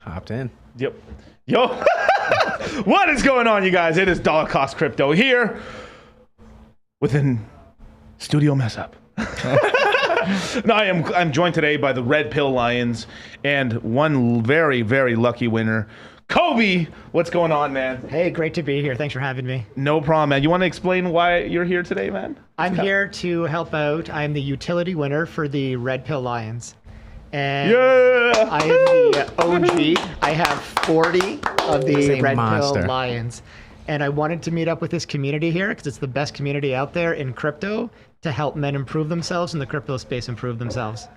Hopped in. Yep. Yo, what is going on, you guys? It is Dollar Cost Crypto here with an studio mess up. No, I'm joined today by the Red Pill Lions and one very, very lucky winner, Kobe. What's going on, man? Hey, great to be here. Thanks for having me. No problem, man. You want to explain why you're here today, man? I'm here to help out. I'm the utility winner for the Red Pill Lions. And Yeah! I am the OG. I have 40 of the Red Pill Lions. And I wanted to meet up with this community here because it's the best community out there in crypto to help men improve themselves and the crypto space improve themselves.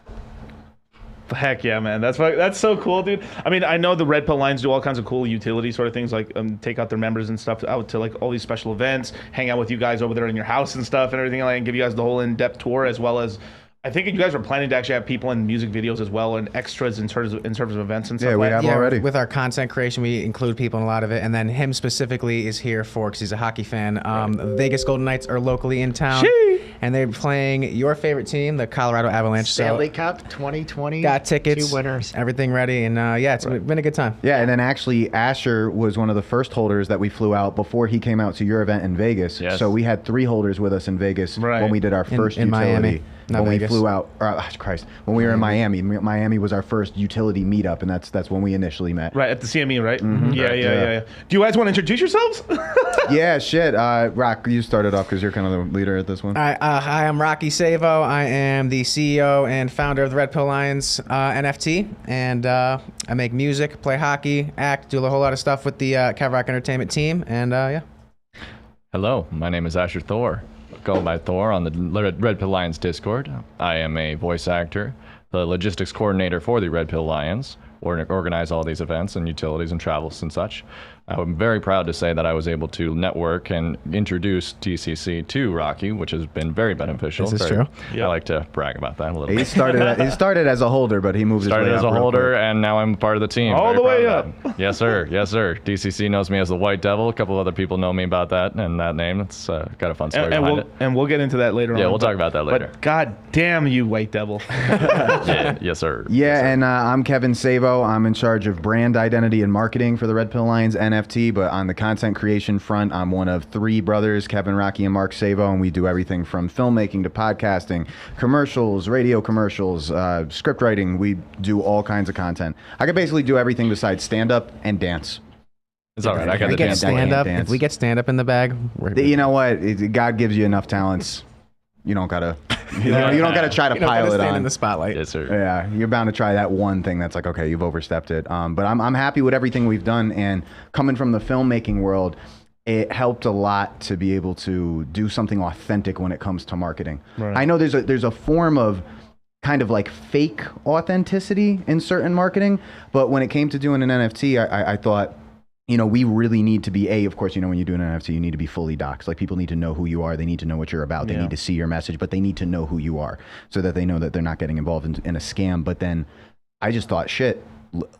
Heck yeah, man. That's so cool, dude. I mean, I know the Red Pill Lions do all kinds of cool utility sort of things, like take out their members and stuff out to like all these special events, hang out with you guys over there in your house and stuff and everything, like, and give you guys the whole in-depth tour, as well as I think you guys are planning to actually have people in music videos as well and extras in terms of events and stuff. Yeah, we have already. With our content creation, we include people in a lot of it, and then him specifically is here for, because he's a hockey fan. Vegas Golden Knights are locally in town, and they're playing your favorite team, the Colorado Avalanche. Stanley Cup 2020. Got tickets, 2 winners, everything ready, and yeah, it's been a good time. Yeah, and then actually Asher was one of the first holders that we flew out before he came out to your event in Vegas. Yes. So we had 3 holders with us in Vegas when we did our first in utility. Miami. Not when Vegas. we flew out, when we were in Miami. Miami was our first utility meetup, and that's when we initially met. Right, at the CME, right? Mm-hmm. Yeah. Do you guys want to introduce yourselves? Yeah, shit. Rock, you started off because you're kind of the leader at this one. Hi, I'm Rocky Savo. I am the CEO and founder of the Red Pill Lions NFT, and I make music, play hockey, act, do a whole lot of stuff with the Cav Rock Entertainment team, and yeah. Hello, my name is Asher Thor. Go by Thor on the Red Pill Lions Discord. I am a voice actor, the logistics coordinator for the Red Pill Lions, organize all these events and utilities and travels and such. I'm very proud to say that I was able to network and introduce TCC to Rocky, which has been very beneficial. This is true. I like to brag about that a little He bit. started as a holder, but he moved Started his way as up a real holder, quick. and now I'm part of the team. All Very the way proud of that. Yes, sir. Yes, sir. DCC knows me as the White Devil. A couple other people know me about that and that name. It's got a fun story behind it. And we'll get into that later on. Yeah, we'll talk about that later. But god damn you, White Devil. Yeah, yes, sir. Yeah, Yes, sir. and I'm Kevin Savo. I'm in charge of brand identity and marketing for the Red Pill Lions NFT, but on the content creation front, I'm one of 3 brothers, Kevin, Rocky, and Mark Savo, and we do everything from filmmaking to podcasting, commercials, radio commercials, script writing. We do all kinds of content. I could basically do everything besides stand-up and dance. It's all right. I got the get dance. stand up. dance. If we get stand up in the bag, we're You know what? God gives you enough talents. You don't gotta, you don't gotta try to pile it stand on. in the spotlight. Yes, sir. Yeah, you're bound to try that one thing that's like, okay, you've overstepped it. But I'm happy with everything we've done, and coming from the filmmaking world, it helped a lot to be able to do something authentic when it comes to marketing. Right. I know there's a form of kind of like fake authenticity in certain marketing, but when it came to doing an NFT, I thought, you know, we really need to be of course, you know, when you do an NFT, you need to be fully doxed. Like, people need to know who you are. They need to know what you're about. They need to see your message, but they need to know who you are so that they know that they're not getting involved in a scam. But then I just thought, shit,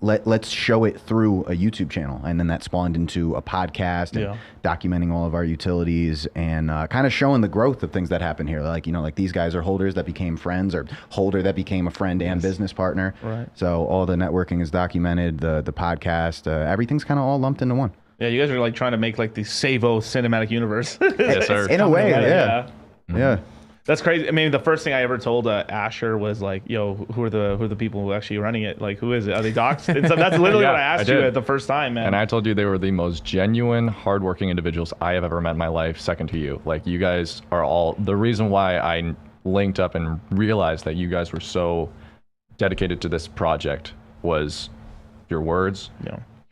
let's show it through a YouTube channel. And then that spawned into a podcast and documenting all of our utilities and kind of showing the growth of things that happen here. Like, you know, like these guys are holders that became friends, or holder that became a friend and business partner. Right. So all the networking is documented, the podcast, everything's kind of all lumped into one. Yeah, you guys are like trying to make like the Savo cinematic universe. Yes, sir. In a way, yeah. That's crazy. I mean, the first thing I ever told Asher was like, "Yo, who are the people who are actually running it? Like, who is it? Are they docs?" And so that's literally what I asked you at the first time, man. And I told you they were the most genuine, hardworking individuals I have ever met in my life, second to you. Like, you guys are all the reason why I linked up and realized that you guys were so dedicated to this project was your words,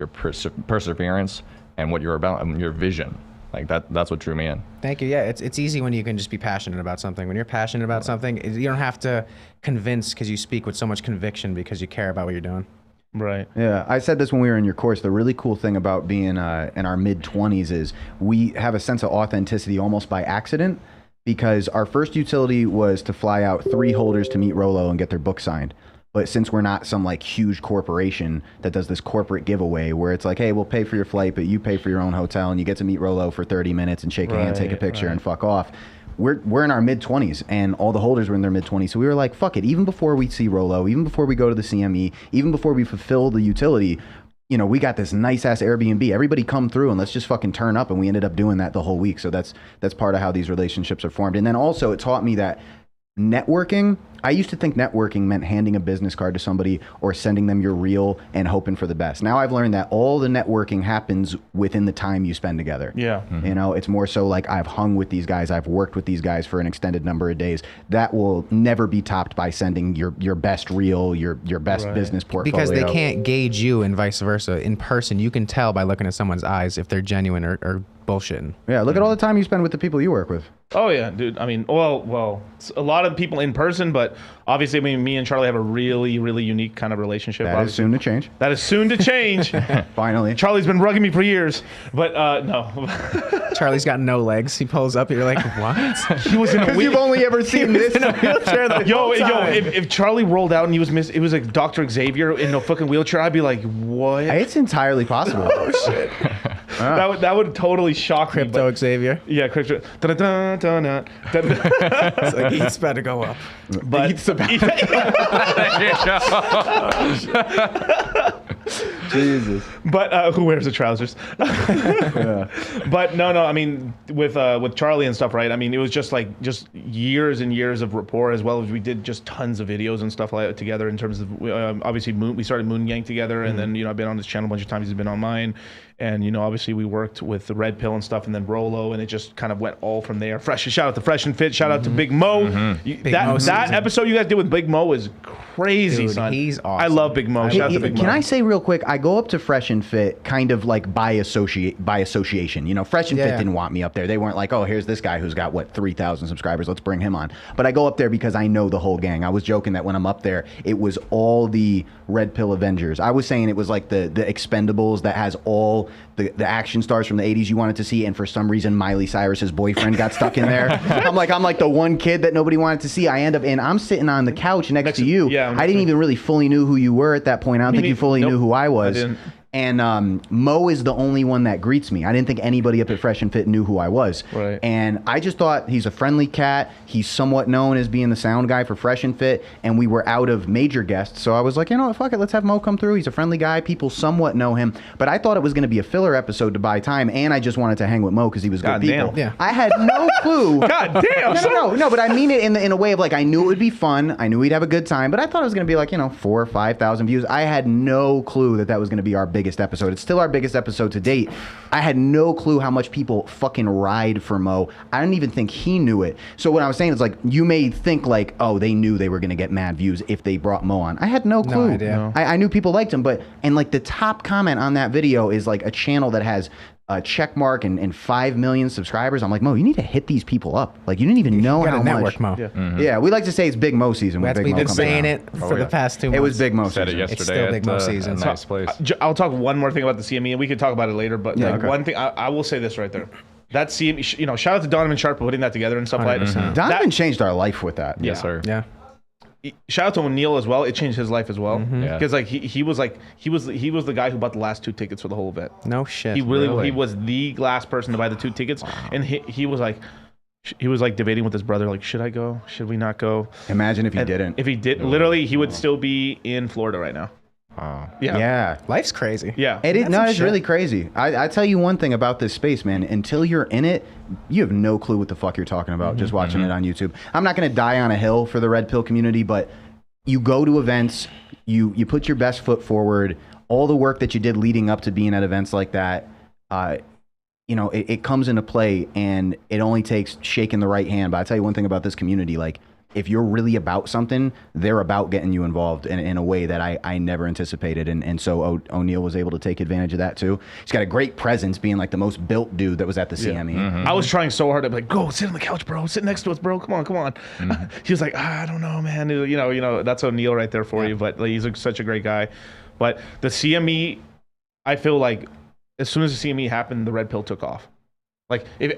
your perseverance, and what you're about, and your vision. Like that's what drew me in. Thank you. Yeah, it's easy when you can just be passionate about something. When you're passionate about something, you don't have to convince, because you speak with so much conviction because you care about what you're doing. Right. Yeah, I said this when we were in your course. The really cool thing about being in our mid-20s is we have a sense of authenticity almost by accident, because our first utility was to fly out 3 holders to meet Rolo and get their book signed. But since we're not some like huge corporation that does this corporate giveaway where it's like, hey, we'll pay for your flight, but you pay for your own hotel and you get to meet Rolo for 30 minutes and shake a hand, take a picture and fuck off. We're in our mid-20s and all the holders were in their mid-20s. So we were like, fuck it. Even before we see Rolo, even before we go to the CME, even before we fulfill the utility, you know, we got this nice ass Airbnb. Everybody come through and let's just fucking turn up. And we ended up doing that the whole week. So that's part of how these relationships are formed. And then also it taught me that networking, I used to think networking meant handing a business card to somebody or sending them your reel and hoping for the best. Now I've learned that all the networking happens within the time you spend together. Yeah. Mm-hmm. You know, it's more so like I've hung with these guys, I've worked with these guys for an extended number of days. That will never be topped by sending your best reel, your best business portfolio. Because they can't gauge you and vice versa. In person, you can tell by looking at someone's eyes if they're genuine or bullshitting. Yeah, look at all the time you spend with the people you work with. Oh yeah, dude. I mean, well, a lot of people in person, but obviously, I mean, me and Charlie have a really, really unique kind of relationship. That is soon to change. That is soon to change. Finally. Charlie's been rugging me for years, but no. Charlie's got no legs. He pulls up, you're like, what? He was in a You've only ever seen this. in a wheelchair the whole time. If Charlie rolled out and he was it was like Dr. Xavier in a fucking wheelchair, I'd be like, what? It's entirely possible. Oh shit. That would totally shock me. Crypto Xavier. Yeah, crypto. It's like, he's about to go up. But Jesus. But who wears the trousers? But no. I mean, with Charlie and stuff, right? I mean, it was just years and years of rapport, as well as we did just tons of videos and stuff like that together. In terms of obviously, we started Moon Gang together, and then I've been on his channel a bunch of times. He's been on mine, and obviously we worked with the Red Pill and stuff, and then Rolo, and it just kind of went all from there. Shout out to Fresh and Fit. Shout out to Big Mo. That episode you guys did with Big Mo is crazy, Dude, son. he's awesome. I love Big Mo. Shout out to Big Mo. Can I say real quick? I go up to Fresh and Fit kind of like by association. Fresh and Fit didn't want me up there. They weren't like, oh, here's this guy who's got 3,000 subscribers. Let's bring him on. But I go up there because I know the whole gang. I was joking that when I'm up there, it was all the Red Pill Avengers. I was saying it was like the Expendables that has all the action stars from the 80s you wanted to see, and for some reason Miley Cyrus's boyfriend got stuck in there. I'm like the one kid that nobody wanted to see. I'm sitting on the couch next to you. Yeah, I didn't even really fully knew who you were at that point. I don't think you fully knew who I was. I didn't. And Mo is the only one that greets me. I didn't think anybody up at Fresh and Fit knew who I was. Right. And I just thought he's a friendly cat. He's somewhat known as being the sound guy for Fresh and Fit. And we were out of major guests. So I was like, you know what, fuck it. Let's have Mo come through. He's a friendly guy. People somewhat know him. But I thought it was going to be a filler episode to buy time. And I just wanted to hang with Mo because he was good people. Damn. Yeah. I had no clue. God damn. No, but I mean it in a way of like, I knew it would be fun. I knew we'd have a good time. But I thought it was going to be like, 4,000 or 5,000 views. I had no clue that was going to be our biggest episode. It's still our biggest episode to date. I had no clue how much people fucking ride for Mo. I didn't even think he knew it. So what I was saying is like, you may think like, oh, they knew they were going to get mad views if they brought Mo on. I had no clue. No idea. I knew people liked him, and like the top comment on that video is like a channel that has a check mark and 5 million subscribers. I'm like, Mo, you need to hit these people up. Like, you didn't even know You how got a network, much. Mo. Yeah, we like to say it's Big Mo season. When Big We've Mo been comes saying out. it for the past 2 months. It was Big Mo Said it season. yesterday. still Big Mo at season. a nice place. I'll talk one more thing about the CME, and we can talk about it later. But Yeah, like okay. one thing, I will say this right there. That CME, you know, shout out to Donovan Sharp for putting that together and stuff like that. Donovan changed our life with that. Yes, sir. Yeah. Shout out to O'Neal as well. It changed his life as well. Yeah. Because like he was the guy who bought the last 2 tickets for the whole event. No shit. He really Really? he was the last person to buy the 2 tickets, and he was like debating with his brother, like, should I go? Should we not go? Imagine if he And didn't. If he did, literally, he would still be in Florida right now. Wow. Yeah. Yeah. Life's crazy. Yeah. It is, That's no, some it's shit. really crazy. I tell you one thing about this space, man. Until you're in it, you have no clue what the fuck you're talking about just watching it on YouTube. I'm not going to die on a hill for the Red Pill community, but you go to events, you put your best foot forward, all the work that you did leading up to being at events like that, you know, it comes into play, and it only takes shaking the right hand. But I tell you one thing about this community, like, if you're really about something, they're about getting you involved in a way that I never anticipated. And so O'Neal was able to take advantage of that too. He's got a great presence, being like the most built dude that was at the CME. I was trying so hard to be like, go sit on the couch, bro. Sit next to us, bro. Come on. He was like, I don't know, man. You know, that's O'Neal right there for you. But like, he's such a great guy. But the CME, I feel like as soon as the CME happened, the Red Pill took off. Like if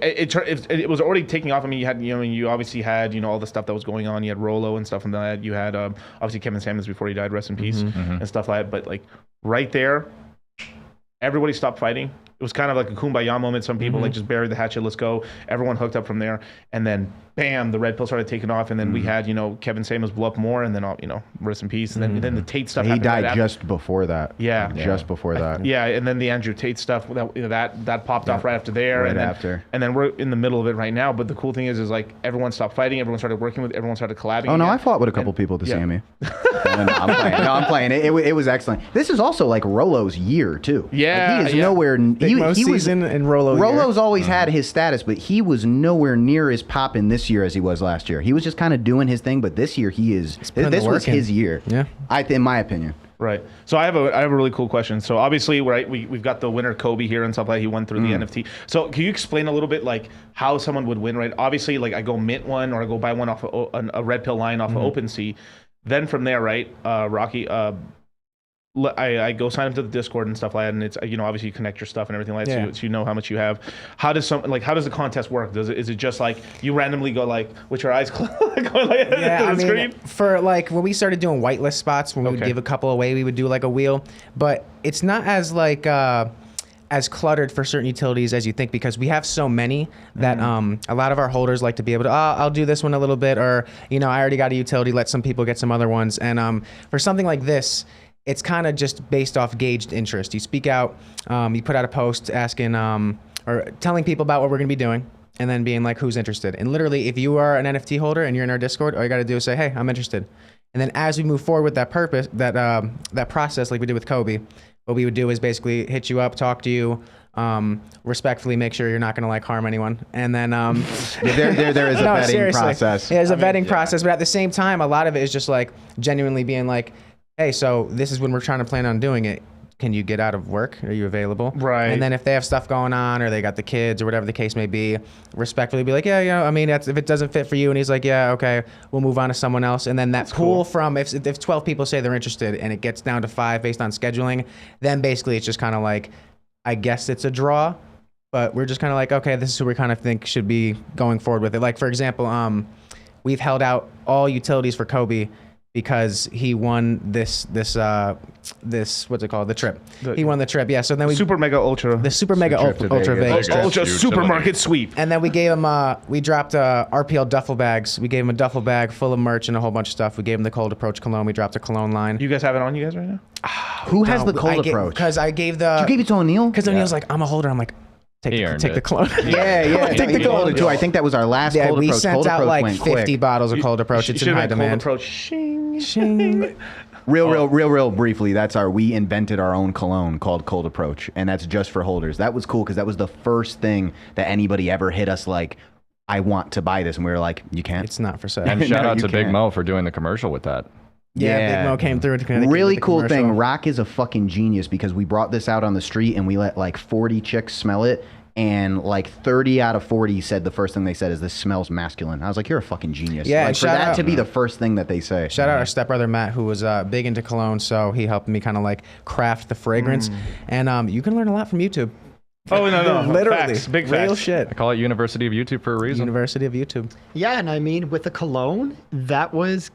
it was already taking off. I mean, you obviously had all the stuff that was going on. You had Rolo and stuff, and that you had obviously Kevin Samuels before he died, rest in peace, and stuff like that. But like right there, everybody stopped fighting. It was kind of like a kumbaya moment. Some people like just buried the hatchet. Let's go. Everyone hooked up from there, and then bam, the Red Pill started taking off, and then we had Kevin Samuels blow up more, and then rest in peace, and then the Tate stuff. He happened died right just before that. Yeah. Just before that. Yeah, and then the Andrew Tate stuff that popped off right after there, Right and then, after. and then we're in the middle of it right now. But the cool thing is like everyone stopped fighting, everyone started working with, everyone started collabing. Oh no, again. I fought with a couple people at the yeah. CME. No, I'm playing. It was excellent. This is also like Rolo's year too. Yeah, like, he is yeah. nowhere. Big Mo He was season and Rolo year. Rolo's always had his status, but he was nowhere near as popping this year as he was last year. He was just kind of doing his thing, but this year he is. putting This the was work in. his year. Yeah. In my opinion. Right. So I have a really cool question. So obviously, right, we've got the winner Kobe here and stuff like that. He went through the NFT. So can you explain a little bit like how someone would win? Right. Obviously, like I go mint one or I go buy one off of a Red Pill line off of OpenSea. Then from there, right, Rocky, I go sign up to the Discord and stuff like that, and it's obviously you connect your stuff and everything like that, Yeah. so you know how much you have. How does the contest work? Is it just like you randomly go like with your eyes closed, going like Yeah, to I the mean, screen? for like when we started doing whitelist spots, when we would Okay. give a couple away, we would do like a wheel, but it's not as like as cluttered for certain utilities as you think, because we have so many that a lot of our holders like to be able to, I'll do this one a little bit, or I already got a utility, let some people get some other ones. And for something like this, it's kind of just based off gauged interest. You speak out, you put out a post asking or telling people about what we're going to be doing, and then being like, who's interested? And literally, if you are an NFT holder and you're in our Discord, all you got to do is say, hey, I'm interested. And then as we move forward with that purpose, that process, like we did with Kobe, what we would do is basically hit you up, talk to you, respectfully make sure you're not going to like harm anyone, and then There is a no, vetting seriously. process. Yeah, there's a vetting process, but at the same time, a lot of it is just like genuinely being like, hey, so this is when we're trying to plan on doing it. Can you get out of work? Are you available? Right. And then if they have stuff going on, or they got the kids, or whatever the case may be, respectfully be like, yeah, I mean, if it doesn't fit for you, and he's like, yeah, okay, we'll move on to someone else. And then that pool from, if 12 people say they're interested, and it gets down to 5 based on scheduling, then basically it's just kind of like, I guess it's a draw, but we're just kind of like, okay, this is who we kind of think should be going forward with it. Like, for example, we've held out all utilities for Kobe because he won this what's it called, the trip. He won the trip, yeah. So then we Super Mega Ultra. the Super Mega trip to Ultra Vegas. Vegas. Ultra Utility. Supermarket Sweep. And then we gave him, we dropped RPL duffel bags. We gave him a duffel bag full of merch and a whole bunch of stuff. We gave him the Cold Approach cologne. We dropped a cologne line. You guys have it on you guys right now? Who has the cold approach? Because I gave the. You gave it to O'Neal? Because O'Neal's like, I'm a holder. I'm like, He take earned the it. cologne. Yeah. Take the He cold did too. I think that was our last Yeah, cold we approach. sent Cold out approach like went 50 quick. bottles of Cold Approach. It's in Should've high been Cold demand. Approach. Shing. Shing. Real briefly, we invented our own cologne called Cold Approach, and that's just for holders. That was cool because that was the first thing that anybody ever hit us like, I want to buy this, and we were like, you can't. It's not for sale. And shout No, out you to Big can't. Mo for doing the commercial with that. Yeah, Big Mo came through. To really cool thing. Rock is a fucking genius because we brought this out on the street and we let like 40 chicks smell it. And like 30 out of 40 said the first thing they said is, "This smells masculine." I was like, "You're a fucking genius." Yeah, like, for that to be the first thing that they say. Shout out our stepbrother Matt, who was big into cologne, so he helped me kind of like craft the fragrance. And you can learn a lot from YouTube. Oh no, literally, facts. Big real facts. shit. I call it University of YouTube for a reason. University of YouTube. Yeah, and I mean, with the cologne, that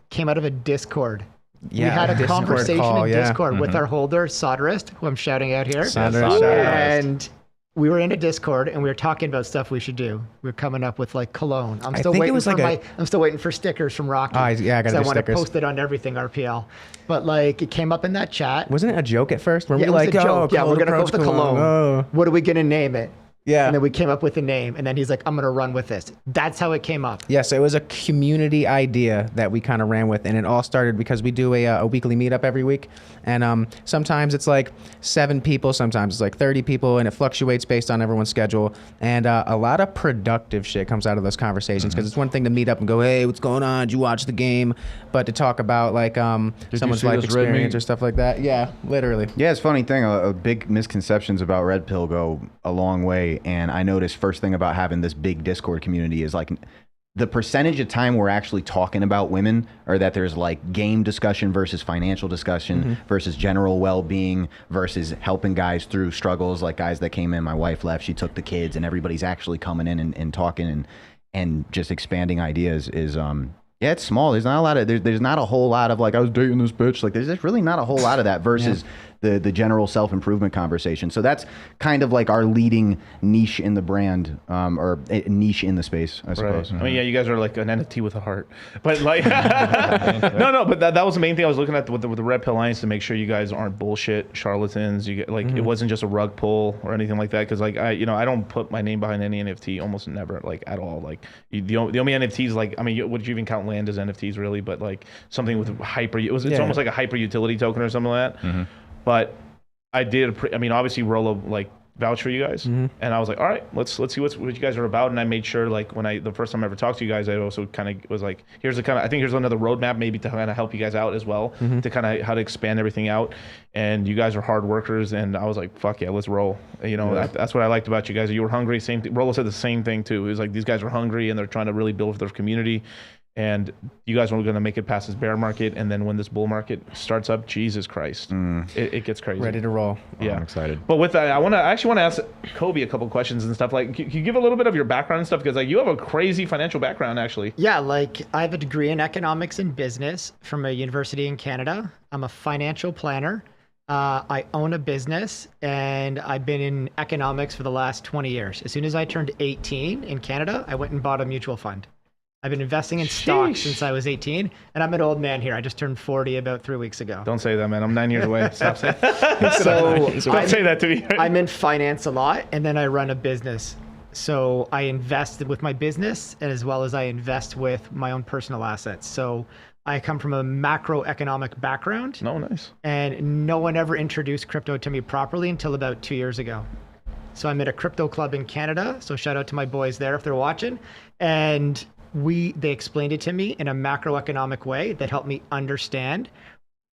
came out of a Discord. Yeah, we had a Discord conversation call, in yeah. Discord with our holder, Soderist, who I'm shouting out here. Soderist. And we were in a Discord and we were talking about stuff we should do. We were coming up with like cologne. I'm still waiting for stickers from Rocky. Oh, yeah, I gotta do I want to stickers. post it on everything RPL. But like, it came up in that chat. Wasn't it a joke at first? Were Yeah, we it was like, a joke. Yeah, we're gonna go with the cologne. Oh. What are we gonna name it? Yeah. And then we came up with a name, and then he's like, "I'm gonna run with this." That's how it came up. Yes, it was a community idea that we kind of ran with, and it all started because we do a weekly meetup every week, and sometimes it's like 7 people, sometimes it's like 30 people, and it fluctuates based on everyone's schedule, and a lot of productive shit comes out of those conversations, because it's one thing to meet up and go, "Hey, what's going on? Did you watch the game?" But to talk about like someone's life experience or stuff like that, yeah, literally. Yeah, it's a funny thing. A big misconceptions about Red Pill go a long way. And I noticed first thing about having this big Discord community is like the percentage of time we're actually talking about women, or that there's like game discussion versus financial discussion versus general well-being versus helping guys through struggles, like guys that came in, my wife left, she took the kids, and everybody's actually coming in and talking and just expanding ideas is yeah, it's small. There's not a lot of there's not a whole lot of like, I was dating this bitch. Like there's just really not a whole lot of that versus the general self-improvement conversation. So that's kind of like our leading niche in the brand, or a niche in the space, I suppose. Right. I mean, yeah, you guys are like an NFT with a heart, but like, no, but that was the main thing I was looking at with the Red Pill Alliance, to make sure you guys aren't bullshit charlatans. You get like, it wasn't just a rug pull or anything like that. Because like I don't put my name behind any NFT, almost never, like at all. Like the only NFTs, like, I mean, would you even count land as NFTs really? But like something with hyper, it's almost like a hyper utility token or something like that. But I did. I mean, obviously, Rolo like vouched for you guys, and I was like, all right, let's see what you guys are about. And I made sure, like, when the first time I ever talked to you guys, I also kind of was like, here's another roadmap maybe to kind of help you guys out as well, to kind of how to expand everything out. And you guys are hard workers, and I was like, fuck yeah, let's roll. That's what I liked about you guys. You were hungry. Same thing. Rolo said the same thing too. It was like, these guys are hungry and they're trying to really build their community. And you guys are going to make it past this bear market, and then when this bull market starts up, Jesus Christ, it gets crazy. Ready to roll. Yeah, I'm excited. But with that, I actually want to ask Kobe a couple questions and stuff. Like, can you give a little bit of your background and stuff? Because like, you have a crazy financial background, actually. Yeah, like I have a degree in economics and business from a university in Canada. I'm a financial planner. I own a business, and I've been in economics for the last 20 years. As soon as I turned 18 in Canada, I went and bought a mutual fund. I've been investing in stocks since I was 18, and I'm an old man here. I just turned 40 about 3 weeks ago. Don't say that, man. I'm 9 years away. Stop saying So don't say that to me. I'm in finance a lot, and then I run a business. So I invest with my business, as well as I invest with my own personal assets. So I come from a macroeconomic background. No, nice. And no one ever introduced crypto to me properly until about 2 years ago. So I'm at a crypto club in Canada. So shout out to my boys there if they're watching. And they explained it to me in a macroeconomic way that helped me understand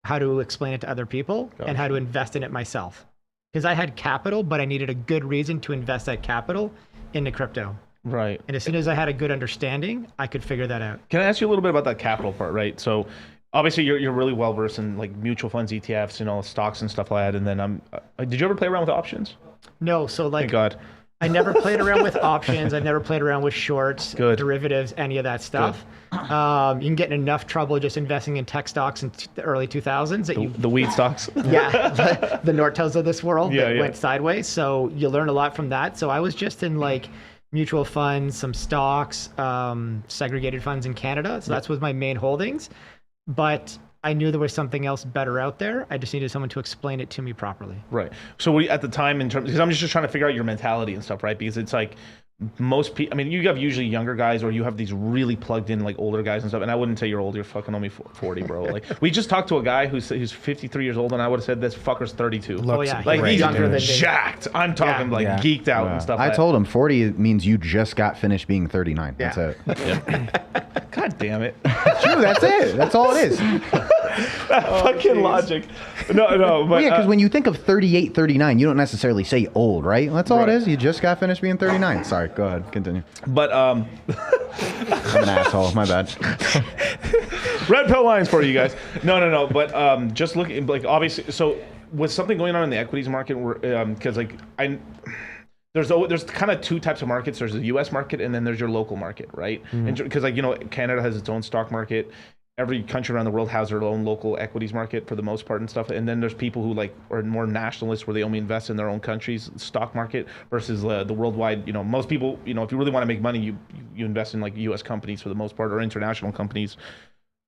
how to explain it to other people and how to invest in it myself. Because I had capital, but I needed a good reason to invest that capital into crypto. Right. And as soon as I had a good understanding, I could figure that out. Can I ask you a little bit about that capital part, right? So obviously you're really well versed in like mutual funds, ETFs, stocks and stuff like that. And then did you ever play around with options? No. So like, thank God. I never played around with options. I've never played around with shorts, derivatives, any of that stuff. You can get in enough trouble just investing in tech stocks in the early 2000s that the weed stocks. Yeah, the Nortels of this world that went sideways. So you learn a lot from that. So I was just in like mutual funds, some stocks, segregated funds in Canada. So that was my main holdings. But I knew there was something else better out there. I just needed someone to explain it to me properly. Right. So at the time, because I'm just trying to figure out your mentality and stuff, right? Because it's like most people, I mean, you have usually younger guys, or you have these really plugged in like older guys and stuff. And I wouldn't say you're old. You're fucking only 40, bro. Like we just talked to a guy who's 53 years old, and I would have said this fucker's 32. Like he's younger than jacked. I'm talking geeked out and stuff. I told him 40 means you just got finished being 39. That's it. God damn it. True. That's it. That's all it is. fucking logic. No, but Yeah, because when you think of 38, 39, you don't necessarily say old, right? That's all Right. it is. You just got finished being 39. Sorry, go ahead, continue. but I'm an asshole. My bad. red pill lines for you guys. No. But just looking like obviously, so with something going on in the equities market, because like there's kind of two types of markets. There's the U.S. market, and then there's your local market, right? And because like Canada has its own stock market. Every country around the world has their own local equities market for the most part and stuff. And then there's people who like are more nationalists where they only invest in their own country's stock market versus the worldwide. Most people, if you really want to make money, you invest in like U.S. companies for the most part or international companies.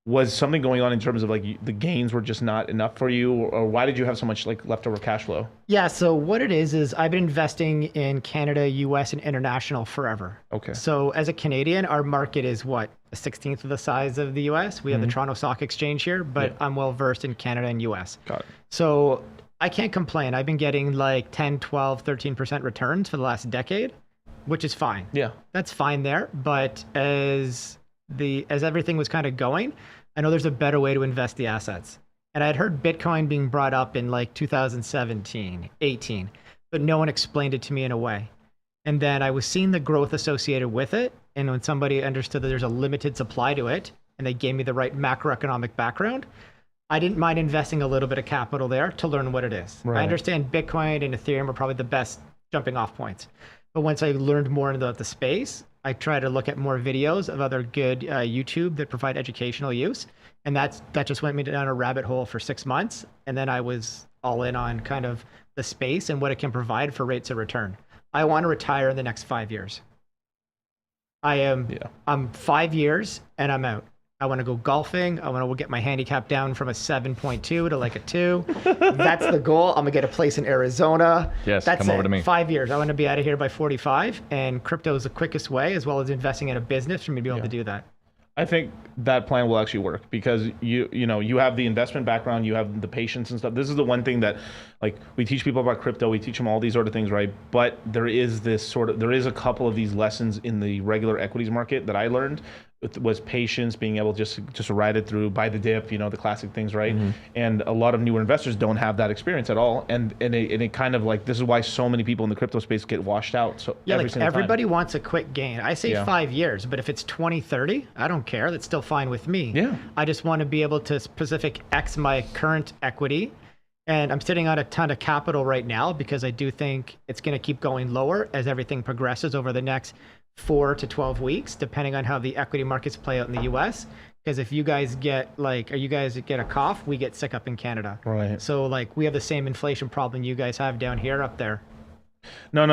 Was something going on in terms of like the gains were just not enough for you, or why did you have so much like leftover cash flow? Yeah, so what it is I've been investing in Canada, US, and international forever. Okay. So as a Canadian, our market is what, a 16th of the size of the US? We have the Toronto Stock Exchange here, but I'm well versed in Canada and US. Got it. So I can't complain. I've been getting like 10, 12, 13% returns for the last decade, which is fine. Yeah. That's fine there. But as everything was kind of going, I know there's a better way to invest the assets. And I had heard Bitcoin being brought up in like 2017, 18, but no one explained it to me in a way. And then I was seeing the growth associated with it. And when somebody understood that there's a limited supply to it, and they gave me the right macroeconomic background, I didn't mind investing a little bit of capital there to learn what it is. Right. I understand Bitcoin and Ethereum are probably the best jumping off points. But once I learned more about the space, I try to look at more videos of other good YouTube that provide educational use. And that just went me down a rabbit hole for 6 months. And then I was all in on kind of the space and what it can provide for rates of return. I want to retire in the next 5 years. I'm 5 years and I'm out. I want to go golfing. I want to get my handicap down from a 7.2 to like a 2. That's the goal. I'm going to get a place in Arizona. Yes, That's come over to me. 5 years. I want to be out of here by 45. And crypto is the quickest way, as well as investing in a business, for me to be able to do that. I think that plan will actually work because you have the investment background, you have the patience and stuff. This is the one thing that like we teach people about crypto, we teach them all these sort of things, right? But there is a couple of these lessons in the regular equities market that I learned was patience, being able just to ride it through, buy the dip, the classic things, right? And a lot of newer investors don't have that experience at all, and it kind of like this is why so many people in the crypto space get washed out. So yeah, like everybody wants a quick gain. I say 5 years, but if it's 20, 30, I don't care. That's still fine with me. Yeah. I just want to be able to specific X my current equity. And I'm sitting on a ton of capital right now because I do think it's going to keep going lower as everything progresses over the next 4 to 12 weeks, depending on how the equity markets play out in the US. Because if you guys get a cough, we get sick up in Canada. Right. So like we have the same inflation problem you guys have down here, up there. No.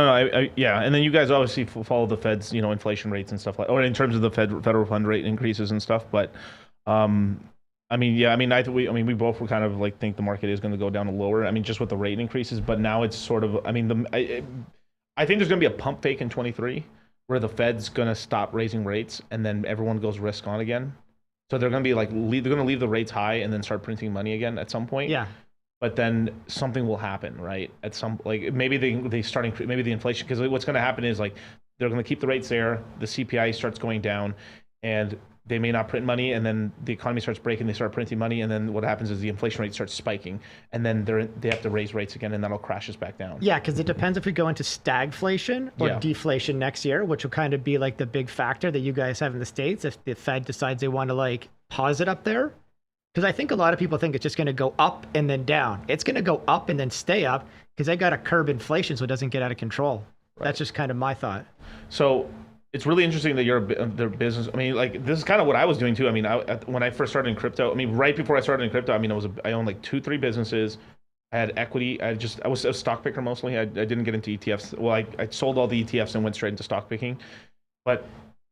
Yeah. And then you guys obviously follow the Fed's, inflation rates and stuff or in terms of the federal fund rate increases and stuff. But, we both were kind of like think the market is going to go down lower. I mean, just with the rate increases, but now it's sort of, I think there's going to be a pump fake in 23 where the Fed's going to stop raising rates and then everyone goes risk on again. So they're going to be like, they're going to leave the rates high and then start printing money again at some point. Yeah. But then something will happen, right? At some, like maybe they start, maybe the inflation, because what's going to happen is like, they're going to keep the rates there. The CPI starts going down and they may not print money, and then the economy starts breaking, they start printing money, and then what happens is the inflation rate starts spiking, and then they have to raise rates again, and that'll crash us back down. Yeah, because it depends if we go into stagflation or deflation next year, which will kind of be like the big factor that you guys have in the States if the Fed decides they want to like pause it up there. Because I think a lot of people think it's just going to go up and then down. It's going to go up and then stay up because they got to curb inflation so it doesn't get out of control. Right. That's just kind of my thought. So it's really interesting that you're their business. I mean, like this is kind of what I was doing too. I mean, when I first started in crypto, I mean, right before I started in crypto, I mean, I owned like 2-3 businesses. I had equity. I was a stock picker mostly. I didn't get into ETFs. Well, I sold all the ETFs and went straight into stock picking. But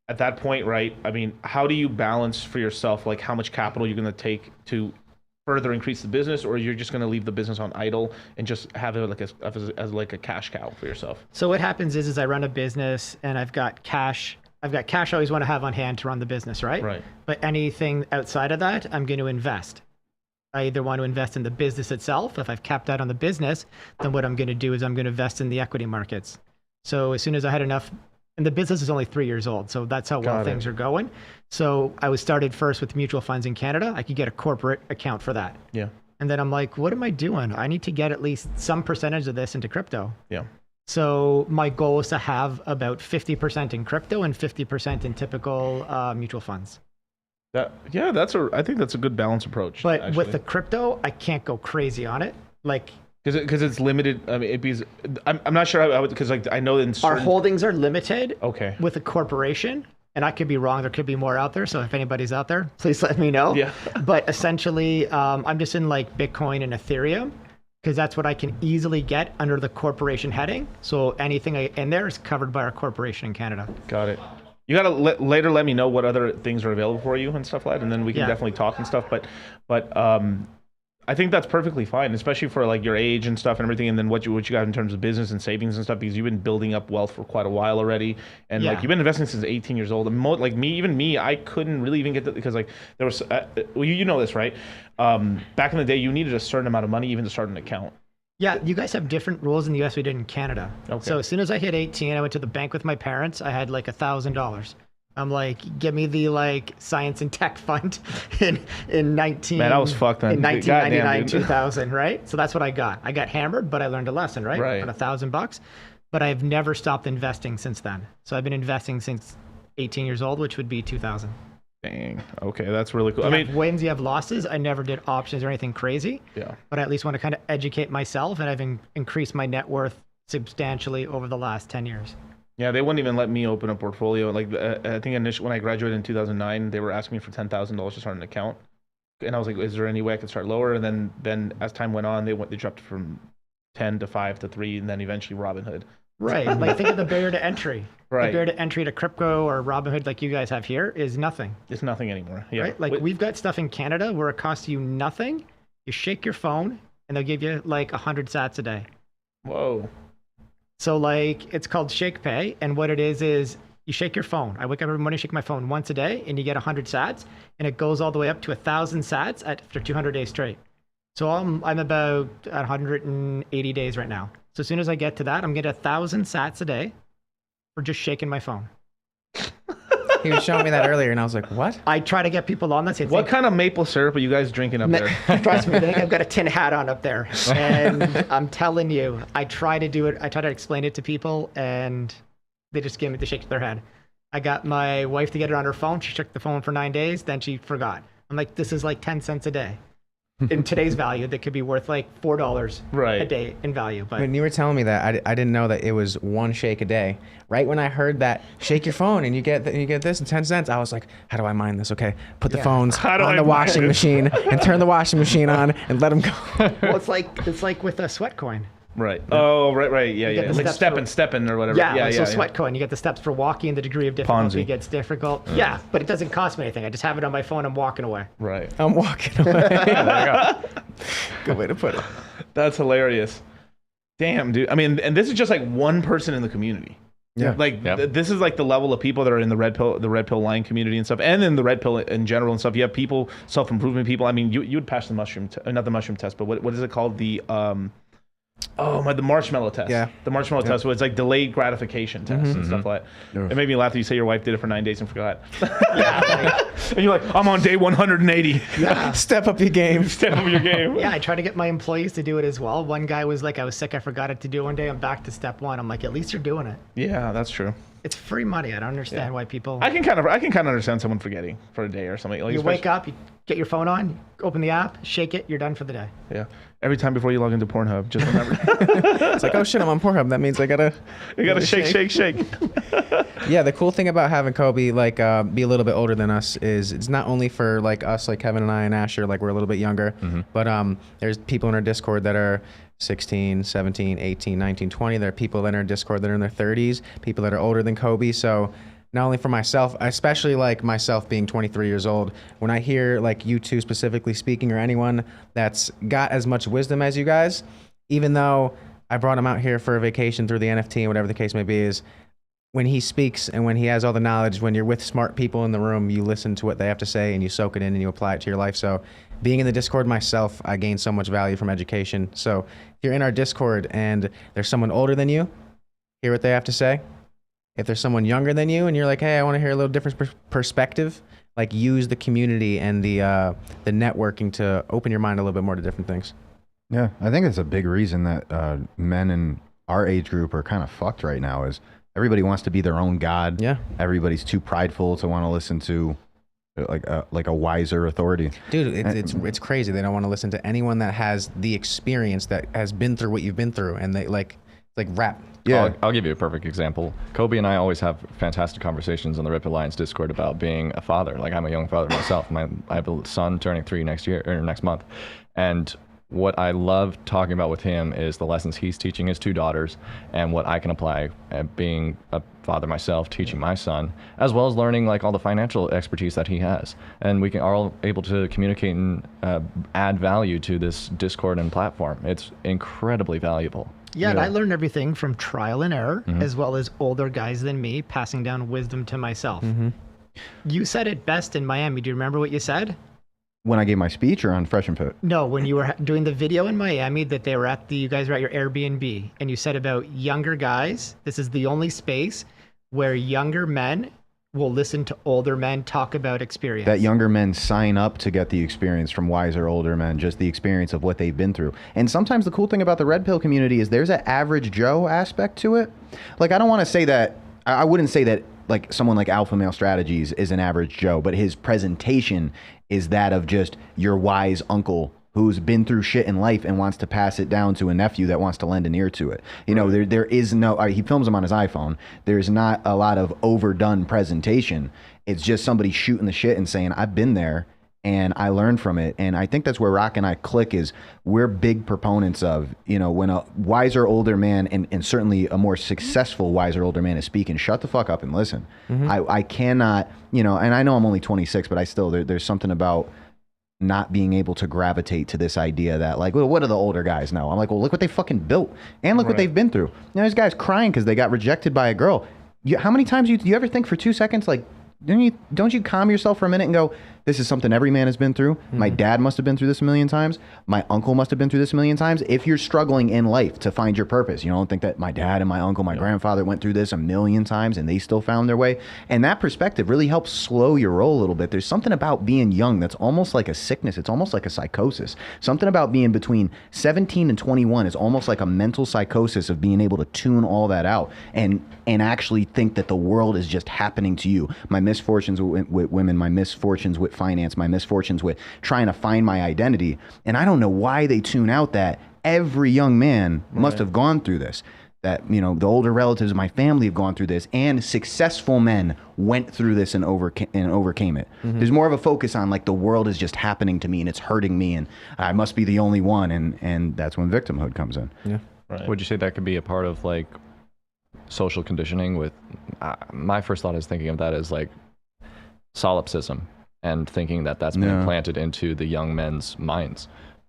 at that point, right? I mean, how do you balance for yourself, like how much capital you're going to take to further increase the business, or you're just going to leave the business on idle and just have it like as like a cash cow for yourself? So what happens is I run a business and I've got cash. I always want to have on hand to run the business, right? Right. But anything outside of that, I'm going to invest. I either want to invest in the business itself. If I've capped out on the business, then what I'm going to do is I'm going to invest in the equity markets. So as soon as I had enough And the business is only 3 years old, so that's how well Got it. things are going. So I was started first with mutual funds in Canada. I could get a corporate account for that. Yeah. And then I'm like, what am I doing? I need to get at least some percentage of this into crypto. Yeah. So my goal is to have about 50% in crypto and 50% in typical mutual funds. I think that's a good balance approach. But actually. with the crypto, I can't go crazy on it. Like, because it's limited. I mean, I'm not sure. I would, because like I know in our certain, holdings are limited Okay. with a corporation, and I could be wrong. There could be more out there. So if anybody's out there, please let me know. Yeah. But essentially, I'm just in like Bitcoin and Ethereum because that's what I can easily get under the corporation heading. So anything in there is covered by our corporation in Canada. Got it. You gotta later let me know what other things are available for you and stuff like that, and then we can Yeah. definitely talk and stuff. But I think that's perfectly fine, especially for like your age and stuff and everything, and then what you got in terms of business and savings and stuff, because you've been building up wealth for quite a while already, and Yeah. like you've been investing since 18 years old. And like me, I couldn't really even get that because like there was, well, you know this, right? Back in the day, you needed a certain amount of money even to start an account. Yeah, you guys have different rules in the US we did in Canada. Okay. So as soon as I hit 18, I went to the bank with my parents. I had like $1,000. I'm like, give me the like science and tech fund in 19. Man, I was fucked then. In 1999, Goddamn, dude. 2000, right? So that's what I got. I got hammered, but I learned a lesson, right? Right. Got $1,000. But I've never stopped investing since then. So I've been investing since 18 years old, which would be 2000. Dang. Okay, that's really cool. You I have mean, wins, you have losses. I never did options or anything crazy. yeah. But I at least want to kind of educate myself, and I've increased my net worth substantially over the last 10 years. Yeah, they wouldn't even let me open a portfolio. Like, I think initially when I graduated in 2009, they were asking me for $10,000 to start an account, and I was like, "Is there any way I could start lower?" And then as time went on, they dropped from 10 to 5 to 3, and then eventually Robinhood. Right. Like think of the barrier to entry. Right. The barrier to entry to crypto or Robinhood like you guys have here is nothing. It's nothing anymore. Yeah. Right? Like we've got stuff in Canada where it costs you nothing. You shake your phone and they'll give you like 100 sats a day. Whoa. So like it's called Shake Pay, and what it is you shake your phone. I wake up every morning, shake my phone once a day, and you get 100 sats, and it goes all the way up to 1,000 sats after 200 days straight. So I'm about at 180 days right now. So as soon as I get to that, I'm getting 1,000 sats a day for just shaking my phone. He was showing me that earlier, and I was like, "What?" I try to get people on that. Say, What kind of maple syrup are you guys drinking up there? Trust me, they think I've got a tin hat on up there. And I'm telling you, I try to do it. I try to explain it to people, and they just give me the shake of their head. I got my wife to get it on her phone. She shook the phone for 9 days, then she forgot. I'm like, this is like 10 cents a day. In today's value, that could be worth like $4 Right. a day in value. But When you were telling me that, I didn't know that it was one shake a day. Right when I heard that, shake your phone and you get this in 10 cents, I was like, how do I mine this? Okay, put the phones How do on I the mine washing it? machine and turn the washing machine on and let them go. well, it's like with a sweat coin. Right. Oh, right. Yeah, get yeah. the Like steps stepping or whatever. Yeah, yeah, like, yeah. so sweat coin. You get the steps for walking. The degree of difficulty Ponzi. gets difficult. Yeah, but it doesn't cost me anything. I just have it on my phone. I'm walking away. Right. I'm walking away. Good way to put it. That's hilarious. Damn, dude. I mean, and this is just like one person in the community. Yeah. Like Yep. this is like the level of people that are in the red pill line community and stuff, and in the red pill in general and stuff. You have people, self-improvement people. I mean, you would pass the mushroom, not the mushroom test, but what is it called? The the marshmallow test. Yeah. The marshmallow test. Where it's like delayed gratification test and stuff like that. It made me laugh that you say your wife did it for 9 days and forgot. And you're like, I'm on day 180. Step up your game. Step up your game. Yeah, I try to get my employees to do it as well. One guy was like, I was sick, I forgot it to do one day. I'm back to step one. I'm like, at least you're doing it. Yeah, that's true. It's free money. I don't understand why people. I can kind of understand someone forgetting for a day or something. Like You especially- wake up, you get your phone on, open the app, shake it, you're done for the day. Yeah. Every time before you log into Pornhub, just remember. It's like, oh shit, I'm on Pornhub. That means I gotta. You gotta shake. Yeah, the cool thing about having Kobe be a little bit older than us is it's not only for like us, like Kevin and I and Asher, like we're a little bit younger, but there's people in our Discord that are 16, 17, 18, 19, 20. There are people in our Discord that are in their 30s, people that are older than Kobe. So not only for myself, especially like myself being 23 years old, when I hear like you two specifically speaking or anyone that's got as much wisdom as you guys, even though I brought him out here for a vacation through the NFT and whatever the case may be, is when he speaks and when he has all the knowledge, when you're with smart people in the room, you listen to what they have to say and you soak it in and you apply it to your life. So being in the Discord myself, I gained so much value from education. So if you're in our Discord and there's someone older than you, hear what they have to say, If there's someone younger than you and you're like, hey, I want to hear a little different perspective, like use the community and the networking to open your mind a little bit more to different things. Yeah, I think that's a big reason that men in our age group are kind of fucked right now is everybody wants to be their own god. Yeah. Everybody's too prideful to want to listen to like a wiser authority. Dude, it's crazy. They don't want to listen to anyone that has the experience, that has been through what you've been through, and they like rap. Yeah. I'll give you a perfect example. Kobe and I always have fantastic conversations on the Red Pill Alliance Discord about being a father. Like, I'm a young father myself. I have a son turning 3 next month. And what I love talking about with him is the lessons he's teaching his 2 daughters and what I can apply at being a father myself, teaching my son, as well as learning like all the financial expertise that he has. And we are all able to communicate and add value to this Discord and platform. It's incredibly valuable. Yeah, and I learned everything from trial and error, as well as older guys than me passing down wisdom to myself. You said it best in Miami. Do you remember what you said? When I gave my speech or on Fresh and Fit? No, when you were doing the video in Miami that they were at you guys were at your Airbnb, and you said about younger guys, this is the only space where younger men will listen to older men talk about experience. That younger men sign up to get the experience from wiser older men, just the experience of what they've been through. And sometimes the cool thing about the Red Pill community is there's an average Joe aspect to it. Like, I don't want to say that, I wouldn't say that like someone like Alpha Male Strategies is an average Joe, but his presentation is that of just your wise uncle who's been through shit in life and wants to pass it down to a nephew that wants to lend an ear to it. You know, there is no, he films them on his iPhone. There's not a lot of overdone presentation. It's just somebody shooting the shit and saying, I've been there and I learned from it. And I think that's where Rock and I click is we're big proponents of, you know, when a wiser older man and certainly a more successful wiser older man is speaking, shut the fuck up and listen. I cannot, you know, and I know I'm only 26, but I still, there's something about not being able to gravitate to this idea that like, well, what do the older guys know? I'm like, well, look what they fucking built and look what they've been through. You know, these guys crying because they got rejected by a girl. How many times do you ever think for 2 seconds, like, don't you calm yourself for a minute and go, this is something every man has been through. My dad must have been through this a million times. My uncle must have been through this a million times. If you're struggling in life to find your purpose, you don't think that my dad and my uncle, my grandfather went through this a million times and they still found their way. And that perspective really helps slow your roll a little bit. There's something about being young that's almost like a sickness. It's almost like a psychosis. Something about being between 17 and 21 is almost like a mental psychosis of being able to tune all that out and actually think that the world is just happening to you. My misfortunes with women, my misfortunes with finance, my misfortunes with trying to find my identity. And I don't know why they tune out that every young man must have gone through this. That, you know, the older relatives of my family have gone through this, and successful men went through this and overcame it. There's more of a focus on like the world is just happening to me and it's hurting me and I must be the only one, and that's when victimhood comes in. Yeah. Would you say that could be a part of like social conditioning with, my first thought is thinking of that as like solipsism and thinking that that's been implanted into the young men's minds.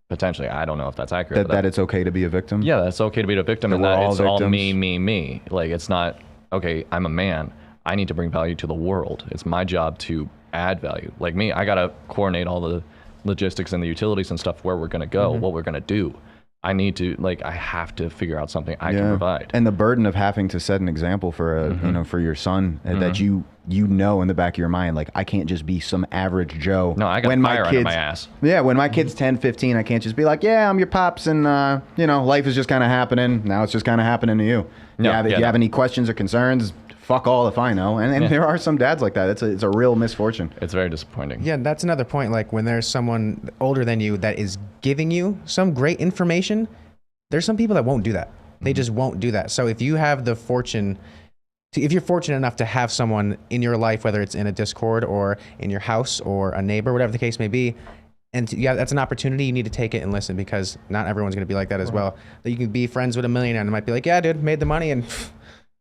Potentially, I don't know if that's accurate. That it's okay to be a victim? Yeah, that's okay to be a victim, That and we're that all it's all victims? me. Like, it's not, okay, I'm a man. I need to bring value to the world. It's my job to add value. Like me, I got to coordinate all the logistics and the utilities and stuff, where we're going to go, what we're going to do. I need to, like, I have to figure out something I can provide. And the burden of having to set an example for a, you know, for your son that you know in the back of your mind, like, I can't just be some average Joe. No, I got fire under my ass. Yeah, when my kid's 10, 15, I can't just be like, yeah, I'm your pops and, you know, life is just kind of happening. Now it's just kind of happening to you. If you have any questions or concerns, fuck all if I know. And there are some dads like that. It's a real misfortune. It's very disappointing. Yeah, that's another point. Like, when there's someone older than you that is giving you some great information, there's some people that won't do that. They just won't do that. So if you have the fortune, if you're fortunate enough to have someone in your life, whether it's in a Discord or in your house or a neighbor, whatever the case may be, and that's an opportunity, you need to take it and listen, because not everyone's going to be like that as well. That you can be friends with a millionaire and might be like, yeah, dude, made the money and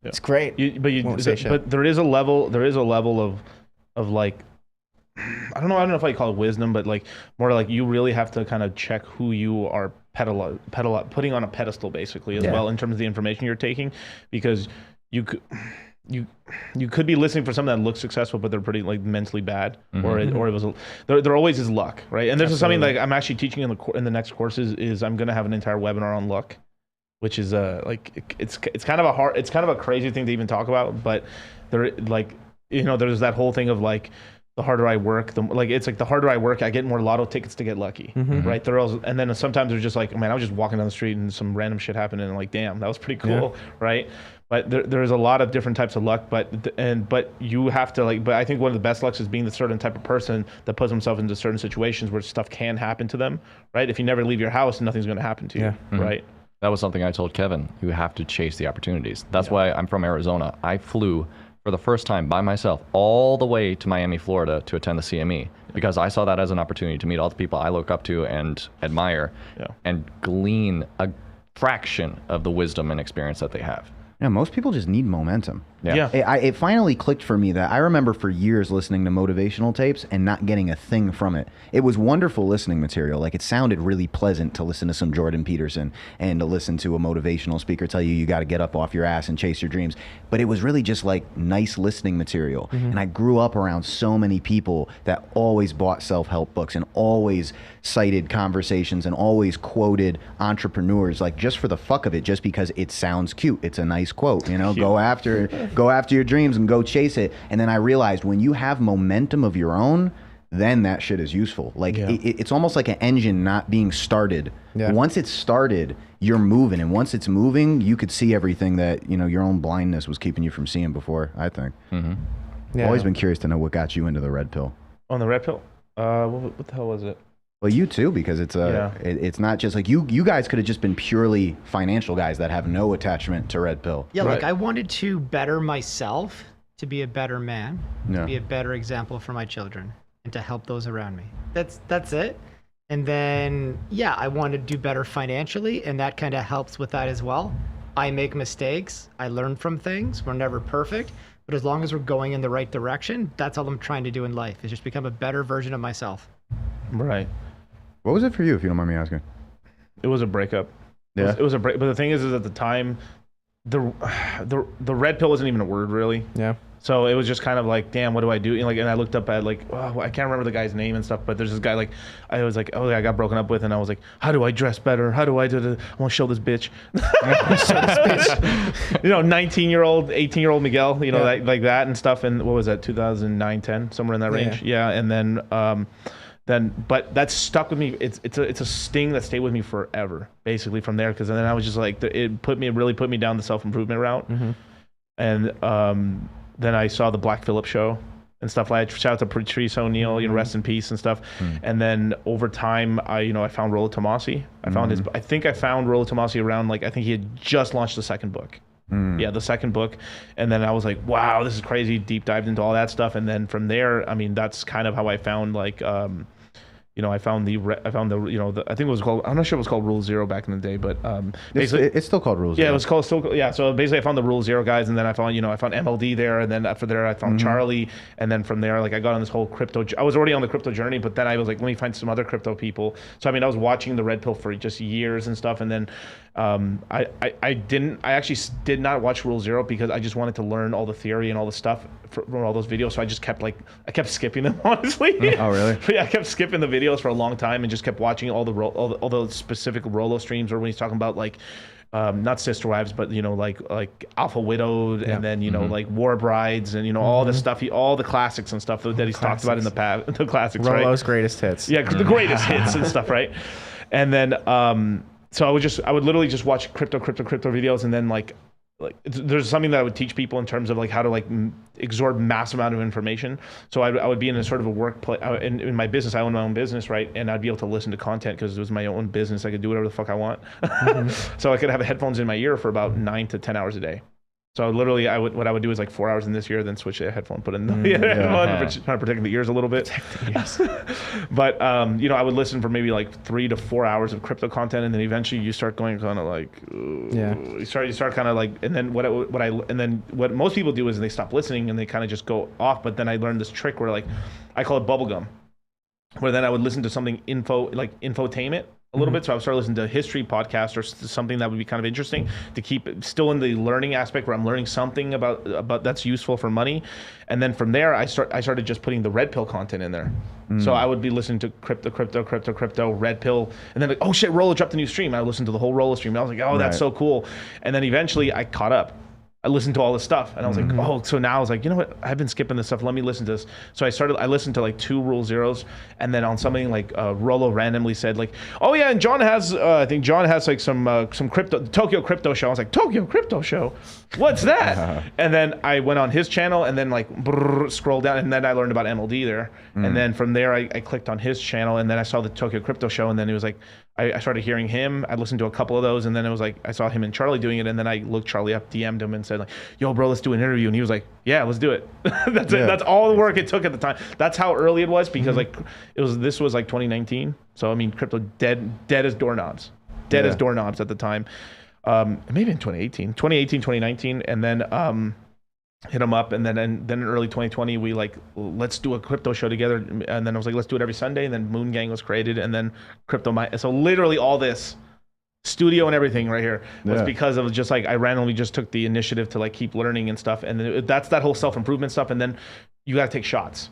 it's great. But there is a level of like, I don't know if I call it wisdom, but like more like you really have to kind of check who you are putting on a pedestal basically as well in terms of the information you're taking, because you could be listening for someone that looks successful but they're pretty like mentally bad, or it was there always is luck, right? And this is something like I'm actually teaching in the next courses is I'm going to have an entire webinar on luck. which is like it's kind of a crazy thing to even talk about, but there like there's that whole thing of like the harder I work, the harder I work, I get more lotto tickets to get lucky, right? And then sometimes they're just like, man, I was just walking down the street and some random shit happened, and like, damn, that was pretty cool, right? But there's a lot of different types of luck, but you have to but I think one of the best lucks is being the certain type of person that puts himself into certain situations where stuff can happen to them, right? If you never leave your house, nothing's going to happen to you, right? That was something I told Kevin. You have to chase the opportunities. That's why I'm from Arizona. I flew for the first time by myself all the way to Miami, Florida to attend the CME because I saw that as an opportunity to meet all the people I look up to and admire and glean a fraction of the wisdom and experience that they have. Yeah, most people just need momentum. Yeah. It finally clicked for me that I remember for years listening to motivational tapes and not getting a thing from it. It was wonderful listening material. Like, it sounded really pleasant to listen to some Jordan Peterson and to listen to a motivational speaker tell you got to get up off your ass and chase your dreams. But it was really just like nice listening material. And I grew up around so many people that always bought self-help books and always cited conversations and always quoted entrepreneurs, like just for the fuck of it, just because it sounds cute. It's a nice quote, go after your dreams and go chase it. And then I realized when you have momentum of your own, then that shit is useful. Like it's almost like an engine not being started. Once it's started, you're moving, and once it's moving, you could see everything that your own blindness was keeping you from seeing before, I think. Always been curious to know what got you into the red pill. On the red pill, what the hell was it? Well, you too, because it's not just like you guys could have just been purely financial guys that have no attachment to red pill. Yeah, like I wanted to better myself, to be a better man, to be a better example for my children, and to help those around me. That's it. And then I want to do better financially, and that kind of helps with that as well. I make mistakes. I learn from things. We're never perfect, but as long as we're going in the right direction, that's all I'm trying to do in life, is just become a better version of myself. Right. What was it for you, if you don't mind me asking? It was a breakup. Yeah. It was a break. But the thing is at the time, the red pill wasn't even a word really. Yeah. So it was just kind of like, damn, what do I do? And I looked up at I can't remember the guy's name and stuff, but there's this guy I was like, I got broken up with, and I was like, how do I dress better? How do I do the? I want to show this bitch. 19-year-old, 18-year-old Miguel, like that and stuff. And what was that? 2009, 10, somewhere in that range. Yeah. And but that stuck with me. It's a sting that stayed with me forever, basically from there. Because then I was just like, it really put me down the self-improvement route. And then I saw the Black Phillip show and stuff like that. Shout out to Patrice O'Neill, rest in peace and stuff. And then over time, I found Rollo Tomasi. I think I found Rollo Tomasi around I think he had just launched the second book. The second book. And then I was like, wow, this is crazy. Deep dived into all that stuff. And then from there, that's kind of how I found I found the I think it was called, I'm not sure it was called Rule Zero back in the day, but basically it's still called Rule Zero. Yeah, it was called so basically I found the Rule Zero guys, and then I found MLD there, and then after there I found Charlie, and then from there I got on this whole crypto. I was already on the crypto journey, but then I was like, let me find some other crypto people. So I was watching the red pill for just years and stuff, and then I actually did not watch Rule Zero because I just wanted to learn all the theory and all the stuff from all those videos. So I just kept I kept skipping them, honestly. Oh really? Yeah, I kept skipping the videos for a long time and just kept watching all the specific Rollo streams, or when he's talking about not sister wives, but like Alpha Widowed, and then like War Brides, and all the stuff, all the classics and stuff that he's talked about in the past, the classics, Rollo's right? greatest hits. Yeah, the greatest hits and stuff, right? And then so I would literally just watch crypto videos, and then there's something that I would teach people in terms of how to absorb massive amount of information. So I would be in a sort of a workplace in my business. I own my own business, right? And I'd be able to listen to content because it was my own business. I could do whatever the fuck I want. So I could have headphones in my ear for about 9 to 10 hours a day. So literally, what I would do is 4 hours in this ear, then switch to a headphone, put in the headphone, trying to protect the ears a little bit. But I would listen for maybe 3 to 4 hours of crypto content, and then eventually you start going kind of you start kind of and then what most people do is they stop listening and they kind of just go off. But then I learned this trick where I call it bubblegum, where then I would listen to something infotainment. a little bit. So I started listening to history podcasts or something that would be kind of interesting to keep it still in the learning aspect where I'm learning something about that's useful for money. And then from there, I started just putting the red pill content in there. So I would be listening to crypto, red pill. And then like, oh shit, Rolla dropped a new stream. I listened to the whole Rolla stream. I was like, oh, that's so cool. And then eventually I caught up. I listened to all this stuff and I was like, oh, so now I was like, you know what? I've been skipping this stuff. Let me listen to this. So I listened to like 2 Rule Zeros. And then on something like Rollo randomly said like, oh yeah, and John has, I think John has like some crypto, the Tokyo Crypto Show. I was like, Tokyo Crypto Show? What's that? And then I went on his channel and then like scrolled down and then I learned about MLD there. And then from there, I clicked on his channel and then I saw the Tokyo Crypto Show. And then it was like, I started hearing him. I listened to a couple of those, and then it was like I saw him and Charlie doing it, and then I looked Charlie up, DM'd him, and said like, "Yo, bro, let's do an interview." And he was like, "Yeah, let's do it." That's it. That's all the work it took at the time. That's how early it was because like this was like 2019. So I mean, crypto dead as doorknobs, as doorknobs at the time. Maybe in 2019, and then hit him up, and then in early 2020 we like, let's do a crypto show together, and then I was like, let's do it every Sunday, and then Moon Gang was created, and then so literally all this studio and everything right here was because of just like I randomly just took the initiative to like keep learning and stuff, and then that's that whole self-improvement stuff, and then you got to take shots.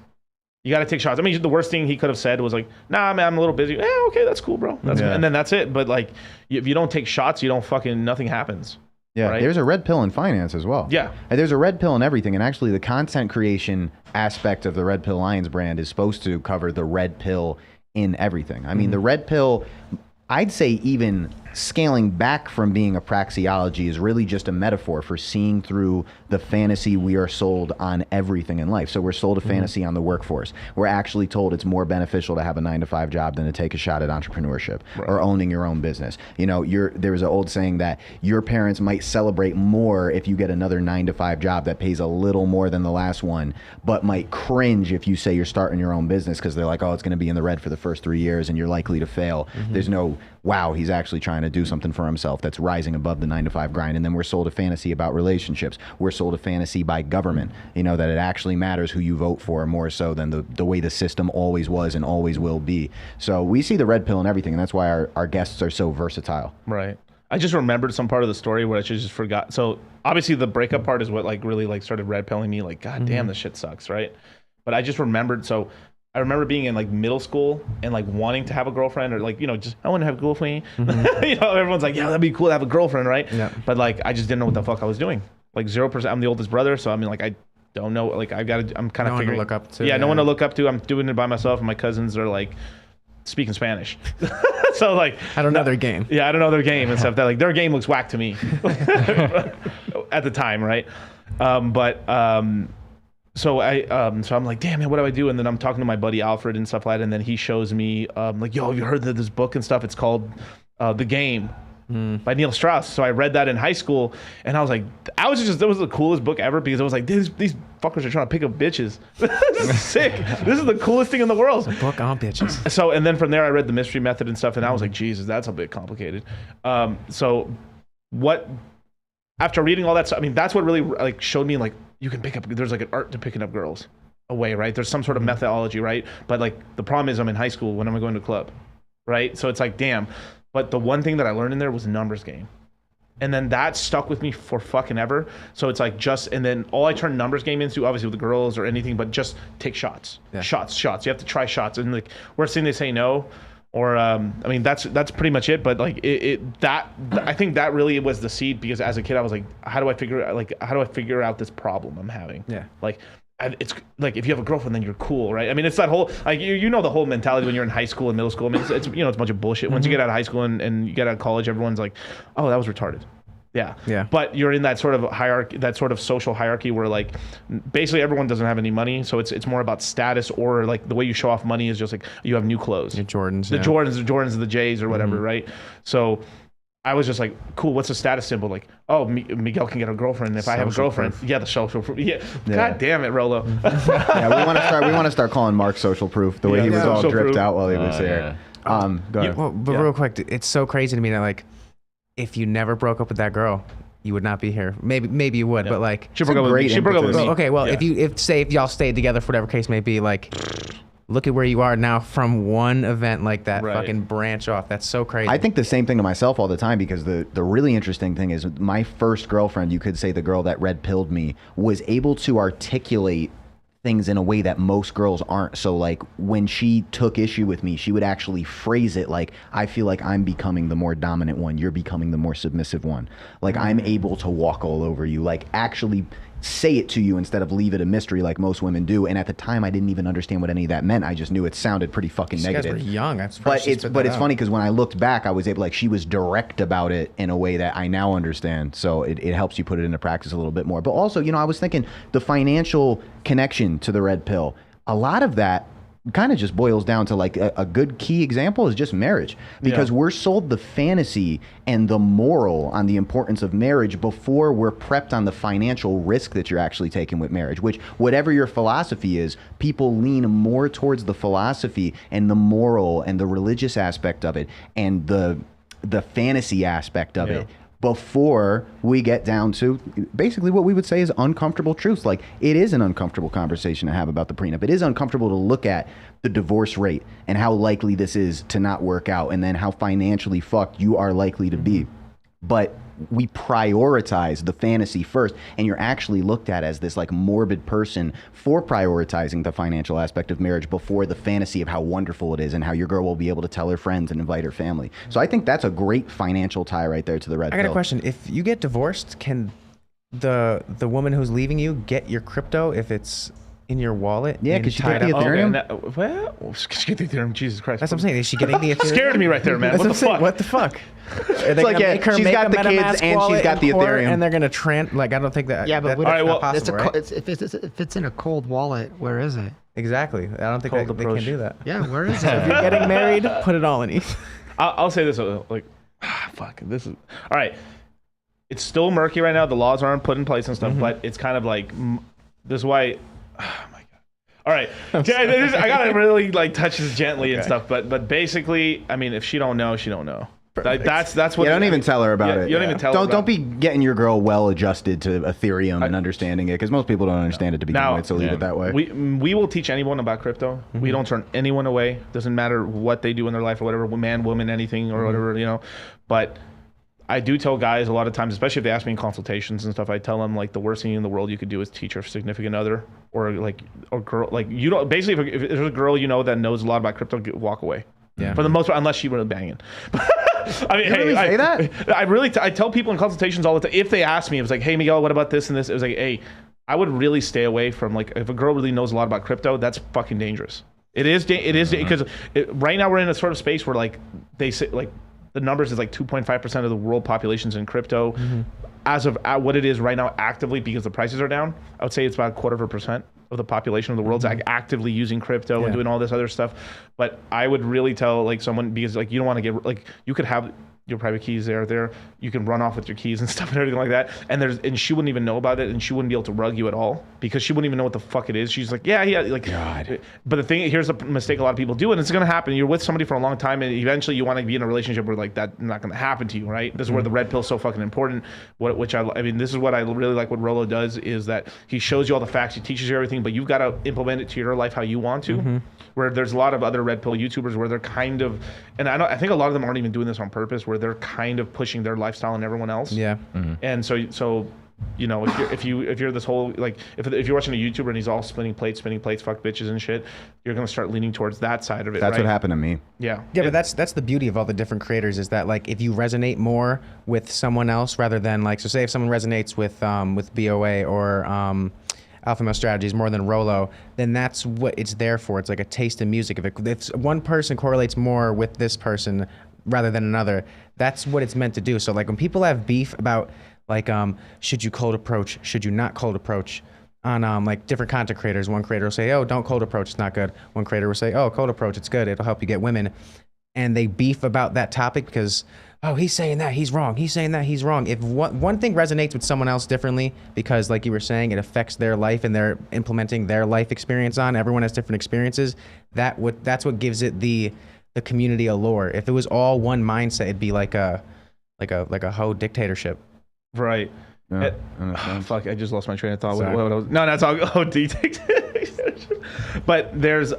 I mean, the worst thing he could have said was like, nah, man, I'm a little busy. Okay, that's cool, bro. And then that's it. But like, if you don't take shots, you don't nothing happens. Yeah, right? There's a red pill in finance as well. Yeah. And there's a red pill in everything. And actually, the content creation aspect of the Red Pill Lions brand is supposed to cover the red pill in everything. I mean, the red pill, I'd say even scaling back from being a praxeology is really just a metaphor for seeing through the fantasy we are sold on everything in life. So we're sold a fantasy on the workforce. We're actually told it's more beneficial to have a 9-to-5 job than to take a shot at entrepreneurship or owning your own business. You know, there was an old saying that your parents might celebrate more if you get another 9-to-5 job that pays a little more than the last one, but might cringe if you say you're starting your own business because they're like, oh, it's going to be in the red for the first 3 years and you're likely to fail. There's no, wow, he's actually trying to do something for himself that's rising above the 9-to-5 grind. And then we're sold a fantasy about relationships. We're sold a fantasy by government, you know, that it actually matters who you vote for more so than the way the system always was and always will be. So we see the red pill in everything, and that's why our guests are so versatile. Right. I just remembered some part of the story where I just forgot. So obviously the breakup part is what like really like started red pilling me, like, God damn, this shit sucks, right? But I just remembered, so I remember being in like middle school and like wanting to have a girlfriend, or like, you know, just I want to have a girlfriend. You know, everyone's like, yeah, that'd be cool to have a girlfriend, right? Yeah. But like, I just didn't know what the fuck I was doing. Like 0%. I'm the oldest brother, so I mean, like, I don't know. Like, I'm kind of figuring. No one to look up to. Yeah, no one to look up to. I'm doing it by myself, and my cousins are like speaking Spanish. So like, I don't know their game. Yeah, I don't know their game and stuff. That like their game looks whack to me at the time, right? So I'm like, damn man, what do I do? And then I'm talking to my buddy Alfred and stuff like that, and then he shows me like, yo, have you heard of this book and stuff? It's called The Game by Neil Strauss. So I read that in high school, and I was like, that was the coolest book ever, because I was like, these fuckers are trying to pick up bitches. This is sick. This is the coolest thing in the world. It's a book on bitches. So, and then from there I read The Mystery Method and stuff, and I was like, Jesus, that's a bit complicated. After reading all that stuff, I mean, that's what really like showed me like, you can there's like an art to picking up girls away, right? There's some sort of methodology, right? But like the problem is I'm in high school. When am I going to a club, right? So it's like, damn. But the one thing that I learned in there was numbers game. And then that stuck with me for fucking ever. So it's like and then all I turned numbers game into, obviously with the girls or anything, but just take shots. Yeah. Shots. You have to try shots. And like, worst thing they say no. Or I mean, that's pretty much it. But like I think that really was the seed, because as a kid I was like, how do I figure out this problem I'm having? Yeah. Like, it's like, if you have a girlfriend, then you're cool, right? I mean, it's that whole, like, you know, the whole mentality when you're in high school and middle school. I mean, it's you know, it's a bunch of bullshit. Once you get out of high school and you get out of college, everyone's like, oh, that was retarded. Yeah. But you're in that sort of hierarchy, that sort of social hierarchy where like basically everyone doesn't have any money, so it's more about status, or like the way you show off money is just like you have new clothes. Your Jordans. The Jordans, the J's or whatever, right? So I was just like, cool, what's the status symbol? Like, oh, Miguel can get a girlfriend if I have a girlfriend. Proof. Yeah, the social proof. Yeah. God damn it, Rolo. Yeah, we want to start calling Mark social proof, the way he was all dripped out while he was here. Go ahead. Well, but real quick, it's so crazy to me that like, if you never broke up with that girl, you would not be here. Maybe you would, but like, she broke up with me. Okay, well, if y'all stayed together for whatever case may be, like, look at where you are now from one event like that. Right. Fucking branch off. That's so crazy. I think the same thing to myself all the time, because the really interesting thing is my first girlfriend, you could say the girl that red pilled me, was able to articulate things in a way that most girls aren't. So like when she took issue with me, she would actually phrase it like, I feel like I'm becoming the more dominant one, you're becoming the more submissive one. Like I'm able to walk all over you, like actually say it to you instead of leave it a mystery like most women do. And at the time I didn't even understand what any of that meant. I just knew it sounded pretty fucking negative. You guys were young. But it's funny because when I looked back, I was able, like, she was direct about it in a way that I now understand. So it helps you put it into practice a little bit more. But also, you know, I was thinking the financial connection to the red pill, a lot of that kind of just boils down to like a good key example is just marriage, because we're sold the fantasy and the moral on the importance of marriage before we're prepped on the financial risk that you're actually taking with marriage, which whatever your philosophy is, people lean more towards the philosophy and the moral and the religious aspect of it and the fantasy aspect of it before we get down to basically what we would say is uncomfortable truths. Like, it is an uncomfortable conversation to have about the prenup. It is uncomfortable to look at the divorce rate and how likely this is to not work out, and then how financially fucked you are likely to be. But we prioritize the fantasy first, and you're actually looked at as this like morbid person for prioritizing the financial aspect of marriage before the fantasy of how wonderful it is and how your girl will be able to tell her friends and invite her family. So I think that's a great financial tie right there to the red pill. I got a question. If you get divorced, can the woman who's leaving you get your crypto if it's in your wallet? Yeah, because she got the Ethereum. Well, she get the Ethereum. Jesus Christ. That's what I'm saying. Is she getting the Ethereum? Scared me right there, man. That's What the fuck? What the fuck? It's like, yeah, she's got the kids and she's got the Ethereum. And they're going to like, I don't think that. Yeah, but that's not it's possible, right? if it's in a cold wallet, where is it? Exactly. I don't think they can do that. Yeah, where is it? If you're getting married, put it all in ETH. I'll say this, like, fuck, this is, all right. It's still murky right now. The laws aren't put in place and stuff, but it's kind of like, this is why, oh my God. All right. I gotta really like touch this gently and stuff, but basically, I mean, if she don't know, she don't know. That's what. Yeah, don't even tell her about it. You don't even tell her. Don't be getting your girl well adjusted to Ethereum and understanding it, because most people don't understand it to begin with. So leave it that way. We will teach anyone about crypto. We don't turn anyone away. Doesn't matter what they do in their life or whatever, man, woman, anything or whatever, you know. But I do tell guys a lot of times, especially if they ask me in consultations and stuff, I tell them like the worst thing in the world you could do is teach your significant other or girl, like, you don't, basically if there's a girl you know that knows a lot about crypto, walk away. Yeah. For the most part, unless she really banging. I mean, really say that? I tell people in consultations all the time, if they ask me, it was like, hey Miguel, what about this and this? It was like, hey, I would really stay away from, like, if a girl really knows a lot about crypto, that's fucking dangerous. It is because right now we're in a sort of space where, like, they say, like, the numbers is like 2.5% of the world population's in crypto. As of what it is right now, actively, because the prices are down, I would say it's about 0.25% of the population of the world's actively using crypto and doing all this other stuff. But I would really tell, like, someone, because, like, you don't want to get, like, you could have your private keys there, you can run off with your keys and stuff and everything like that, and she wouldn't even know about it, and she wouldn't be able to rug you at all, because she wouldn't even know what the fuck it is. She's like, yeah, like, God. But the thing, here's a mistake a lot of people do, and it's going to happen. You're with somebody for a long time, and eventually you want to be in a relationship where, like, that's not going to happen to you, right? This is where the red pill's so fucking important. Which I mean, this is what I really like what Rolo does, is that he shows you all the facts, he teaches you everything, but you've got to implement it to your life how you want to. Where there's a lot of other red pill YouTubers where they're kind of, and I think a lot of them aren't even doing this on purpose, where they're kind of pushing their lifestyle on everyone else. Yeah. And so you know, if you're this whole, like, if you're watching a YouTuber and he's all spinning plates, fuck bitches and shit, you're gonna start leaning towards that side of it. That's what happened to me. Yeah. But that's the beauty of all the different creators, is that, like, if you resonate more with someone else rather than, like, so say if someone resonates with BOA or Alpha Male Strategies more than Rolo, then that's what it's there for. It's like a taste of music. If one person correlates more with this person rather than another, that's what it's meant to do. So, like, when people have beef about, like, should you cold approach, should you not cold approach, on like different content creators, one creator will say, oh, don't cold approach, it's not good. One creator will say, oh, cold approach, it's good, it'll help you get women. And they beef about that topic because, oh, he's saying that, he's wrong. He's saying that, he's wrong. If one thing resonates with someone else differently, because, like you were saying, it affects their life and they're implementing their life experience on, everyone has different experiences, that's what gives it the community allure. If it was all one mindset, it'd be like a hoe dictatorship. Right. Fuck, I just lost my train of thought. No, that's all. But But there's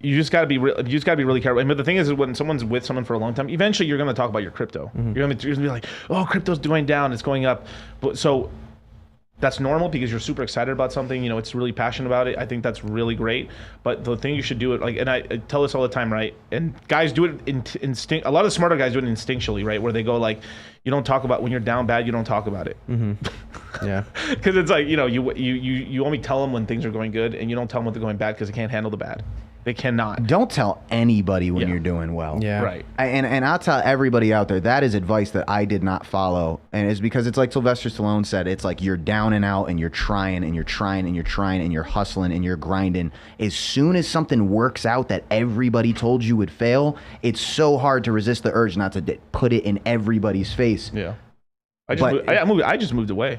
you just gotta be really careful. But the thing is when someone's with someone for a long time, eventually you're gonna talk about your crypto. You're gonna be like, oh, crypto's going down, it's going up. But so that's normal because you're super excited about something. You know, it's really passionate about it. I think that's really great. But the thing you should do it like, and I tell this all the time, right? And guys do it instinct. A lot of the smarter guys do it instinctually, right? Where they go like, you don't talk about when you're down bad. You don't talk about it. Yeah. Because it's like, you know, you only tell them when things are going good, and you don't tell them when they're going bad because they can't handle the bad. They cannot. Don't tell anybody when you're doing well. Yeah. Right. And I'll tell everybody out there, that is advice that I did not follow. And it's because it's like Sylvester Stallone said, it's like you're down and out and you're trying and you're trying and you're trying and you're hustling and you're grinding. As soon as something works out that everybody told you would fail, it's so hard to resist the urge not to put it in everybody's face. Yeah. I just moved away.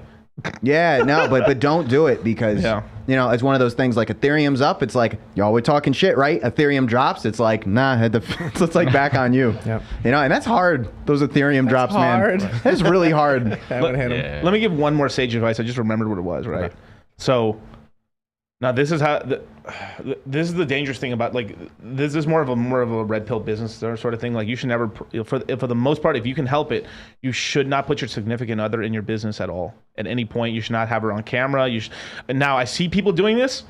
Yeah, no, but don't do it because, you know, it's one of those things like Ethereum's up. It's like, y'all were talking shit, right? Ethereum drops. It's like, nah, it's like back on you. Yep. You know, and that's hard. Those Ethereum drops, hard. man. That's really hard. Let me give one more sage advice. I just remembered what it was, right? Okay. So now this is how this is the dangerous thing about like this is more of a red pill business sort of thing. Like you should never, for the most part, if you can help it, you should not put your significant other in your business at all. At any point, you should not have her on camera. And now I see people doing this.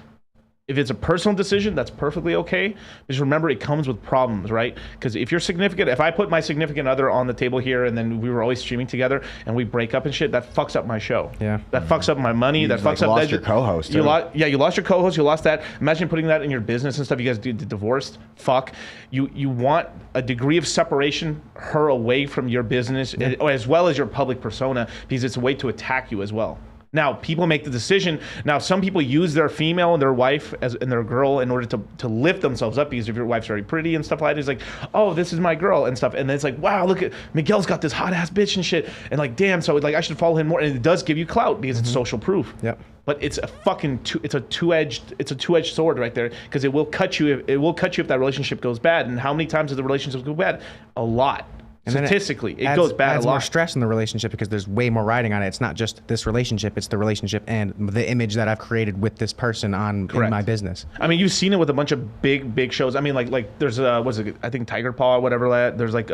If it's a personal decision, that's perfectly okay. Just remember, it comes with problems, right? Because if I put my significant other on the table here and then we were always streaming together and we break up and shit, that fucks up my show. Yeah. That fucks up my money. That fucks up. Lost your co-host. You lost your co-host. You lost that. Imagine putting that in your business and stuff. You guys get divorced. Fuck. You want a degree of separation, her away from your business, as well as your public persona, because it's a way to attack you as well. Now, people make the decision. Now, some people use their female and their wife and their girl in order to lift themselves up, because if your wife's very pretty and stuff like that, it's like, oh, this is my girl and stuff. And then it's like, wow, look at Miguel's got this hot ass bitch and shit. And like, damn, so like I should follow him more. And it does give you clout because it's social proof. Yep. But it's a fucking two-edged sword right there, because it will cut you. It will cut you if that relationship goes bad. And how many times does the relationship go bad? A lot. And statistically, it goes bad a lot. Adds more stress in the relationship because there's way more riding on it. It's not just this relationship; it's the relationship and the image that I've created with this person in my business. I mean, you've seen it with a bunch of big shows. I mean, like there's what's it? I think Tiger Paw or whatever that. There's like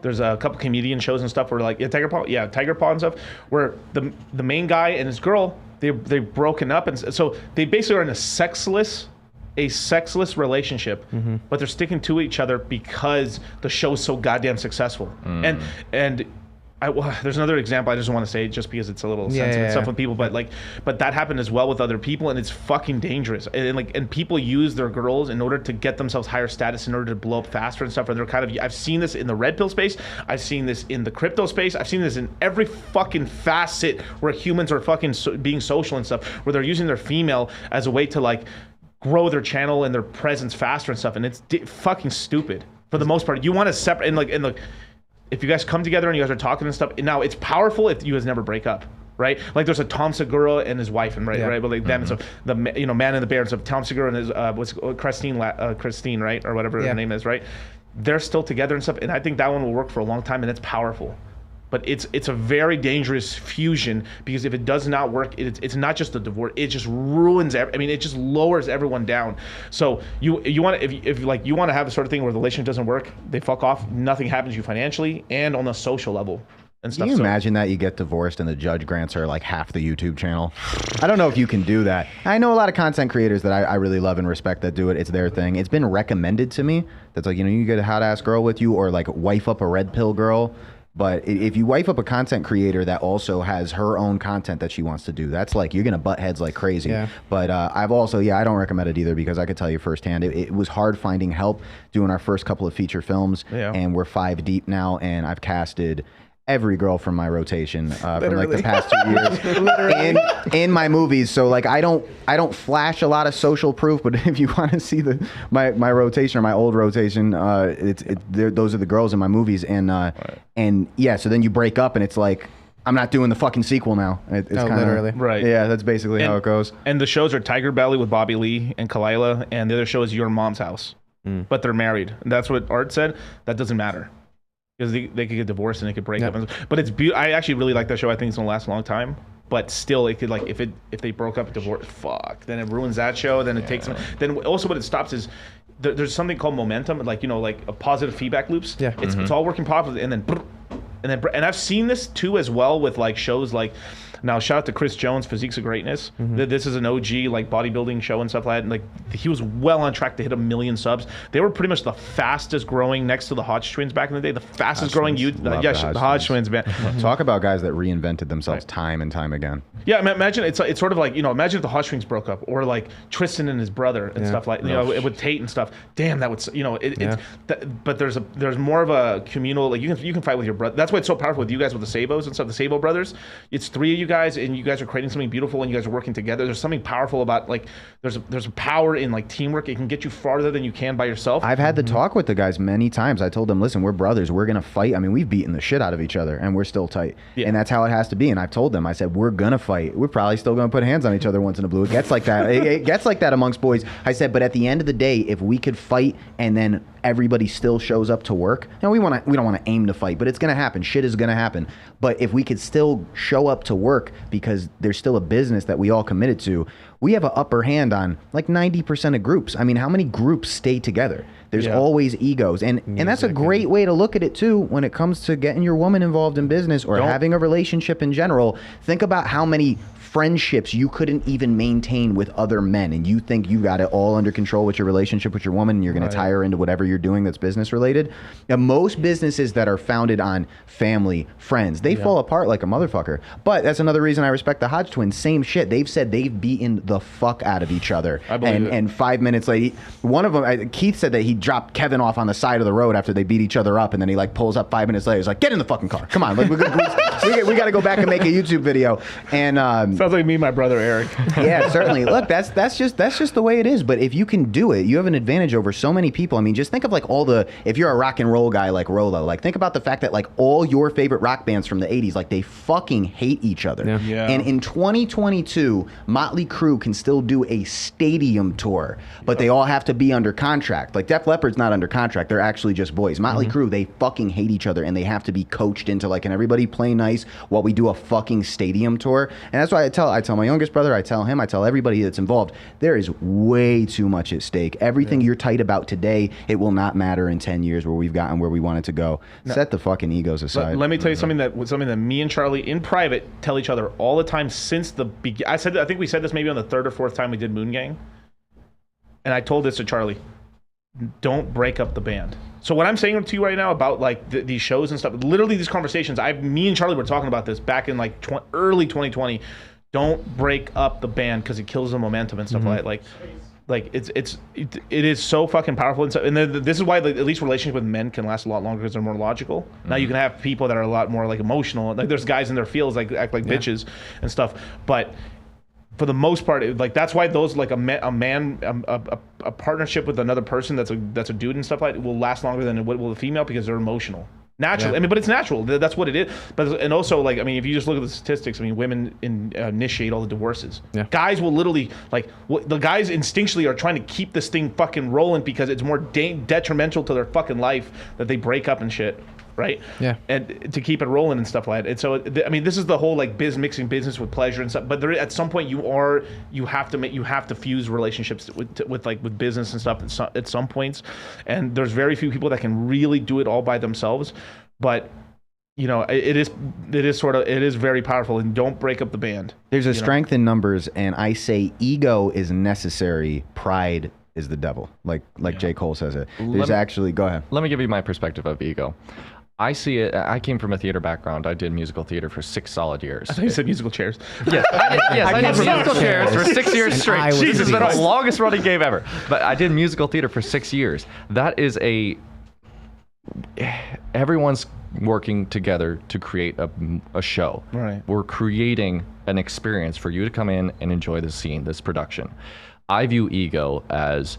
there's a couple comedian shows and stuff where like Tiger Paw and stuff, where the main guy and his girl they've broken up, and so they basically are in a sexless relationship, but they're sticking to each other because the show's so goddamn successful. And there's another example I just want to say, just because it's a little sensitive stuff with people, but that happened as well with other people, and it's fucking dangerous. And people use their girls in order to get themselves higher status, in order to blow up faster and stuff. And they're kind of, I've seen this in the red pill space, I've seen this in the crypto space, I've seen this in every fucking facet where humans are fucking being social and stuff, where they're using their female as a way to like grow their channel and their presence faster and stuff, and it's fucking stupid for the most part. You want to separate, and like if you guys come together and you guys are talking and stuff, and now it's powerful if you guys never break up, right? Like there's a Tom Segura and his wife, and right, but like them, so the Man and the Bear, so Tom Segura and his Christine, right, or whatever her name is, right? They're still together and stuff, and I think that one will work for a long time, and it's powerful. But it's a very dangerous fusion, because if it does not work, it's not just a divorce. It just ruins. It just lowers everyone down. So you want to, if like you want to have the sort of thing where the relationship doesn't work, they fuck off. Nothing happens to you financially and on a social level and stuff. Can you imagine that you get divorced and the judge grants her like half the YouTube channel? I don't know if you can do that. I know a lot of content creators that I really love and respect that do it. It's their thing. It's been recommended to me. That's like, you get a hot ass girl with you, or like wife up a red pill girl. But if you wife up a content creator that also has her own content that she wants to do, that's like, you're going to butt heads like crazy. Yeah. But I've also, I don't recommend it either, because I could tell you firsthand, it was hard finding help doing our first couple of feature films. Yeah. And we're 5 deep now, and I've casted every girl from my rotation from like the past 2 years in my movies. So like I don't flash a lot of social proof, but if you want to see my rotation or my old rotation, those are the girls in my movies, and yeah, so then you break up and it's like, I'm not doing the fucking sequel now. It's kinda, literally. Right. Yeah, that's basically how it goes. And the shows are Tiger Belly with Bobby Lee and Kalila, and the other show is Your Mom's House. But they're married. And that's what Art said. That doesn't matter, because they could get divorced and they could break up. But it's I actually really like that show. I think it's gonna last a long time. but still it could, like, if they broke up, divorce, fuck, then it ruins that show. Then it takes them. Then also what it stops is there's something called momentum, like, you know, like a positive feedback loops. Yeah. It's all working properly, and then I've seen this too as well with like shows like. Now, shout out to Chris Jones, Physiques of Greatness. This is an OG like bodybuilding show and stuff like that. And like he was well on track to hit 1 million subs. They were pretty much the fastest growing, next to the Hodge twins back in the day. The fastest growing the Hodge twins, man. Talk about guys that reinvented themselves time and time again. Yeah, imagine it's sort of like, you know, imagine if the Hodge twins broke up, or like Tristan and his brother and stuff like, you know, with Tate and stuff. Damn, that would, you know, but there's more of a communal, like you can fight with your brother. That's why it's so powerful with you guys with the Sabos and stuff. The Sabo brothers, it's 3 of you guys, and you guys are creating something beautiful, and you guys are working together. There's something powerful about, like, there's a power in like teamwork. It can get you farther than you can by yourself. I've had the talk with the guys many times. I told them, listen, we're brothers. We're gonna fight. I mean, we've beaten the shit out of each other, and we're still tight. And that's how it has to be. And I've told them, I said, we're gonna fight. We're probably still gonna put hands on each other once in a blue. It gets like that. It gets like that amongst boys. I said, but at the end of the day, if we could fight and then everybody still shows up to work. Now we don't want to aim to fight, but it's going to happen. Shit is going to happen. But if we could still show up to work because there's still a business that we all committed to, we have an upper hand on like 90% of groups. I mean, how many groups stay together? There's always egos. And that's a great way to look at it too when it comes to getting your woman involved in business or having a relationship in general. Think about how many friendships you couldn't even maintain with other men, and you think you got it all under control with your relationship with your woman, and you're going to tie her into whatever you're doing that's business related. Now, most businesses that are founded on family, friends, they fall apart like a motherfucker. But that's another reason I respect the Hodge twins. Same shit. They've said they've beaten the fuck out of each other. I believe it. And 5 minutes later, one of them, Keith said that he dropped Kevin off on the side of the road after they beat each other up, and then he like pulls up 5 minutes later. He's like, "Get in the fucking car. Come on, like, we got to go back and make a YouTube video." And sounds like me and my brother Eric. Yeah, certainly. Look, that's just the way it is. But if you can do it, you have an advantage over so many people. I mean, just think of like if you're a rock and roll guy like Rolo, like think about the fact that like all your favorite rock bands from the 80s, like they fucking hate each other. Yeah. And in 2022, Motley Crue can still do a stadium tour, but they all have to be under contract. Like Def Leppard's not under contract. They're actually just boys. Motley Crue, they fucking hate each other, and they have to be coached into like, can everybody play nice while we do a fucking stadium tour? And that's why I tell my youngest brother, I tell him, I tell everybody that's involved, there is way too much at stake. Everything you're tight about today, it will not matter in 10 years where we've gotten where we want it to go. Set the fucking egos aside. Let me tell you something that me and Charlie in private tell each other all the time since the beginning. I think we said this maybe on the 3rd or 4th time we did Moon Gang. And I told this to Charlie. Don't break up the band. So what I'm saying to you right now about like these shows and stuff, literally these conversations, me and Charlie were talking about this back in like early 2020. Don't break up the band because it kills the momentum and stuff like it is so fucking powerful. And this is why at least relationship with men can last a lot longer because they're more logical. Now you can have people that are a lot more like emotional. Like there's guys in their fields like act like bitches and stuff, but for the most part, that's why those like a partnership with another person that's a dude and stuff like that will last longer than it will a female because they're emotional. Naturally, I mean, but it's natural. That's what it is. And also, like, I mean, if you just look at the statistics, I mean, women initiate all the divorces. Yeah. Guys will literally, like, the guys instinctually are trying to keep this thing fucking rolling because it's more detrimental to their fucking life that they break up and shit, right? Yeah. And to keep it rolling and stuff like that. And so, I mean, this is the whole like mixing business with pleasure and stuff. But there, at some point, you have to fuse relationships with business and stuff at some points. And there's very few people that can really do it all by themselves. But you know, it is very powerful, and don't break up the band. There's a strength in numbers, and I say ego is necessary, pride is the devil. Like J. Cole says it. Go ahead. Let me give you my perspective of ego. I see it. I came from a theater background. I did musical theater for 6 solid years. I thought you said musical chairs. Yes, I did musical chairs for 6 years straight. This has been the longest running game ever. But I did musical theater for 6 years. That is everyone's working together to create a show. Right. We're creating an experience for you to come in and enjoy the scene, this production. I view ego as,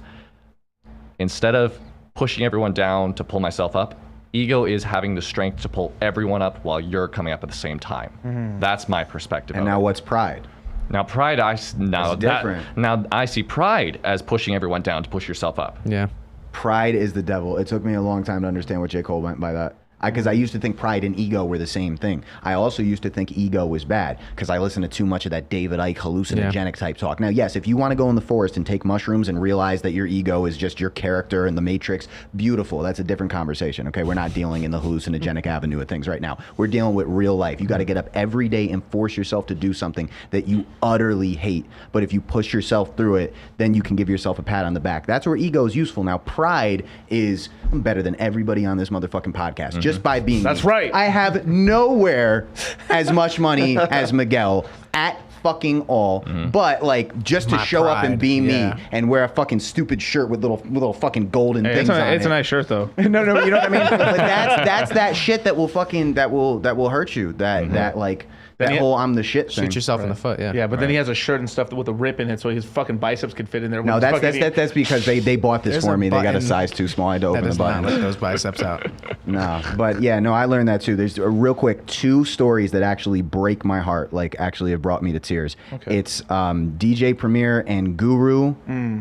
instead of pushing everyone down to pull myself up, ego is having the strength to pull everyone up while you're coming up at the same time. Mm-hmm. That's my perspective. And now what's pride? Now pride, I see pride as pushing everyone down to push yourself up. Yeah. Pride is the devil. It took me a long time to understand what J. Cole meant by that. Because I used to think pride and ego were the same thing. I also used to think ego was bad because I listened to too much of that David Icke hallucinogenic type talk. Now, yes, if you want to go in the forest and take mushrooms and realize that your ego is just your character in the Matrix, beautiful. That's a different conversation, okay? We're not dealing in the hallucinogenic avenue of things right now. We're dealing with real life. You got to get up every day and force yourself to do something that you utterly hate. But if you push yourself through it, then you can give yourself a pat on the back. That's where ego is useful. Now, pride is I'm better than everybody on this motherfucking podcast just by being That's me. right. I have nowhere as much money as Miguel at fucking all, but like just to My show up and pride, be yeah. me and wear a fucking stupid shirt with little fucking golden things on It's it. a nice shirt though. No, you know what I mean? But that's that shit that will fucking that will hurt you. That like that he- whole I'm the shit thing. Shoot yourself in the foot. Yeah. Yeah, but then he has a shirt and stuff with a rip in it, so his fucking biceps could fit in there. No, with that's fucking- that's because they bought this There's for a me. They got a button size too small. I had to That open the does not button. let those biceps out. No, but yeah, no, I learned that too. There's a real quick 2 stories that actually break my heart, like actually have brought me to tears. Okay. It's DJ Premier and Guru.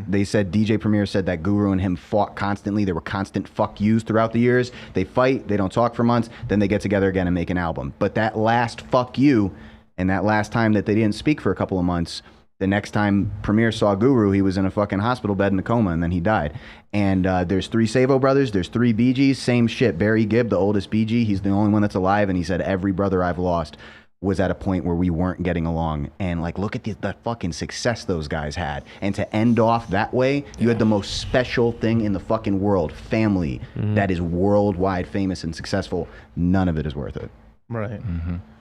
They said DJ Premier said that Guru and him fought constantly. There were constant fuck yous throughout the years. They fight, they don't talk for months, then they get together again and make an album. But that last fuck you and that last time that they didn't speak for a couple of months, the next time Premier saw Guru, he was in a fucking hospital bed in a coma, and then he died. And there's 3 Savo brothers, there's 3 BGs, same shit. Barry Gibb, the oldest BG, he's the only one that's alive, and he said every brother I've lost was at a point where we weren't getting along. And like, look at the fucking success those guys had. And to end off that way, you had the most special thing in the fucking world, family, that is worldwide famous and successful. None of it is worth it. Right.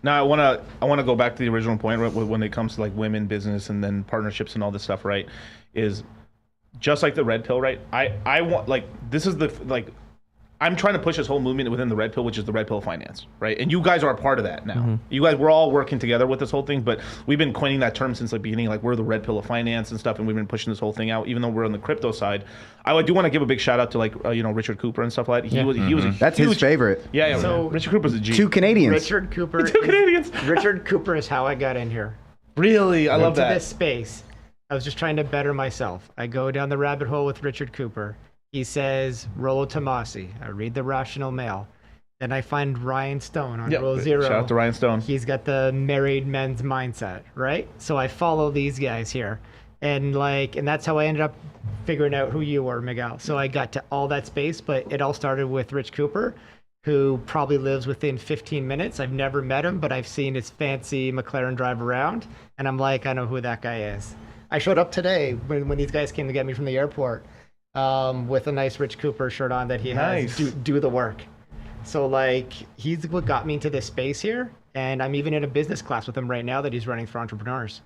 Now I wanna go back to the original point right, when it comes to like women, business, and then partnerships and all this stuff. Right, is just like the red pill. Right. I want like this is the like. I'm trying to push this whole movement within the red pill, which is the red pill finance, right? And you guys are a part of that now. You guys, we're all working together with this whole thing, but we've been coining that term since the beginning, like we're the red pill of finance and stuff, and we've been pushing this whole thing out, even though we're on the crypto side. I do want to give a big shout out to like, Richard Cooper and stuff like that. He was a That's his favorite. Yeah. So- Richard Cooper's a G. 2 Canadians. Richard Cooper. Two Canadians. Richard Cooper is how I got in here. Really? I love To that. this space. I was just trying to better myself. I go down the rabbit hole with Richard Cooper. He says Rollo Tomasi. I read the Rational Mail. Then I find Ryan Stone on Yep. Roll Zero. Shout out to Ryan Stone. He's got the married men's mindset, right? So I follow these guys here. And that's how I ended up figuring out who you were, Miguel. So I got to all that space, but it all started with Rich Cooper, who probably lives within 15 minutes. I've never met him, but I've seen his fancy McLaren drive around. And I'm like, I know who that guy is. I showed up today when these guys came to get me from the airport with a nice Rich Cooper shirt on that he Nice. has do the work. So like he's what got me into this space here, and I'm even in a business class with him right now that he's running for entrepreneurs.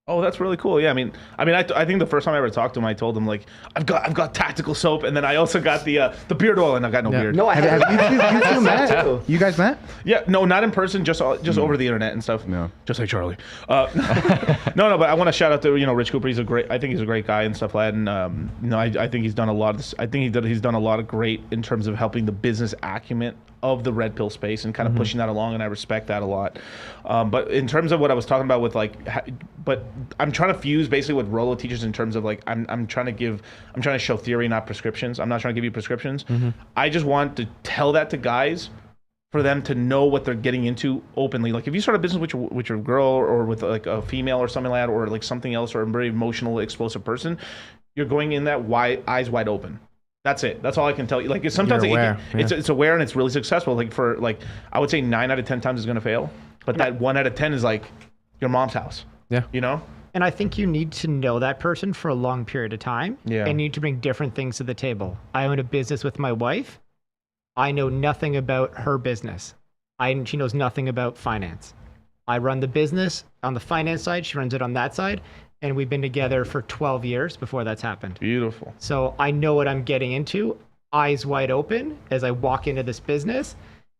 Oh, that's really cool. Yeah, I mean, I think the first time I ever talked to him, I told him like, I've got tactical soap, and then I also got the beard oil, and I got no beard. No, I Have you two met? too. You guys met? Yeah, no, not in person, just over the internet and stuff. No. Just like Charlie. No, but I want to shout out to Rich Cooper. I think he's a great guy and stuff like that. And I think he's done a lot of this. I think he's done a lot of great in terms of helping the business acumen of the red pill space and kind of pushing that along, and I respect that a lot. But in terms of what I was talking about with but I'm trying to fuse basically what Rollo teaches in terms of like I'm trying to show theory, not prescriptions. I'm not trying to give you prescriptions. I just want to tell that to guys for them to know what they're getting into openly. Like if you start a business with your girl or with like a female or something like that, or like something else, or a very emotional, explosive person, you're going in that eyes wide open. That's it. That's all I can tell you. Like sometimes You're aware, it's aware and it's really successful. Like I would say 9 out of 10 times it's gonna fail, but that 1 out of 10 is like your mom's house. Yeah. You know. And I think you need to know that person for a long period of time. Yeah. And you need to bring different things to the table. I own a business with my wife. I know nothing about her business. She knows nothing about finance. I run the business on the finance side. She runs it on that side. And we've been together for 12 years before that's happened. Beautiful. So I know what I'm getting into, eyes wide open as I walk into this business.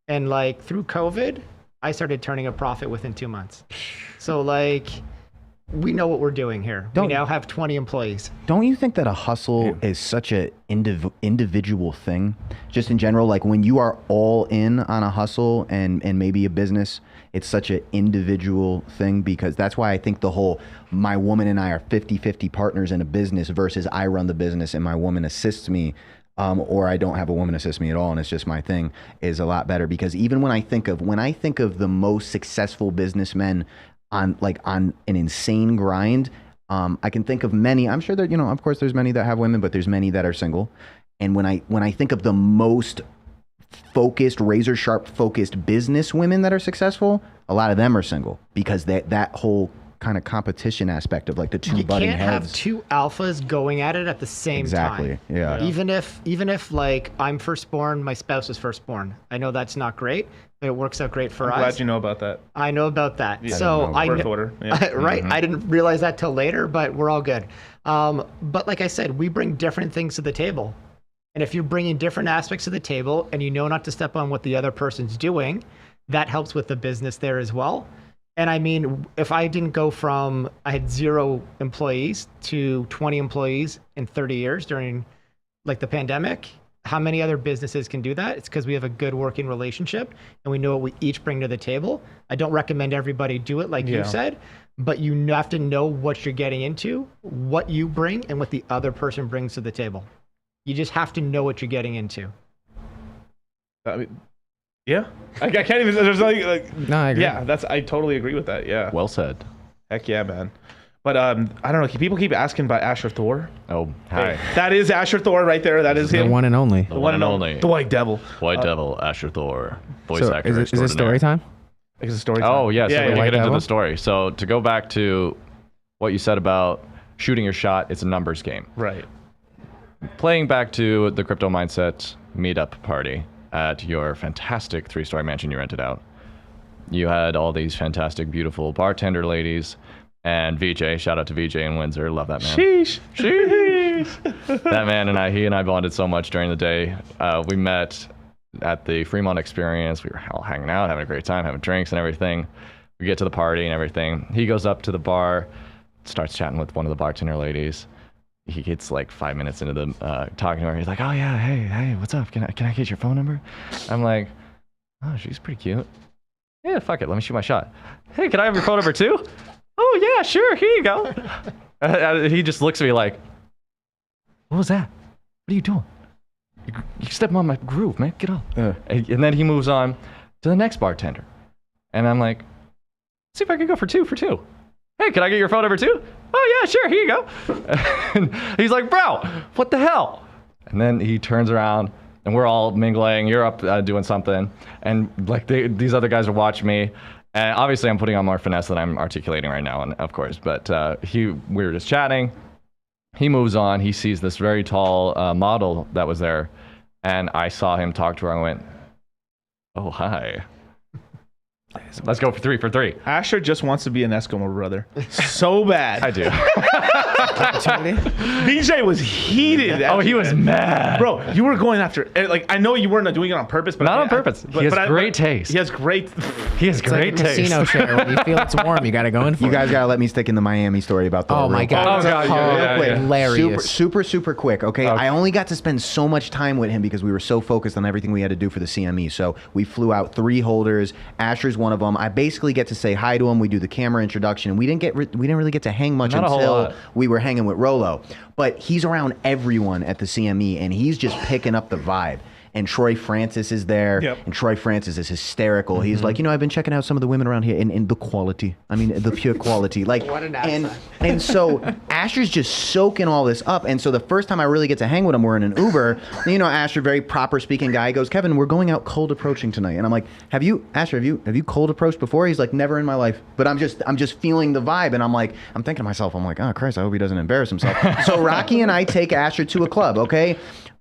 And like through COVID, I started turning a profit within 2 months. So like, we know what we're doing here. We now have 20 employees. Don't you think that a hustle is such a individual thing? Just in general, like when you are all in on a hustle and maybe a business, it's such an individual thing, because that's why I think the whole my woman and I are 50-50 partners in a business versus I run the business and my woman assists me. or I don't have a woman assist me at all and it's just my thing, is a lot better. Because even when I think of the most successful businessmen on an insane grind, I can think of many. I'm sure that, of course there's many that have women, but there's many that are single. And when I think of the most focused, razor sharp focused business women that are successful, a lot of them are single, because that whole kind of competition aspect of like the two butting heads. You can't have two alphas going at it at the same time. Exactly. Yeah. Even if like I'm firstborn, my spouse is firstborn. I know that's not great, but it works out great for us. I'm glad you know about that. I know about that. Yeah. So Birth order. Yeah. Right. I didn't realize that till later, but we're all good. But like I said, we bring different things to the table. And if you bring in different aspects of the table and you know not to step on what the other person's doing, that helps with the business there as well. And I mean, if I didn't go from, I had 0 employees to 20 employees in 30 years during like the pandemic, how many other businesses can do that? It's because we have a good working relationship and we know what we each bring to the table. I don't recommend everybody do it like you said, but you have to know what you're getting into, what you bring, and what the other person brings to the table. You just have to know what you're getting into. I mean, yeah, I can't even. There's like No, I agree. Yeah, I totally agree with that. Yeah. Well said. Heck yeah, man. But I don't know. People keep asking about Asher Thor. Oh, hi. Hey, that is Asher Thor right there. That is The him. one and only. The one and only. The White Devil. White Devil, Asher Thor, voice So actor. is it story time? It's a story time. Oh, yeah. So Yeah, we yeah. can White get into Devil? the story. So to go back to what you said about shooting your shot, it's a numbers game. Right. Playing back to the Crypto Mindset meetup party at your fantastic 3-story mansion you rented out. You had all these fantastic, beautiful bartender ladies and VJ. Shout out to VJ in Windsor. Love that man. Sheesh. That man and he and I bonded so much during the day. We met at the Fremont Experience. We were all hanging out, having a great time, having drinks and everything. We get to the party and everything. He goes up to the bar, starts chatting with one of the bartender ladies. He gets like 5 minutes into the talking to her. He's like, "Oh yeah, hey, what's up? Can I get your phone number?" I'm like, "Oh, she's pretty cute. Yeah, fuck it. Let me shoot my shot. Hey, can I have your phone number too?" "Oh yeah, sure. Here you go." He just looks at me like, "What was that? What are you doing? You stepping on my groove, man. Get up." And then he moves on to the next bartender, and I'm like, "See if I can go for two. Hey, can I get your phone number too?" "Oh yeah, sure, here you go." And he's like, "Bro, what the hell?" And then he turns around and we're all mingling. You're up doing something, and like these other guys are watching me. And obviously I'm putting on more finesse than I'm articulating right now, and of course, but we were just chatting. He moves on. He sees this very tall model that was there, and I saw him talk to her and went, "Oh, hi. Let's go for three." Asher just wants to be an Eskimo brother so bad. I do. VJ was heated. Oh, he was mad. Bro, you were going after. Like, I know you weren't doing it on purpose, but Not on purpose. He has great taste. He has great. He has It's like great taste. casino share. When you feel it's warm, you got to go in for You it. guys gotta let me stick in the Miami story about the. Oh my God. Oh, God, yeah. Hilarious. Super quick. Okay, I only got to spend so much time with him because we were so focused on everything we had to do for the CME. So we flew out 3 holders. Asher's one of them. I basically get to say hi to him. We do the camera introduction. We didn't really get to hang much Not a whole until lot. we were hanging with Rolo. But he's around everyone at the CME, and he's just picking up the vibe. And Troy Francis is there, and Troy Francis is hysterical. He's like, I've been checking out some of the women around here, and the quality. I mean, the pure quality. Like, What an and accent. and so Asher's just soaking all this up. And so the first time I really get to hang with him, we're in an Uber. Asher, very proper speaking guy, goes, "Kevin, we're going out cold approaching tonight." And I'm like, "Have you cold approached before?" He's like, "Never in my life." But I'm just feeling the vibe, and I'm thinking to myself, I'm like, "Oh Christ, I hope he doesn't embarrass himself." So Rocky and I take Asher to a club, okay?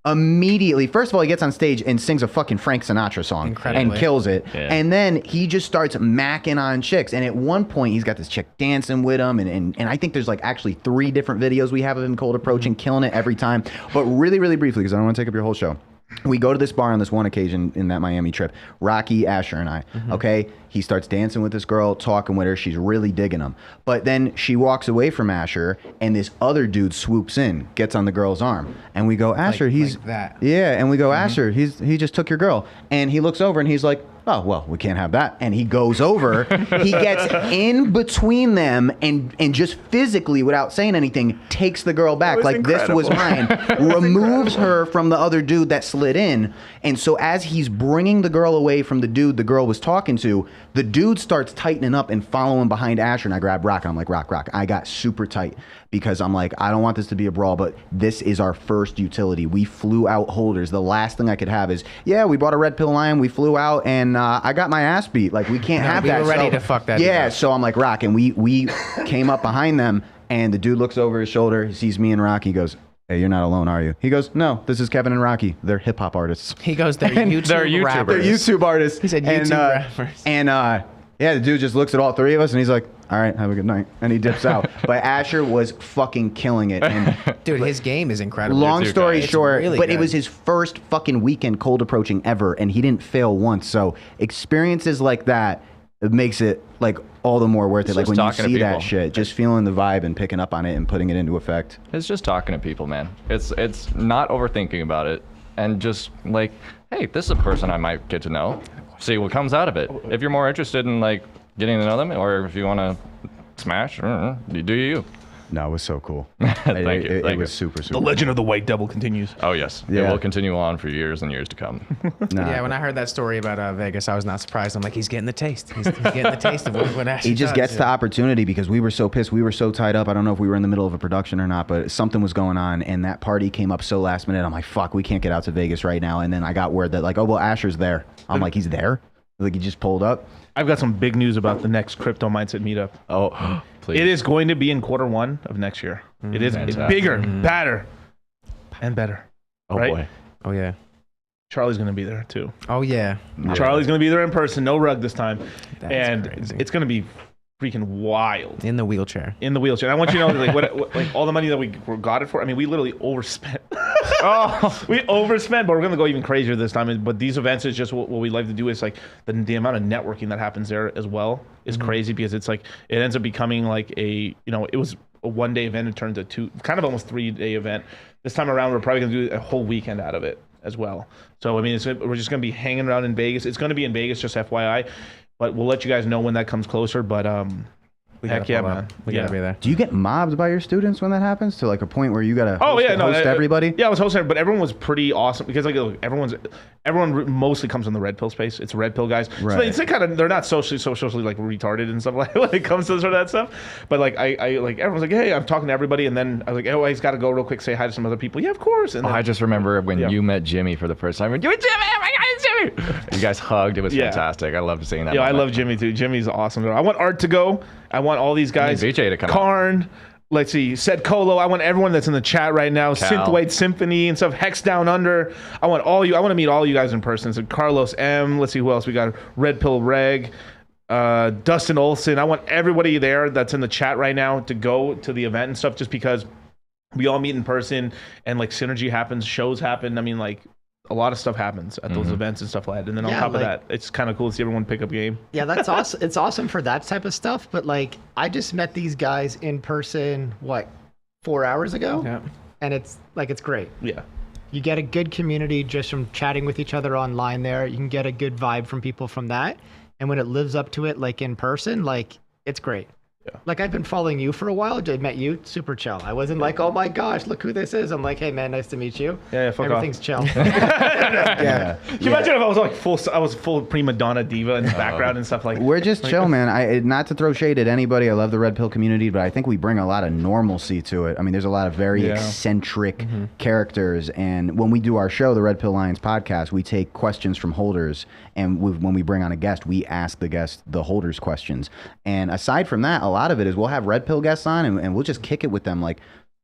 Immediately, first of all, he gets on stage and sings a fucking Frank Sinatra song and kills it. Yeah. And then he just starts macking on chicks. And at one point, he's got this chick dancing with him. And I think there's like actually 3 different videos we have of him cold approaching, killing it every time. But really, really briefly, because I don't want to take up your whole show. We go to this bar on this one occasion in that Miami trip. Rocky, Asher, and I. Okay, he starts dancing with this girl, talking with her. She's really digging him. But then she walks away from Asher, and this other dude swoops in, gets on the girl's arm, and we go, "Asher, he's like that. yeah." And we go, "Asher, he just took your girl." And he looks over and he's like, oh, well, we can't have that. And he goes over, he gets in between them and just physically, without saying anything, takes the girl back. Like, incredible. This was mine. Removes her from the other dude that slid in. And so as he's bringing the girl away from the dude the girl was talking to, the dude starts tightening up and following behind Asher. And I grab Rock and I'm like, Rock. I got super tight because I'm like, I don't want this to be a brawl, but this is our first utility. We flew out holders. The last thing I could have is, yeah, we bought a red pill lion. We flew out and I got my ass beat. Like, we can't have that. We were ready to fuck that. Yeah, so I'm like, Rock, and we came up behind them, and the dude looks over his shoulder, he sees me and Rocky, he goes, hey, you're not alone, are you? He goes, no, this is Kevin and Rocky. They're hip hop artists. He goes, they're YouTube rappers. They're YouTube artists. He said YouTube rappers. And yeah, the dude just looks at all three of us and he's like, all right, have a good night. And he dips out. But Asher was fucking killing it. And dude, his game is incredible. Long story short, really but good. It was his first fucking weekend cold approaching ever, and he didn't fail once. So experiences like that, it makes it like all the more worth it. Like when you see that shit, just feeling the vibe and picking up on it and putting it into effect. It's just talking to people, man. It's not overthinking about it, and just like, hey, this is a person I might get to know. See what comes out of it. If you're more interested in like getting to know them, or if you want to smash, you do you. No, it was so cool. Thank you. It was super. The legend of the White Devil continues. Oh yes, yeah. It will continue on for years and years to come. Yeah, when I heard that story about Vegas, I was not surprised. I'm like, he's getting the taste. He's getting the taste of what Asher He just does. gets the opportunity because we were so pissed. We were so tied up. I don't know if we were in the middle of a production or not, but something was going on, and that party came up so last minute. I'm like, fuck, we can't get out to Vegas right now. And then I got word that like, oh, well, Asher's there. I'm like, he's there? Like, he just pulled up? I've got some big news about the next Crypto Mindset meetup. Oh, please. It is going to be in Q1 of next year. It is bigger, badder, and better. Oh right? boy. Oh yeah. Charlie's going to be there too. Oh yeah. Charlie's going to be there in person, no rug this time. That's crazy. It's going to be freaking wild. In the wheelchair. In the wheelchair. And I want you to know, like, what like all the money that we got it for. I mean, we literally overspent. We overspent, but we're gonna go even crazier this time. But these events is just what we like to do. Is like the amount of networking that happens there as well is crazy, because it's like it ends up becoming like a, you know, it was a 1-day event. It turned to two, kind of almost 3-day event. This time around, we're probably gonna do a whole weekend out of it as well. So I mean, we're just gonna be hanging around in Vegas. It's gonna be in Vegas, just FYI. But we'll let you guys know when that comes closer. But heck yeah, man. We gotta be there. Do you get mobbed by your students when that happens to like a point where you gotta host everybody? Yeah, I was hosting, but everyone was pretty awesome because like look, everyone mostly comes from the red pill space. It's red pill guys, right. So they're not socially like retarded and stuff like when it comes to sort of that stuff. But like I like everyone's like, hey, I'm talking to everybody, and then I was like, oh, I just got to go real quick, say hi to some other people. Yeah, of course. And then, I just remember when you met Jimmy for the first time. You Jimmy, oh my God, it's Jimmy! You guys hugged. It was fantastic. I loved seeing that. Yeah, I love Jimmy too. Jimmy's awesome. I want Art to go. I want all these guys. BJ to come Karn. Let's see, Said Colo. I want everyone that's in the chat right now. Synthwave Symphony and stuff. Hex Down Under. I want all you. I want to meet all you guys in person. So Carlos M. Let's see who else we got. Red Pill Reg. Dustin Olson. I want everybody there that's in the chat right now to go to the event and stuff, just because we all meet in person and like synergy happens, shows happen. I mean, like a lot of stuff happens at those events and stuff like that. And then on top of that, it's kind of cool to see everyone pick up game. Yeah, that's awesome. It's awesome for that type of stuff. But like, I just met these guys in person, 4 hours ago? Yeah. And it's great. Yeah. You get a good community just from chatting with each other online there. You can get a good vibe from people from that. And when it lives up to it, like in person, like it's great. Yeah. Like I've been following you for a while. I met you, super chill. I wasn't like, oh my gosh, look who this is. I'm like, hey man, nice to meet you. Yeah, fuck Everything's off. chill. Can you imagine if I was full prima donna diva in the background and stuff like that? We're just chill, man. Not to throw shade at anybody. I love the Red Pill community, but I think we bring a lot of normalcy to it. I mean, there's a lot of very eccentric characters, and when we do our show, the Red Pill Lions podcast, we take questions from holders, and when we bring on a guest, we ask the guest the holders questions. And aside from that, a lot of it is we'll have Red Pill guests on, and we'll just kick it with them like,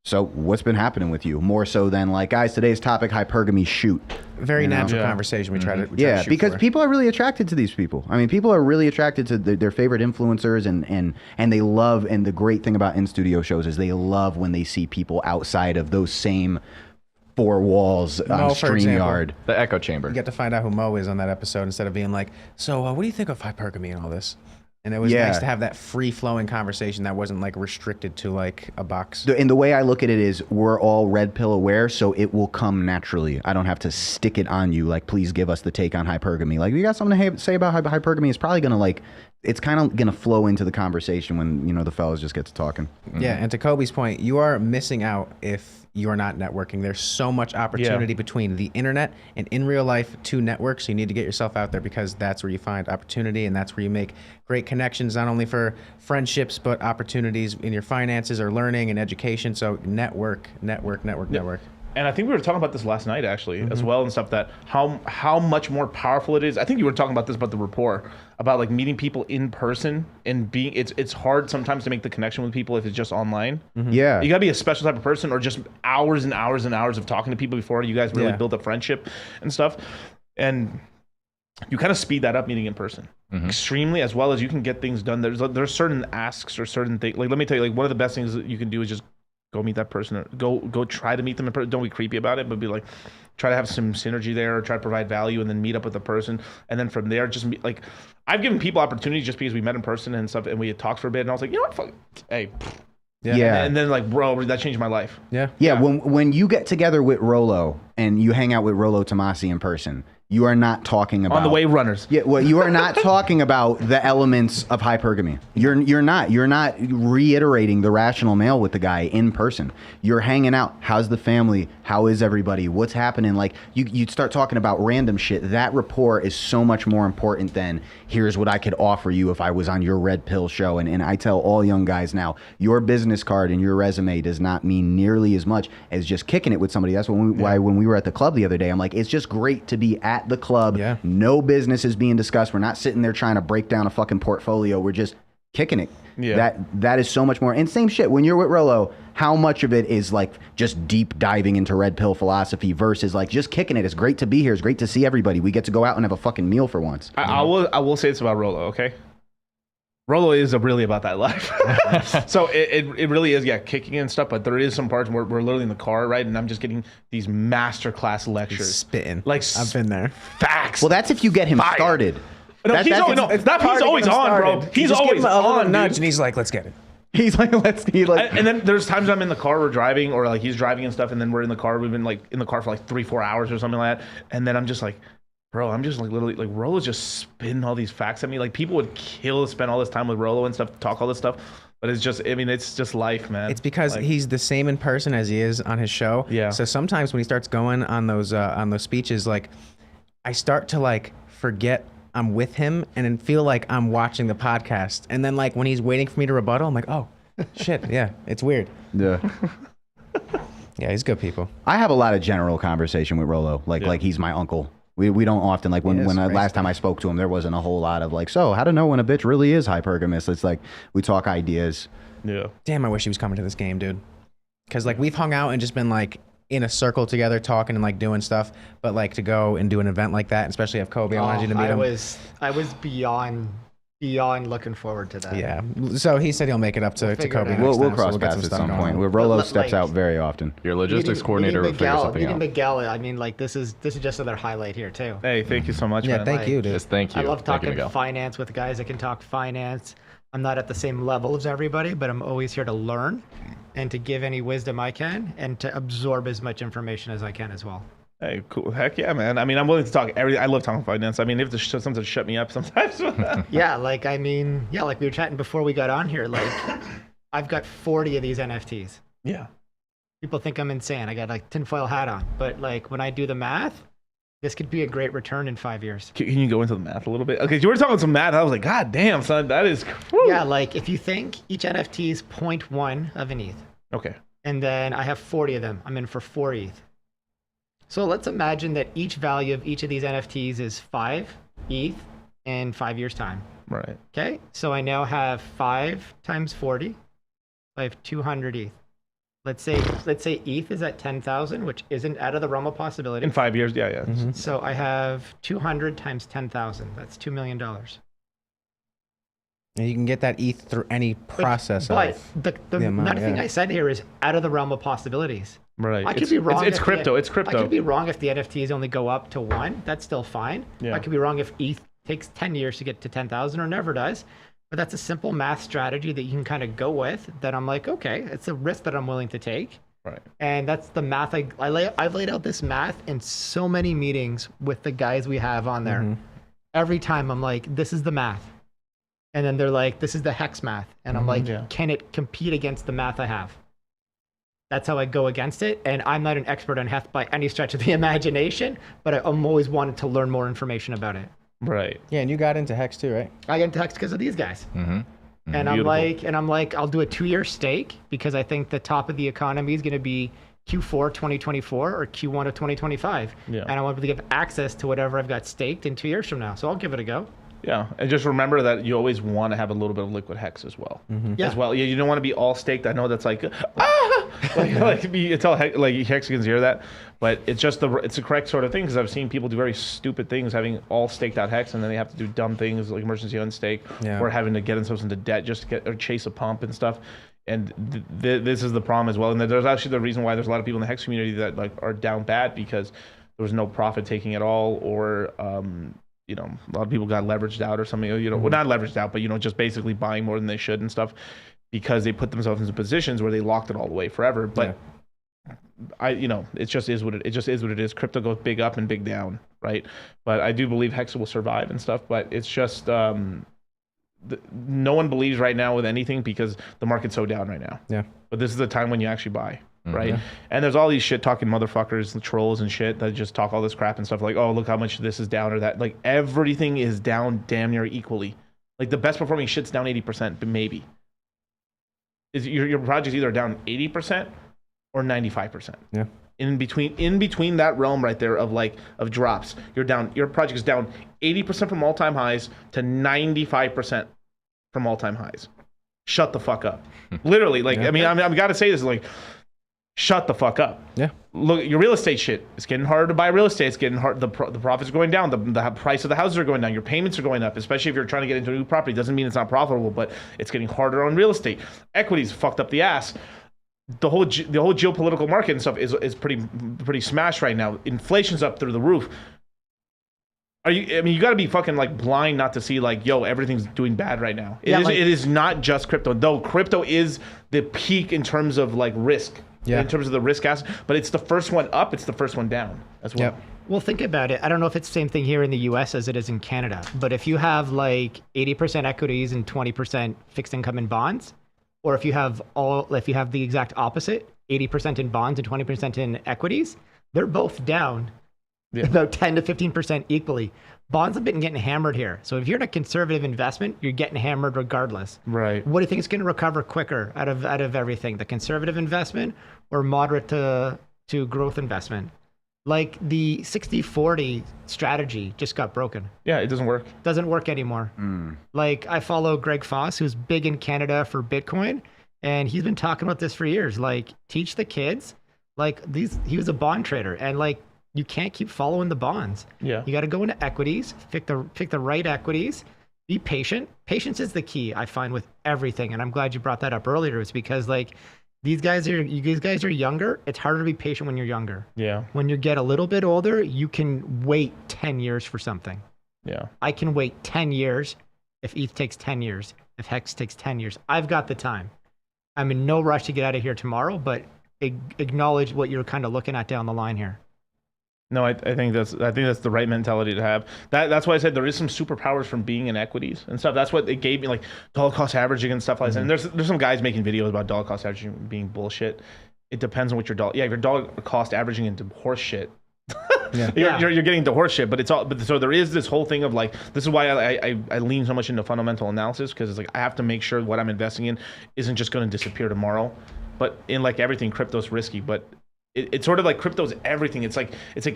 so what's been happening with you? More so than like, guys, today's topic, hypergamy, shoot. Very natural conversation. We try to shoot because for. People are really attracted to these people. I mean, people are really attracted to their favorite influencers, and they love, and the great thing about in-studio shows is they love when they see people outside of those same four walls on StreamYard. The echo chamber. You get to find out who Mo is on that episode instead of being like, so what do you think of hypergamy and all this? And it was nice to have that free-flowing conversation that wasn't like restricted to like a box. And the way I look at it is we're all red pill aware, so it will come naturally. I don't have to stick it on you. Like, please give us the take on hypergamy. Like, you got something to say about hypergamy? It's probably going to it's kind of going to flow into the conversation when, the fellas just get to talking. Yeah, and to Kobe's point, you are missing out if you are not networking. There's so much opportunity between the internet and in real life to network, so you need to get yourself out there because that's where you find opportunity and that's where you make great connections, not only for friendships, but opportunities in your finances or learning and education. So network. And I think we were talking about this last night, actually, as well, and stuff, that how much more powerful it is. I think you were talking about this, about the rapport, about like meeting people in person and being, it's hard sometimes to make the connection with people if it's just online. Yeah. You gotta be a special type of person, or just hours and hours and hours of talking to people before you guys really build a friendship and stuff. And you kind of speed that up meeting in person extremely, as well as you can get things done. There's certain asks or certain things. Like, let me tell you, like, one of the best things that you can do is just go meet that person, or go try to meet them in person. Don't be creepy about it, but be like, try to have some synergy there, or try to provide value, and then meet up with the person. And then from there, just like, I've given people opportunities just because we met in person and stuff, and we had talked for a bit, and I was like, you know what, fuck, hey. Yeah. And then like, bro, that changed my life. Yeah. When you get together with Rolo and you hang out with Rolo Tomasi in person, you are not talking about On the Wave Runners. Yeah, well, you are not talking about the elements of hypergamy. You're not reiterating the rational male with the guy in person. You're hanging out. How's the family? How is everybody? What's happening? Like, you start talking about random shit. That rapport is so much more important than here's what I could offer you if I was on your red pill show. And I tell all young guys now, your business card and your resume does not mean nearly as much as just kicking it with somebody. That's why when we were at the club the other day, I'm like, it's just great to be at the club. Yeah. No business is being discussed. We're not sitting there trying to break down a fucking portfolio. We're just kicking it. Yeah. That is so much more. And same shit, when you're with Rolo, how much of it is like just deep diving into red pill philosophy versus like just kicking it? It's great to be here. It's great to see everybody. We get to go out and have a fucking meal for once. I will say it's about Rolo, okay? Rolo is really about that life. So it really is, kicking and stuff, but there is some parts where we're literally in the car, right? And I'm just getting these masterclass lectures. He's spitting. Like, I've been there. Facts. Well, that's if you get him started. No, he's always on, bro. He's always on, nudge, dude. and he's like, let's get it. He's like, And then there's times I'm in the car, we're driving, or like he's driving and stuff, and then we're in the car. We've been like in the car for like 3-4 hours or something like that. And then I'm just like, bro, I'm just like literally like Rolo's just spinning all these facts at me. Like, people would kill to spend all this time with Rolo and stuff, talk all this stuff. But it's just, I mean, it's just life, man. It's because he's the same in person as he is on his show. Yeah. So sometimes when he starts going on those speeches, like, I start to like forget I'm with him and then feel like I'm watching the podcast. And then like when he's waiting for me to rebuttal, I'm like, oh shit, yeah, it's weird. Yeah. Yeah, he's good people. I have a lot of general conversation with Rolo. Like he's my uncle. We don't often, like, when last time I spoke to him, there wasn't a whole lot of like, so how to know when a bitch really is hypergamous. It's like we talk ideas. Yeah. Damn, I wish he was coming to this game, dude. Because like we've hung out and just been like in a circle together talking and like doing stuff, but like to go and do an event like that, especially have Kobe, I wanted you to meet him. I was beyond looking forward to that. Yeah. So he said he'll make it up to Kobe. Next We'll time, cross so get paths at stuff some going. point. Where Rolo But, steps like, out very often. Your logistics coordinator will figure something out. Miguel, I mean, like, this is just another highlight here too. Hey, thank you so much, Yeah, man. thank you, dude. Yes, thank you. I love Thank you, talking Miguel. finance with guys that can talk finance. I'm not at the same level as everybody, but I'm always here to learn and to give any wisdom I can and to absorb as much information as I can as well. Hey, cool. Heck yeah, man. I mean, I'm willing to talk everything. I love talking finance. I mean, if there's something to shut me up sometimes. Yeah, like, I mean, yeah, like we were chatting before we got on here, like, I've got 40 of these NFTs. Yeah. People think I'm insane. I got like tinfoil hat on, but like when I do the math, this could be a great return in 5 years. Can you go into the math a little bit? Okay, you were talking some math. I was like, God damn, son, that is. Whew. Yeah, like if you think each NFT is 0.1 of an ETH, Okay. and then I have 40 of them, I'm in for 4 ETH. So let's imagine that each value of each of these NFTs is 5 ETH in 5 years' time. Right. Okay, so I now have 5 times 40. I have 200 ETH. Let's say ETH is at 10,000, which isn't out of the realm of possibility. In 5 years, yeah. Mm-hmm. So I have 200 times 10,000. That's $2 million. And you can get that ETH through any process. But the amount, another thing yeah. I said here is out of the realm of possibilities. Right. I could be wrong. It's crypto. It's I crypto. could be wrong if the NFTs only go up to 1. That's still fine. Yeah. I could be wrong if ETH takes 10 years to get to 10,000 or never does. but that's a simple math strategy that you can kind of go with. That I'm like, okay, it's a risk that I'm willing to take. Right. And that's the math I've laid out this math in so many meetings with the guys we have on there. Every time I'm like, this is the math. And then they're like, this is the hex math. And I'm like, can it compete against the math I have? That's how I go against it. And I'm not an expert on hex by any stretch of the imagination, but I'm always wanted to learn more information about it. Right. Yeah, and you got into hex too, right? I got into hex because of these guys. And Beautiful. I'm like, I'll do a 2-year stake because I think the top of the economy is going to be Q4 2024 or Q1 of 2025. Yeah. And I want to give access to whatever I've got staked in 2 years from now. So I'll give it a go. Yeah, and just remember that you always want to have a little bit of liquid hex as well. Yeah. As well, yeah, you don't want to be all staked. I know that's like, it's all like Hexicans hear that, but it's just it's the correct sort of thing because I've seen people do very stupid things, having all staked out hex, and then they have to do dumb things like emergency unstake, or having to get themselves into debt just to get or chase a pump and stuff. And this is the problem as well. And there's actually the reason why there's a lot of people in the hex community that like are down bad because there was no profit taking at all, or you know, a lot of people got leveraged out or something, you know, well, not leveraged out, but, you know, just basically buying more than they should and stuff because they put themselves into positions where they locked it all the way forever. But you know, it just is what it is. Crypto goes big up and big down, right? But I do believe Hex will survive and stuff, but it's just, no one believes right now with anything because the market's so down right now. Yeah. But this is the time when you actually buy. Right. And there's all these shit talking motherfuckers and trolls and shit that just talk all this crap and stuff like, oh, look how much this is down or that. Like everything is down damn near equally. Like the best performing shit's down 80%, but maybe. Your project's either down 80% or 95%. Yeah. In between that realm right there of drops, your project is down 80% from all-time highs to 95% from all-time highs. Shut the fuck up. Literally, like, I mean, I've got to say this, like, shut the fuck up. Yeah. Look, your real estate shit. It's getting harder to buy real estate. It's getting hard. The profits are going down. The price of the houses are going down. Your payments are going up, especially if you're trying to get into a new property. Doesn't mean it's not profitable, but it's getting harder on real estate. Equities fucked up the ass. The whole geopolitical market and stuff is pretty smashed right now. Inflation's up through the roof. You got to be fucking like blind not to see like, yo, everything's doing bad right now. It is not just crypto, though. Crypto is the peak in terms of like risk. Yeah. In terms of the risk asset, but it's the first one up, it's the first one down as well. Yep. Well, think about it. I don't know if it's the same thing here in the US as it is in Canada, but if you have like 80% equities and 20% fixed income in bonds, or if you have the exact opposite, 80% in bonds and 20% in equities, they're both down about 10 to 15% equally. Bonds have been getting hammered here. So if you're in a conservative investment, you're getting hammered regardless. Right. What do you think is going to recover quicker out of everything? The conservative investment or moderate to growth investment? Like the 60-40 strategy just got broken. Yeah, it doesn't work. Doesn't work anymore. Like I follow Greg Foss, who's big in Canada for Bitcoin, and he's been talking about this for years. Like teach the kids, like he was a bond trader, and like you can't keep following the bonds. Yeah. You got to go into equities, pick the right equities, be patient. Patience is the key, I find, with everything. And I'm glad you brought that up earlier. It's because like you guys are younger. It's harder to be patient when you're younger. Yeah. When you get a little bit older, you can wait 10 years for something. Yeah. I can wait 10 years if ETH takes 10 years, if Hex takes 10 years. I've got the time. I'm in no rush to get out of here tomorrow, but acknowledge what you're kind of looking at down the line here. No, I think that's the right mentality to have. That's why I said there is some superpowers from being in equities and stuff. That's what it gave me, like dollar cost averaging and stuff like that. And there's some guys making videos about dollar cost averaging being bullshit. It depends on what your dollar. Yeah, if your dollar cost averaging into horse shit, you're getting into horse shit. But it's all. But so there is this whole thing of like, this is why I lean so much into fundamental analysis, because it's like I have to make sure what I'm investing in isn't just going to disappear tomorrow. But in like everything, crypto's risky, but it's sort of like crypto's everything. It's like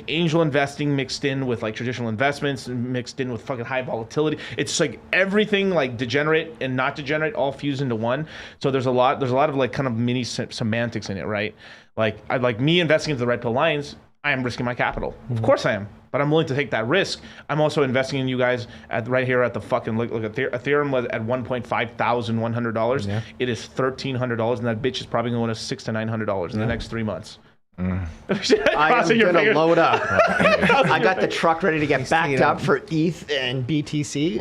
angel investing mixed in with like traditional investments mixed in with fucking high volatility. It's like everything like degenerate and not degenerate all fused into one. So there's a lot of like kind of mini semantics in it, right? Like I like me investing into the Red Pill Lions, I am risking my capital. Of course I am, but I'm willing to take that risk. I'm also investing in you guys right here at the fucking look. Ethereum was at $1,500. Yeah. It is $1,300, and that bitch is probably going to $600 to $900 in the next 3 months. I am gonna load up. I got the truck ready to get backed up for ETH and BTC.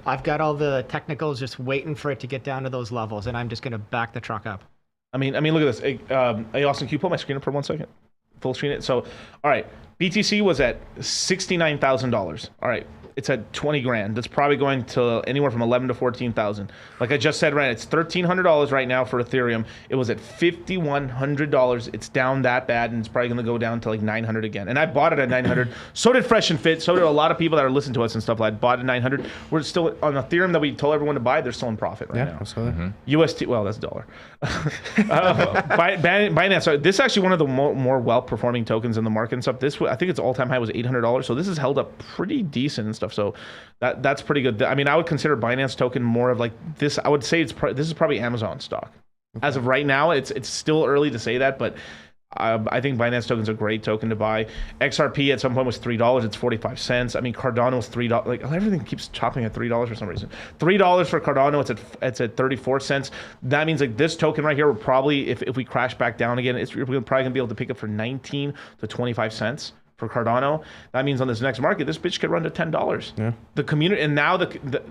I've got all the technicals just waiting for it to get down to those levels, and I'm just gonna back the truck up. I mean, look at this. Hey, Austin, can you pull my screen up for 1 second? Full screen it. So, all right, BTC was at $69,000. All right, it's at 20 grand. That's probably going to anywhere from 11 to 14,000. Like I just said, right, it's $1,300 right now for Ethereum. It was at $5,100. It's down that bad, and it's probably going to go down to like 900 again. And I bought it at 900. So did Fresh and Fit. So did a lot of people that are listening to us and stuff. Like bought at 900. We're still on Ethereum that we told everyone to buy. They're still in profit right now. Absolutely. UST, well, that's dollar. Binance. This is actually one of the more well-performing tokens in the market and stuff. This, I think its all-time high was $800. So this has held up pretty decent and stuff. So that's pretty good. I mean, I would consider Binance token more of like this. I would say this is probably Amazon stock. Okay. As of right now, it's still early to say that, but I think Binance token's a great token to buy. XRP at some point was $3. It's 45 cents. I mean, Cardano was $3. Like everything keeps chopping at $3 for some reason. $3 for Cardano. It's at 34 cents. That means like this token right here will probably, if we crash back down again, we're probably gonna be able to pick up for 19 to 25 cents. For Cardano, that means on this next market, this bitch could run to $10. Yeah. The community, and now the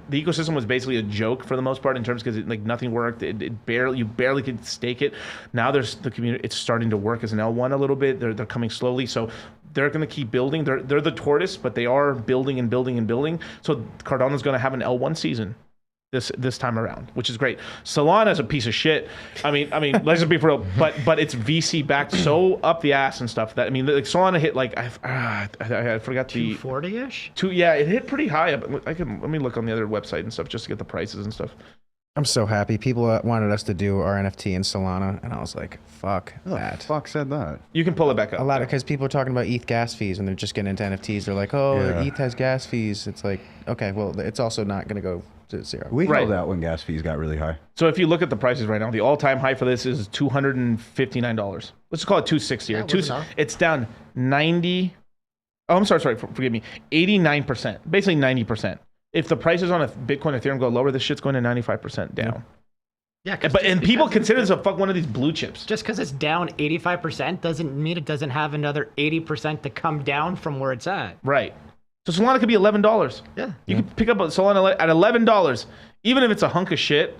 ecosystem was basically a joke for the most part in terms because like nothing worked. You barely could stake it. Now there's the community. It's starting to work as an L1 a little bit. They're coming slowly, so they're going to keep building. They're the tortoise, but they are building and building and building. So Cardano's going to have an L1 season this time around, which is great. Solana is a piece of shit. I mean, let's just be for real. But it's VC backed so up the ass and stuff that like Solana hit like I forgot the 240-ish. Yeah, it hit pretty high. Let me look on the other website and stuff just to get the prices and stuff. I'm so happy. People wanted us to do our NFT in Solana, and I was like, fuck that. Fuck said that. You can pull it back up. A lot because people are talking about ETH gas fees, and they're just getting into NFTs. They're like, ETH has gas fees. It's like, okay, well, it's also not going to go to zero. We held out when gas fees got really high. So if you look at the prices right now, the all-time high for this is $259. Let's just call it 260 here. It's down 90. Oh, I'm sorry. Forgive me. 89%, basically 90%. If the prices on a Bitcoin, Ethereum go lower, this shit's going to 95% down. Yeah, and people consider this one of these blue chips. Just because it's down 85% doesn't mean it doesn't have another 80% to come down from where it's at. Right. So Solana could be $11. Yeah. You can pick up a Solana at $11. Even if it's a hunk of shit,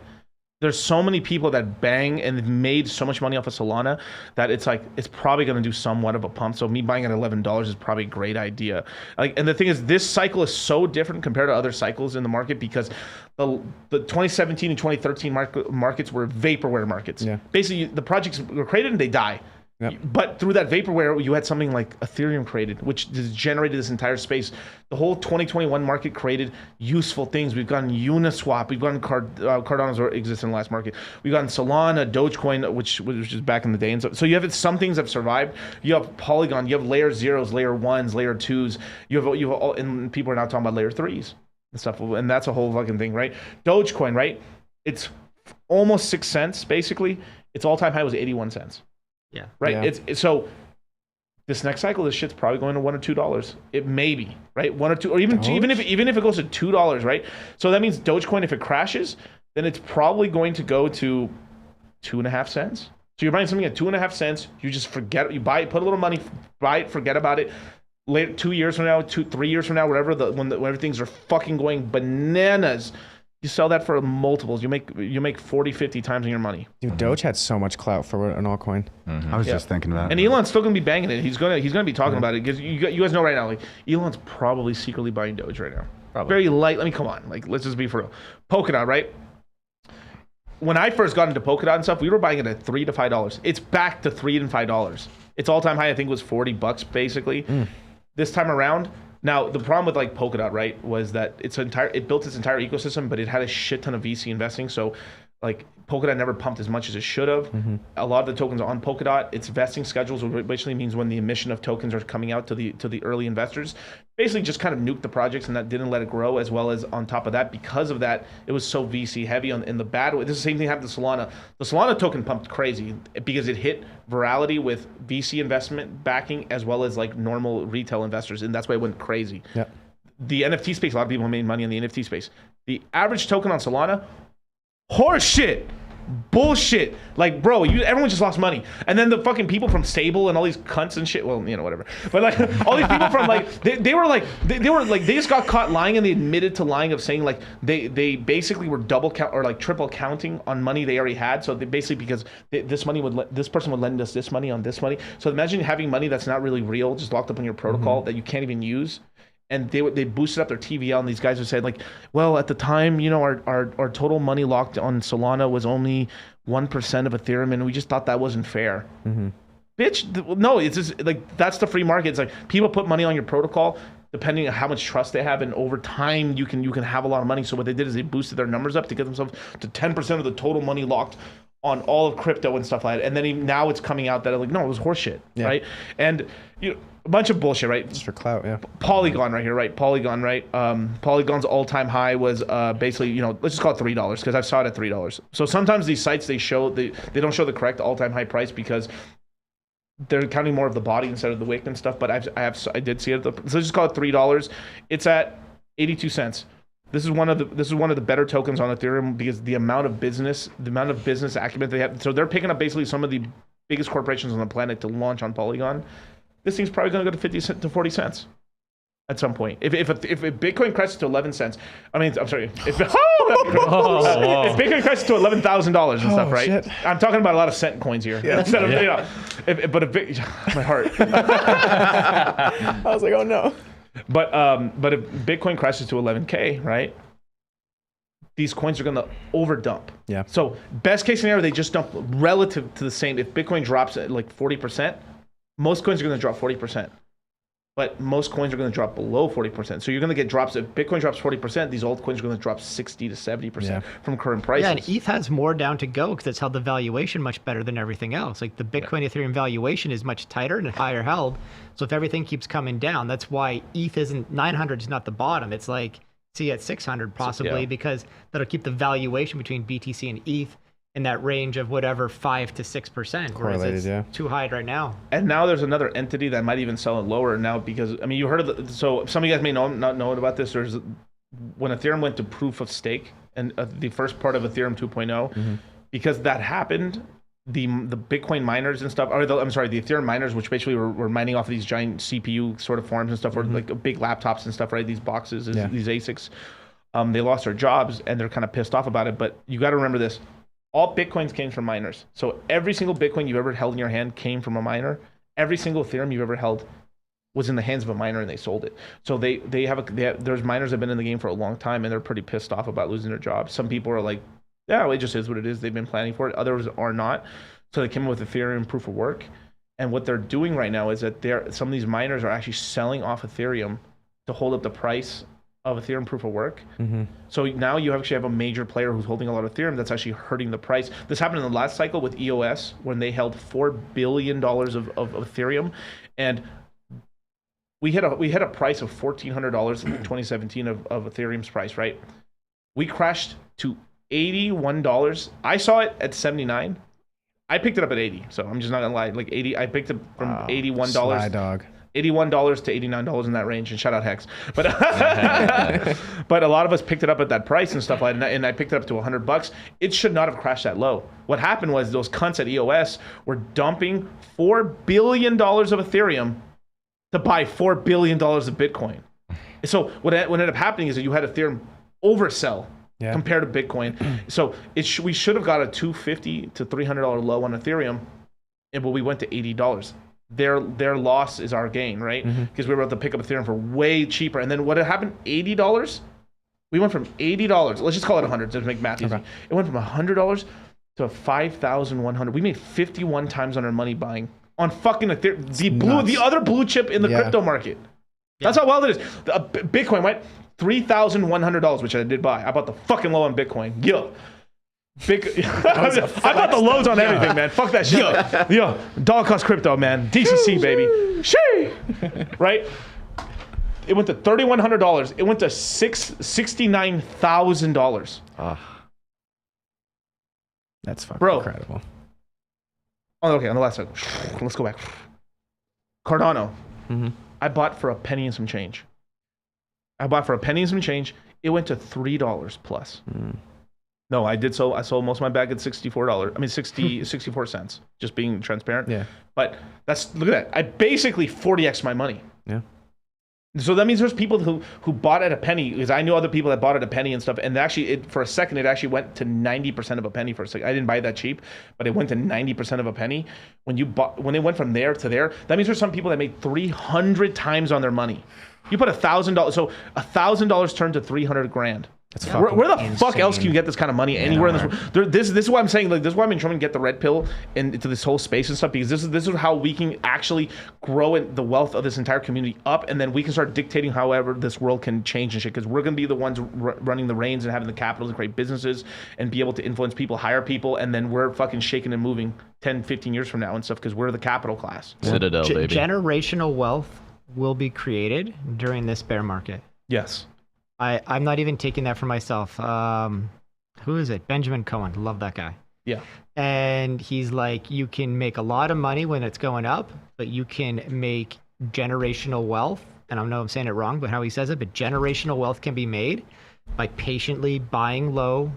there's so many people that bang and made so much money off of Solana that it's like it's probably going to do somewhat of a pump. So me buying at $11 is probably a great idea. Like, and the thing is, this cycle is so different compared to other cycles in the market because the 2017 and 2013 markets were vaporware markets. Yeah. Basically, the projects were created and they die. Yep. But through that vaporware, you had something like Ethereum created, which has generated this entire space. The whole 2021 market created useful things. We've gotten Uniswap. We've gotten Cardano's exist in the last market. We've gotten Solana, Dogecoin, which is back in the day. And so you have some things that have survived. You have Polygon. You have layer zeros, layer ones, layer twos. You have all, and people are now talking about layer threes and stuff. And that's a whole fucking thing, right? Dogecoin, right? It's almost 6 cents, basically. Its all-time high was 81 cents. Yeah. Right. Yeah. It's so this next cycle, this shit's probably going to $1 or $2. It may be, right? 1 or 2, or even if it goes to $2, right? So that means Dogecoin, if it crashes, then it's probably going to go to 2.5 cents. So you're buying something at 2.5 cents. You just forget it. You buy it, put a little money, buy it, forget about it. Later, 2 years from now, 3 years from now, whatever, when everything's are fucking going bananas. You sell that for multiples. You make 40, 50 times on your money. Dude, Doge had so much clout for an altcoin. I was just thinking about it. And Elon's still gonna be banging it. He's gonna be talking about it because you guys know right now, like Elon's probably secretly buying Doge right now. Probably. Very light. I mean, come on, like let's just be for real. Polkadot, right? When I first got into Polkadot and stuff, we were buying it at $3 to $5. It's back to $3 and $5. Its all-time high, I think, was $40 basically. This time around. Now, the problem with like Polkadot, right, was that it built its entire ecosystem, but it had a shit ton of VC investing. So like Polkadot never pumped as much as it should have. A lot of the tokens on Polkadot, its vesting schedules, which basically means when the emission of tokens are coming out to the early investors, basically just kind of nuked the projects and that didn't let it grow. As well as on top of that, because of that, it was so VC heavy in the bad way. This is the same thing happened to Solana. The Solana token pumped crazy because it hit virality with VC investment backing as well as like normal retail investors, and that's why it went crazy. Yep. The NFT space, a lot of people made money in the NFT space. The average token on Solana, horse shit. bullshit. Like, bro, everyone just lost money. And then the fucking people from Stable and all these cunts and shit, well, you know, whatever. But like all these people from like, they just got caught lying, and they admitted to lying of saying like they basically were double count or like triple counting on money they already had. So they basically, because this person would lend us this money on this money. So imagine having money that's not really real, just locked up in your protocol that you can't even use. And they boosted up their TVL, and these guys would say like, well, at the time, you know, our total money locked on Solana was only 1% of Ethereum, and we just thought that wasn't fair. Bitch, no, it's just like, that's the free market. It's like people put money on your protocol depending on how much trust they have, and over time you can have a lot of money. So what they did is they boosted their numbers up to get themselves to 10% of the total money locked on all of crypto and stuff like that. And then now it's coming out that like, no, it was horseshit, right? And you know, a bunch of bullshit, right? Just for clout, yeah. Polygon right here, right? Polygon, right? Polygon's all-time high was basically, you know, let's just call it $3 because I saw it at $3. So sometimes these sites, they don't show the correct all-time high price because they're counting more of the body instead of the wick and stuff. But I did see it. So let's just call it $3. It's at 82 cents. This is one of the better tokens on Ethereum because the amount of business acumen they have. So they're picking up basically some of the biggest corporations on the planet to launch on Polygon. This thing's probably going to go to 50 cents to 40 cents at some point. If Bitcoin crashes to 11 cents, I mean, I'm sorry. If Bitcoin crashes to $11,000 and stuff, right? Shit. I'm talking about a lot of cent coins here. Yeah. Instead of, you know, my heart. I was like, oh no. But if Bitcoin crashes to 11K, right? These coins are going to overdump. Yeah. So best case scenario, they just dump relative to the same. If Bitcoin drops at like 40%, most coins are going to drop 40%. But most coins are going to drop below 40%. So you're going to get drops. If Bitcoin drops 40%, these altcoins are going to drop 60 to 70% from current prices. Yeah, and ETH has more down to go because it's held the valuation much better than everything else. Like the Bitcoin Ethereum valuation is much tighter and higher held. So if everything keeps coming down, that's why ETH isn't 900 is not the bottom. It's like see at 600 possibly because that'll keep the valuation between BTC and ETH in that range of whatever 5 to 6%, whereas it's too high right now. And now there's another entity that might even sell it lower now because I mean you heard of so some of you guys may not know about this. There's when Ethereum went to proof of stake and the first part of Ethereum 2.0, because that happened, the Bitcoin miners and stuff, or the Ethereum miners, which basically were mining off of these giant CPU sort of farms and stuff, or like big laptops and stuff, right? These boxes, these ASICs, they lost their jobs and they're kind of pissed off about it. But you got to remember this. All Bitcoins came from miners. So every single Bitcoin you've ever held in your hand came from a miner. Every single Ethereum you've ever held was in the hands of a miner and they sold it. So there's miners that have been in the game for a long time and they're pretty pissed off about losing their jobs. Some people are like, yeah, well, it just is what it is. They've been planning for it. Others are not. So they came up with Ethereum proof of work. And what they're doing right now is that some of these miners are actually selling off Ethereum to hold up the price of Ethereum proof of work. So now you actually have a major player who's holding a lot of Ethereum that's actually hurting the price. This happened in the last cycle with EOS when they held $4 billion of Ethereum, and we had a price of $1,400 in 2017 of Ethereum's price, right? We crashed to $81. I saw it at 79. I picked it up at 80, so I'm just not gonna lie. Like 80, I picked it from $81. Sly dog. $81 to $89 in that range, and shout out Hex. But but a lot of us picked it up at that price and stuff like that, and I picked it up to $100. It should not have crashed that low. What happened was those cunts at EOS were dumping $4 billion of Ethereum to buy $4 billion of Bitcoin. So what ended up happening is that you had Ethereum oversell compared to Bitcoin. So we should have got a $250 to $300 low on Ethereum, but we went to $80. Their loss is our gain, right? Because we were able to pick up Ethereum for way cheaper. And then what had happened, $80? We went from $80, let's just call it 100 to make math easy. It went from $100 to 5,100. We made 51 times on our money buying on fucking Ethereum, the other blue chip in the crypto market. That's how well it is. Bitcoin went $3,100, which I did buy. I bought the fucking low on Bitcoin. I bought the lows on everything, man. Fuck that shit. Yo, dollar cost crypto, man. DCC, baby. Shee! Right? It went to $3,100. It went to $69,000. That's fucking incredible. Oh, okay, on the last one. Let's go back. Cardano. I bought for a penny and some change. It went to $3 plus. No, I did. So I sold most of my bag at $64. I mean, 64 cents. Just being transparent. Yeah. But look at that. I basically 40x my money. Yeah. So that means there's people who bought at a penny, because I knew other people that bought at a penny and stuff. And actually, for a second, it actually went to 90% of a penny for a second. I didn't buy that cheap, but it went to 90% of a penny. When it went from there to there, that means there's some people that made 300 times on their money. You put $1,000, so $1,000 turned to 300 grand. That's Where the insane. fuck else can you get this kind of money anywhere in this world? This is why I'm saying, like, this is why I've been trying to get the red pill into this whole space and stuff, because this is how we can actually grow the wealth of this entire community up, and then we can start dictating however this world can change and shit, because we're going to be the ones running the reins and having the capital to create businesses and be able to influence people, hire people, and then we're fucking shaking and moving 10, 15 years from now and stuff, because we're the capital class. Citadel, baby. Generational wealth will be created during this bear market. Yes. I'm not even taking that for myself. Who is it? Benjamin Cohen. Love that guy. Yeah. And he's like, you can make a lot of money when it's going up, but you can make generational wealth. And I know I'm saying it wrong, but how he says it, but generational wealth can be made by patiently buying low,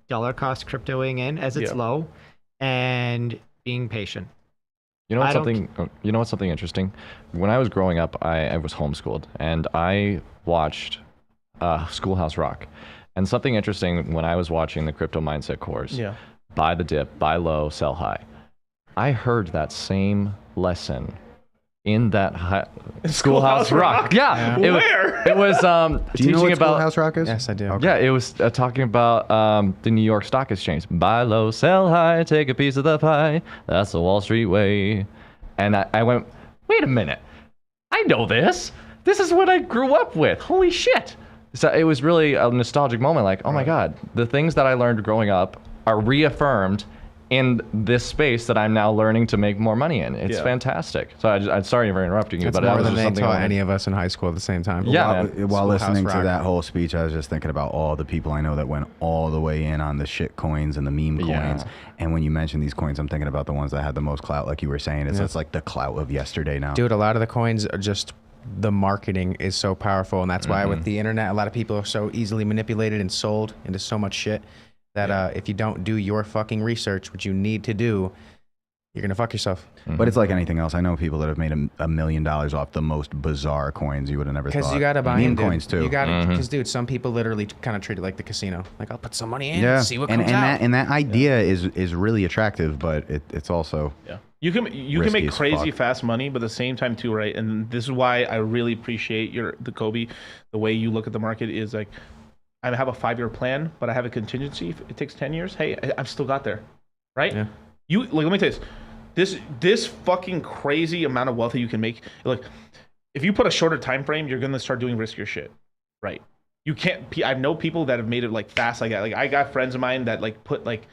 dollar cost cryptoing in as it's low, and being patient. You know what's something interesting? When I was growing up, I was homeschooled, and I watched Schoolhouse Rock. And something interesting when I was watching the crypto mindset course, buy the dip, buy low, sell high. I heard that same lesson in that Schoolhouse Rock. Yeah. It was Do you know teaching what about Schoolhouse Rock is? Yes, I do. Okay. Yeah, it was talking about the New York Stock Exchange. Buy low, sell high, take a piece of the pie. That's the Wall Street way. And I went, wait a minute. I know this. This is what I grew up with. Holy shit. So it was really a nostalgic moment, like, oh my God, the things that I learned growing up are reaffirmed in this space that I'm now learning to make more money in. It's fantastic. So I'm sorry for interrupting you, That's but more that was than just they something taught any of us in high school at the same time. Yeah. While listening to Rock. that whole speech, I was just thinking about all the people I know that went all the way in on the shit coins and the meme coins. And when you mention these coins, I'm thinking about the ones that had the most clout, like you were saying. It's like the clout of yesterday now. Dude, a lot of the coins are just, the marketing is so powerful, and that's why with the internet, a lot of people are so easily manipulated and sold into so much shit that if you don't do your fucking research, which you need to do, you're gonna fuck yourself. But it's like anything else. I know people that have made $1 million off the most bizarre coins you would have never thought. Because you gotta buy meme in, dude. coins too. You gotta, because dude, some people literally kind of treat it like the casino. Like, I'll put some money in, see what and comes out. that idea is really attractive, but it's also You can risky make as crazy fuck. fast money, but at the same time too, right? And this is why I really appreciate the Kobe, the way you look at the market is like, I have a 5-year plan, but I have a contingency. If it takes 10 years, hey, I've still got there, right? Yeah. Let me tell you this fucking crazy amount of wealth that you can make. Like, if you put a shorter time frame, you're gonna start doing riskier shit, right? You can't. I know people that have made it like fast like that. Like, I got friends of mine that like put like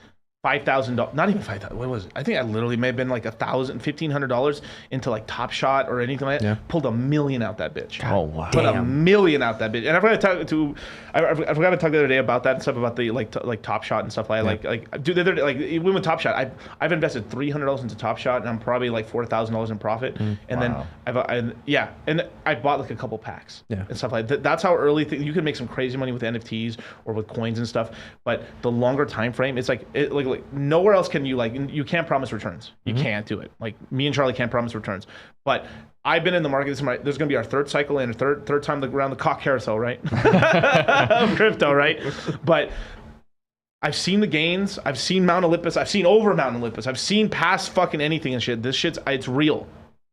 $5,000, not even $5,000. What was it? I think I literally may have been like $1,500 into like Top Shot or anything like that. Yeah. Pulled $1 million out that bitch. Oh wow! Put $1 million out that bitch. And I forgot to talk the other day about that and stuff, about the like Top Shot and stuff like that. Like dude, like even with Top Shot, I've invested $300 into Top Shot and I'm probably like $4,000 in profit. And then and I bought like a couple packs and stuff like that. That's how early you can make some crazy money with NFTs or with coins and stuff. But the longer time frame, it's like nowhere else can you can't promise returns. You can't do it. Like, me and Charlie can't promise returns. But I've been in the market. There's going to be our third cycle and a third time around the cock carousel, right? Of crypto, right? But I've seen the gains. I've seen Mount Olympus. I've seen over Mount Olympus. I've seen past fucking anything and shit. This it's real.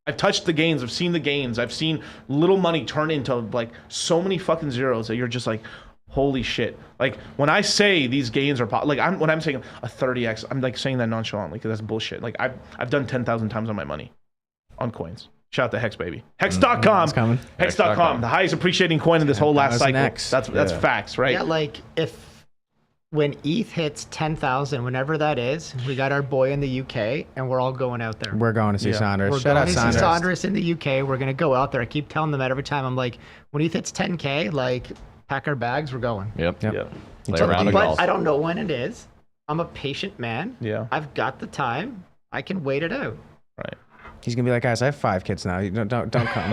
I've touched the gains. I've seen the gains. I've seen little money turn into like so many fucking zeros that you're just like, holy shit. Like, when I say these gains are when I'm saying a 30x, I'm like saying that nonchalantly because that's bullshit. Like, I've done 10,000 times on my money on coins. Shout out to Hex, baby. Hex.com. Hex.com. The highest appreciating coin in this whole last cycle. That's facts, right? Yeah, like when ETH hits 10,000, whenever that is, we got our boy in the UK, and we're all going out there. We're going to see Saunders. We're going to see Saunders in the UK. We're going to go out there. I keep telling them that every time. I'm like, when ETH hits 10K, like, pack our bags, we're going. Yep. Play around but I don't know when it is. I'm a patient man. Yeah. I've got the time. I can wait it out. Right. He's gonna be like, guys, I have 5 kids now. You don't come.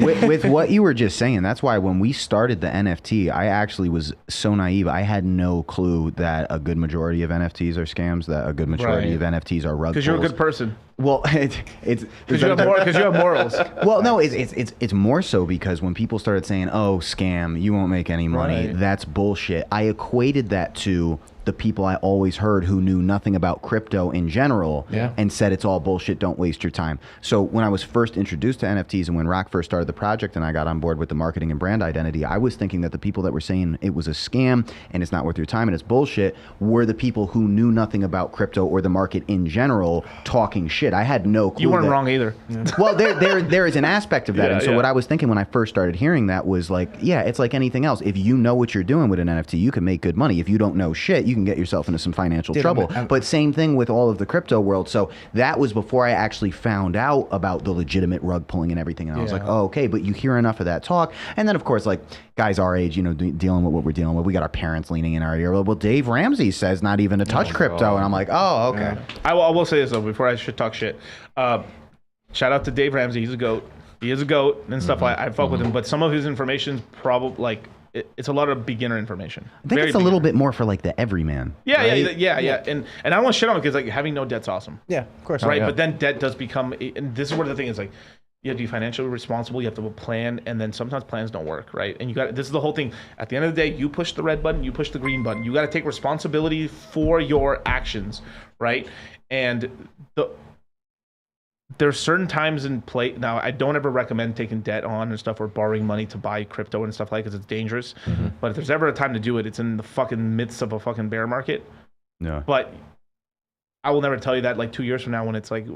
With what you were just saying, that's why when we started the NFT, I actually was so naive. I had no clue that a good majority of NFTs are scams, that a good majority of NFTs are rug pulls. Because you're a good person. Well, it's because you have morals. Well, no, it's more so because when people started saying, "Oh, scam, you won't make any money," that's bullshit. I equated that to the people I always heard who knew nothing about crypto in general and said it's all bullshit, don't waste your time. So when I was first introduced to NFTs and when Rock first started the project and I got on board with the marketing and brand identity, I was thinking that the people that were saying it was a scam and it's not worth your time and it's bullshit were the people who knew nothing about crypto or the market in general talking shit. I had no clue. You weren't wrong either. Well, there is an aspect of that. And so what I was thinking when I first started hearing that was like, yeah, it's like anything else. If you know what you're doing with an NFT, you can make good money. If you don't know shit, you can get yourself into some financial trouble. But same thing with all of the crypto world. So that was before I actually found out about the legitimate rug pulling and everything. And I was like, oh, okay. But you hear enough of that talk. And then, of course, like guys our age, you know, dealing with what we're dealing with, we got our parents leaning in our ear. Well, Dave Ramsey says not even to touch crypto. And I'm like, oh, okay. I will say this, though, before I should talk shit. Shout out to Dave Ramsey. He's a goat. He is a goat and stuff. I fuck with him. But some of his information's probably like, it's a lot of beginner information. I think it's a little bit more for like the everyman. Yeah, right? yeah. And I don't want to shit on it because like having no debt's awesome. Yeah, of course. Right, but then debt does become, and this is where the thing is like, you have to be financially responsible. You have to have a plan, and then sometimes plans don't work, right? And you got this is the whole thing. At the end of the day, you push the red button, you push the green button. You got to take responsibility for your actions, right? And there's certain times in play. Now, I don't ever recommend taking debt on and stuff or borrowing money to buy crypto and stuff like that because it's dangerous. But if there's ever a time to do it, it's in the fucking midst of a fucking bear market. Yeah. But I will never tell you that like 2 years from now when it's like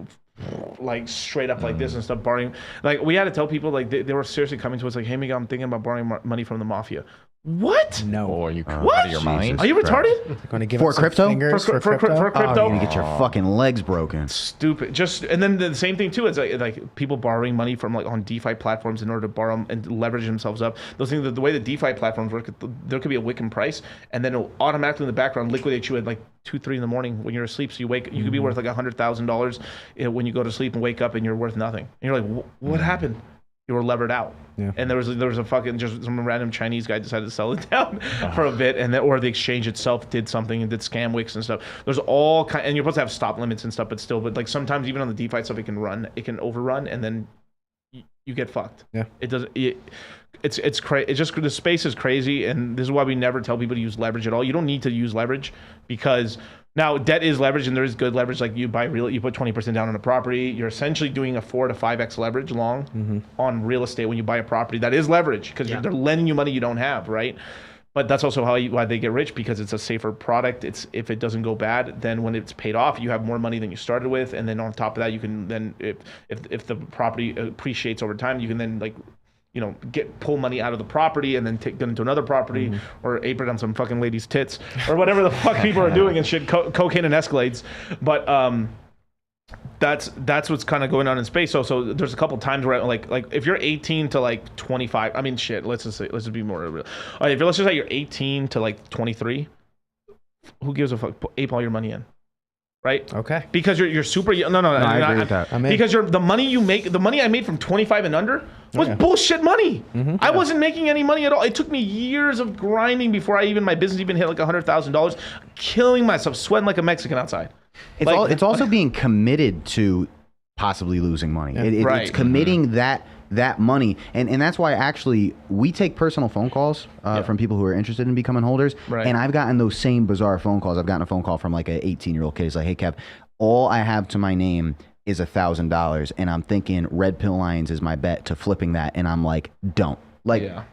straight up like this and stuff, borrowing. Like we had to tell people like they were seriously coming to us like, hey, Miguel, I'm thinking about borrowing money from the mafia. What? No. Oh, are you out of your mind? Are you retarded? Going to give for crypto? For crypto? For crypto? Oh, you're gonna get your fucking legs broken. Stupid. Just and then the same thing too. It's like people borrowing money from like on DeFi platforms in order to borrow and leverage themselves up. Those things. The way the DeFi platforms work, there could be a Wiccan price, and then it'll automatically in the background liquidate you at like 2-3 in the morning when you're asleep. So you wake, you could be worth like $100,000 when you go to sleep and wake up and you're worth nothing. And you're like, what happened? You were levered out, and there was a fucking just some random Chinese guy decided to sell it down for a bit, and or the exchange itself did something and did scam wicks and stuff. There's all kind, and you're supposed to have stop limits and stuff, but like sometimes even on the DeFi stuff, it can overrun, and then you get fucked. Yeah, it does. It's crazy. It's just the space is crazy, and this is why we never tell people to use leverage at all. You don't need to use leverage because. Now, debt is leverage, and there is good leverage. Like you put 20% down on a property. You're essentially doing a 4 to 5x leverage long on real estate when you buy a property. That is leverage because they're lending you money you don't have, right? But that's also why they get rich, because it's a safer product. It's if it doesn't go bad, then when it's paid off, you have more money than you started with, and then on top of that, you can then if the property appreciates over time, you can then like. You know, pull money out of the property and then take them into another property or ape it on some fucking lady's tits or whatever the fuck people are doing and shit, cocaine and Escalades. But that's what's kind of going on in space. So there's a couple times where like if you're 18 to like 25, I mean shit, let's just be more real. All right, let's just say you're 18 to like 23. Who gives a fuck? Ape all your money in. Right? Okay. Because you're super young. No, I agree with that. Because the money I made from 25 and under was bullshit money. I wasn't making any money at all. It took me years of grinding before my business even hit like $100,000, killing myself, sweating like a Mexican outside. It's also being committed to possibly losing money. It's committing that money, and that's why actually we take personal phone calls from people who are interested in becoming holders, and I've gotten those same bizarre phone calls. I've gotten a phone call from like an 18-year-old kid. He's like, hey Kev, all I have to my name is $1,000, and I'm thinking Red Pill Lions is my bet to flipping that, and I'm like,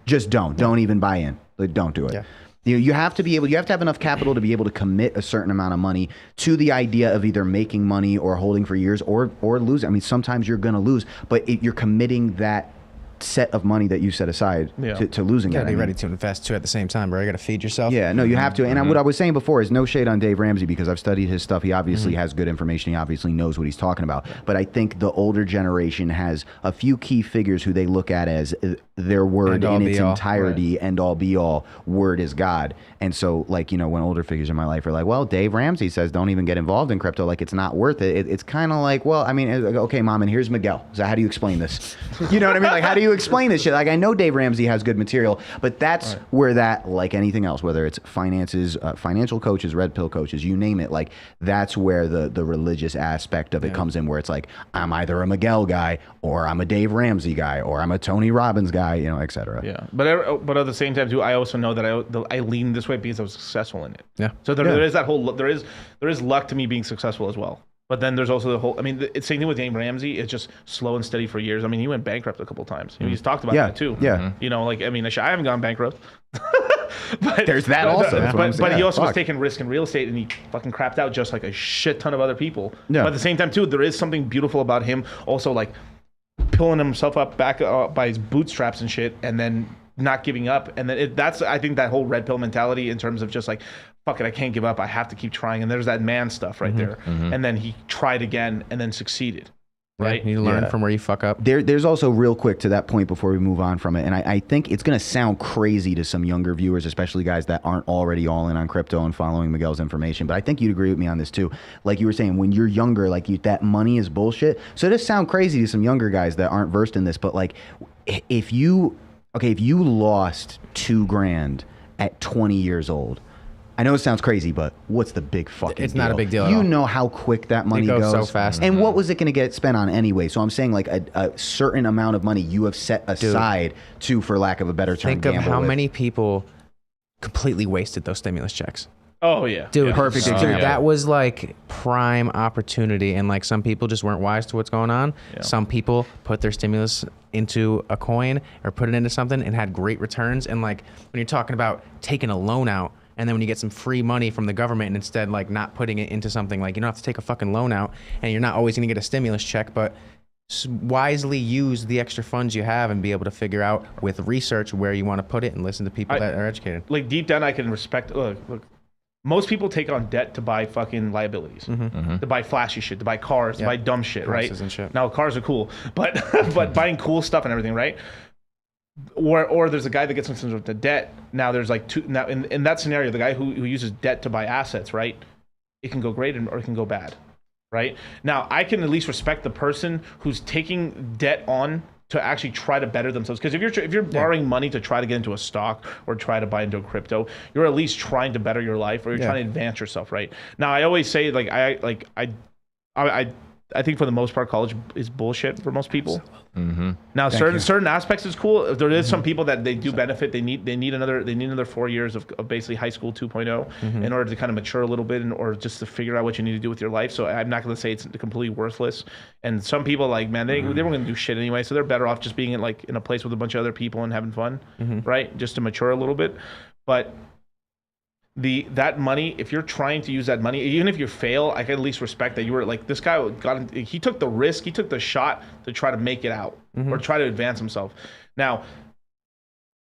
just don't even buy in. Like, don't do it. You have to have enough capital to be able to commit a certain amount of money to the idea of either making money or holding for years or losing. I mean, sometimes you're going to lose, but you're committing that set of money that you set aside to losing. You got to be ready to invest too at the same time, bro. You got to feed yourself. Yeah, no, you have to. And what I was saying before is no shade on Dave Ramsey because I've studied his stuff. He obviously has good information. He obviously knows what he's talking about. But I think the older generation has a few key figures who they look at as their word in its entirety, right. end all be all. Word is God. And so, like, you know, when older figures in my life are like, well, Dave Ramsey says don't even get involved in crypto, like it's not worth it. It's kind of like, well, I mean, okay, Mom, and here's Miguel. So how do you explain this? You know what I mean? Like, how do you explain this shit? Like, I know Dave Ramsey has good material, but that's where that, like anything else, whether it's finances, financial coaches, red pill coaches, you name it, like that's where the religious aspect of it comes in, where it's like, I'm either a Miguel guy or I'm a Dave Ramsey guy or I'm a Tony Robbins guy, you know, et cetera. Yeah, but at the same time too, I also know that I lean this way because I was successful in it. Yeah. So there is that whole there is luck to me being successful as well. But then there's also the whole. I mean, it's same thing with Dave Ramsey. It's just slow and steady for years. I mean, he went bankrupt a couple of times. He's talked about that too. Yeah. You know, like I mean, I haven't gone bankrupt. But there's that also. But he also was taking risk in real estate, and he fucking crapped out just like a shit ton of other people. Yeah. But at the same time too, there is something beautiful about him. Also, like pulling himself up back by his bootstraps and shit, and then not giving up. And then that's I think that whole red pill mentality in terms of just like, fuck it, I can't give up. I have to keep trying. And there's that man stuff right there. And then he tried again and then succeeded. Right? You learn from where you fuck up. There's also real quick to that point before we move on from it. And I think it's going to sound crazy to some younger viewers, especially guys that aren't already all in on crypto and following Miguel's information. But I think you'd agree with me on this too. Like you were saying, when you're younger, like that money is bullshit. So it does sound crazy to some younger guys that aren't versed in this. But like if you lost $2,000 at 20 years old, I know it sounds crazy, but what's the big fucking deal? It's not a big deal at You all. know how quick that money goes so fast. And what was it going to get spent on anyway? So I'm saying like a certain amount of money you have set aside to, for lack of a better term, think of gamble how with. many people completely wasted those stimulus checks. Oh yeah. Dude, Perfect example. Dude, that was like prime opportunity, and like some people just weren't wise to what's going on. Yeah. Some people put their stimulus into a coin or put it into something and had great returns. And like when you're talking about taking a loan out, and then when you get some free money from the government and instead like not putting it into something, like you don't have to take a fucking loan out, and you're not always gonna get a stimulus check, but wisely use the extra funds you have and be able to figure out with research where you want to put it and listen to people that are educated. Like deep down, I can respect. Look, most people take on debt to buy fucking liabilities, to buy flashy shit, to buy cars, to buy dumb shit, right? And shit. Now cars are cool, but but buying cool stuff and everything, right? Or there's a guy that gets into debt. Now there's like two. Now in that scenario, the guy who uses debt to buy assets, right? It can go great or it can go bad, right? Now I can at least respect the person who's taking debt on to actually try to better themselves. Because if you're borrowing money to try to get into a stock or try to buy into a crypto, you're at least trying to better your life, or you're trying to advance yourself, right? Now I always say like I think for the most part, college is bullshit for most people. Now, certain aspects is cool. There is some people that they do benefit. They need another 4 years of basically high school 2.0 in order to kind of mature a little bit, or just to figure out what you need to do with your life. So I'm not going to say it's completely worthless. And some people, like, man, they weren't going to do shit anyway, so they're better off just being in a place with a bunch of other people and having fun, right? Just to mature a little bit. But that money, if you're trying to use that money, even if you fail, I can at least respect that you were like, this guy he took the risk, he took the shot to try to make it out or try to advance himself. Now,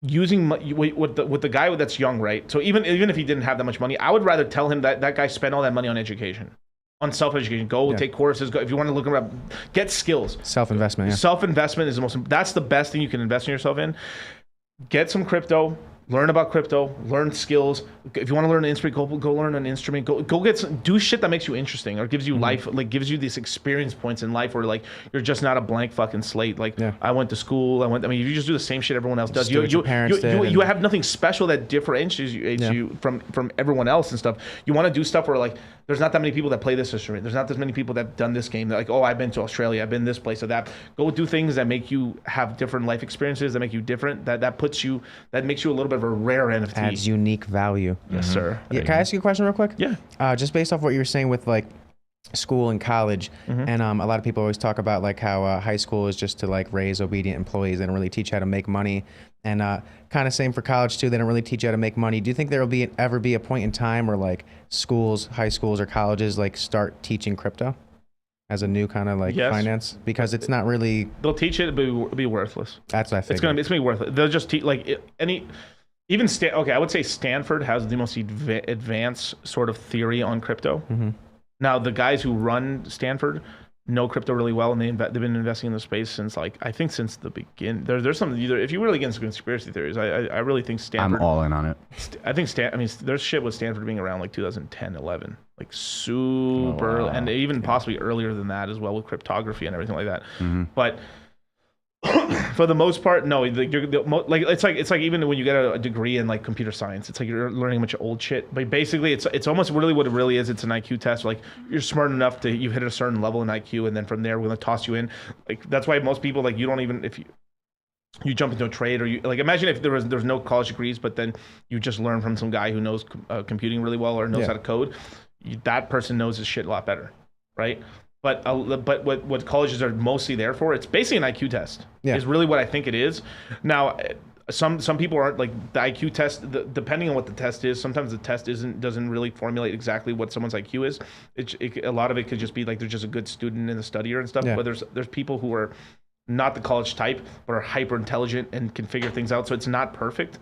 using with the guy that's young, right? So even if he didn't have that much money, I would rather tell him that guy spent all that money on education, on self-education. Go take courses. Go if you want to look around, get skills. Self-investment. Yeah. Self-investment is that's the best thing you can invest in yourself in. Get some crypto. Learn about crypto, learn skills. If you want to learn an instrument, go learn an instrument. Go get do shit that makes you interesting or gives you life, like gives you these experience points in life where like you're just not a blank fucking slate. Like I went to school, I mean, if you just do the same shit everyone else does, you have nothing special that differentiates you from everyone else and stuff. You want to do stuff where like there's not that many people that play this instrument. There's not that many people that have done this game. They're like, oh, I've been to Australia, I've been this place or that. Go do things that make you have different life experiences, that make you different, that makes you a little bit of a rare NFT. Adds unique value. Yes, sir. Yeah, can I ask you a question real quick? Yeah. Just based off what you were saying with like school and college, and a lot of people always talk about like how high school is just to like raise obedient employees. They don't really teach how to make money, and kind of same for college too. They don't really teach you how to make money. Do you think there will ever be a point in time where like schools, high schools or colleges like start teaching crypto as a new kind of like finance? Because it's not really. They'll teach it, but it'll be worthless. That's what I think. It's gonna be worthless. They'll just teach like even I would say Stanford has the most advanced sort of theory on crypto. Now, the guys who run Stanford, know crypto really well, and they've been investing in the space since I think since the beginning. There's some if you really get into conspiracy theories, I really think Stanford. I'm all in on it. I think there's shit with Stanford being around 2010, 11, super, and even possibly earlier than that as well with cryptography and everything like that. But for the most part, no. It's like even when you get a degree in computer science, it's like you're learning a bunch of old shit. But basically, it's almost really what it really is. It's an IQ test. You're smart enough to you hit a certain level in IQ, and then from there we're gonna toss you in. That's why most people you don't even if you jump into a trade or you imagine if there was no college degrees, but then you just learn from some guy who knows computing really well or knows how to code. That person knows his shit a lot better, right? But what colleges are mostly there for, it's basically an IQ test. Is really what I think it is. Now, some people aren't the IQ test. Depending on what the test is, sometimes the test doesn't really formulate exactly what someone's IQ is. A lot of it could just be they're just a good student in the studier and stuff. But there's people who are not the college type, but are hyper intelligent and can figure things out. So it's not perfect.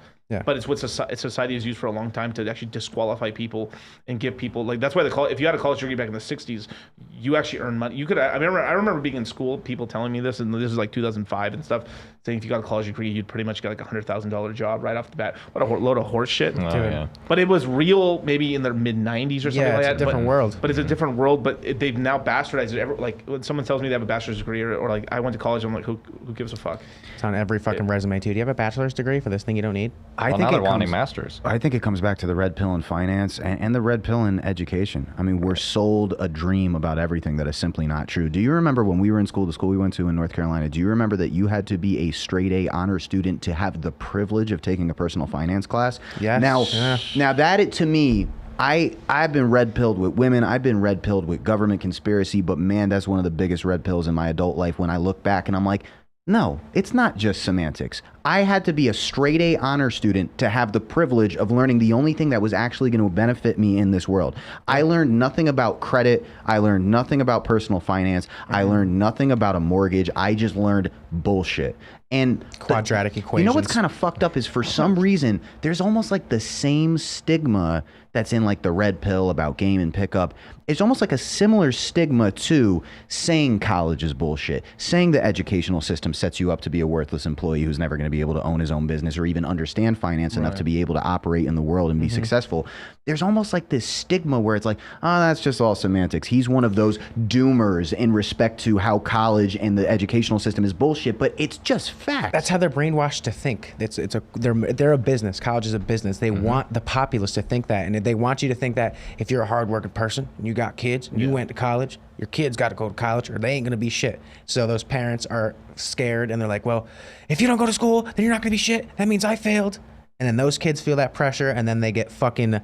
But it's what society has used for a long time to actually disqualify people and give people that's why if you had a college degree back in the 60s, you actually earn money. You could. I remember being in school, people telling me this, and this is 2005 and stuff, saying if you got a college degree, you'd pretty much get $100,000 job right off the bat. What a load of horse shit. But it was real maybe in the mid 90s or something like that. Yeah, it's a different world. But it's a different world. But they've now bastardized it. When someone tells me they have a bachelor's degree or I went to college, I'm like, who gives a fuck? It's on every fucking resume too. Do you have a bachelor's degree for this thing you don't need? Now they're wanting masters. I think it comes back to the red pill in finance and the red pill in education. I mean, we're sold a dream about everything that is simply not true. Do you remember when we were in school, the school we went to in North Carolina, do you remember that you had to be a straight A honor student to have the privilege of taking a personal finance class? Yes. Now that to me, I've been red pilled with women. I've been red pilled with government conspiracy, but man, that's one of the biggest red pills in my adult life when I look back and I'm like, no, it's not just semantics. I had to be a straight A honor student to have the privilege of learning the only thing that was actually going to benefit me in this world. I learned nothing about credit. I learned nothing about personal finance. I learned nothing about a mortgage. I just learned bullshit. And quadratic equations. You know what's kind of fucked up is for some reason, there's almost the same stigma that's in the red pill about game and pickup. It's almost a similar stigma to saying college is bullshit, saying the educational system sets you up to be a worthless employee who's never going to be able to own his own business or even understand finance enough to be able to operate in the world and be successful. There's almost this stigma where it's that's just all semantics. He's one of those doomers in respect to how college and the educational system is bullshit, but it's just fact. That's how they're brainwashed to think. They're a business. College is a business. They want the populace to think that, and they want you to think that if you're a hardworking person and you got kids and you went to college, your kids got to go to college or they ain't gonna be shit. So those parents are scared and they're like, well, if you don't go to school, then you're not gonna be shit. That means I failed. And then those kids feel that pressure and then they get fucking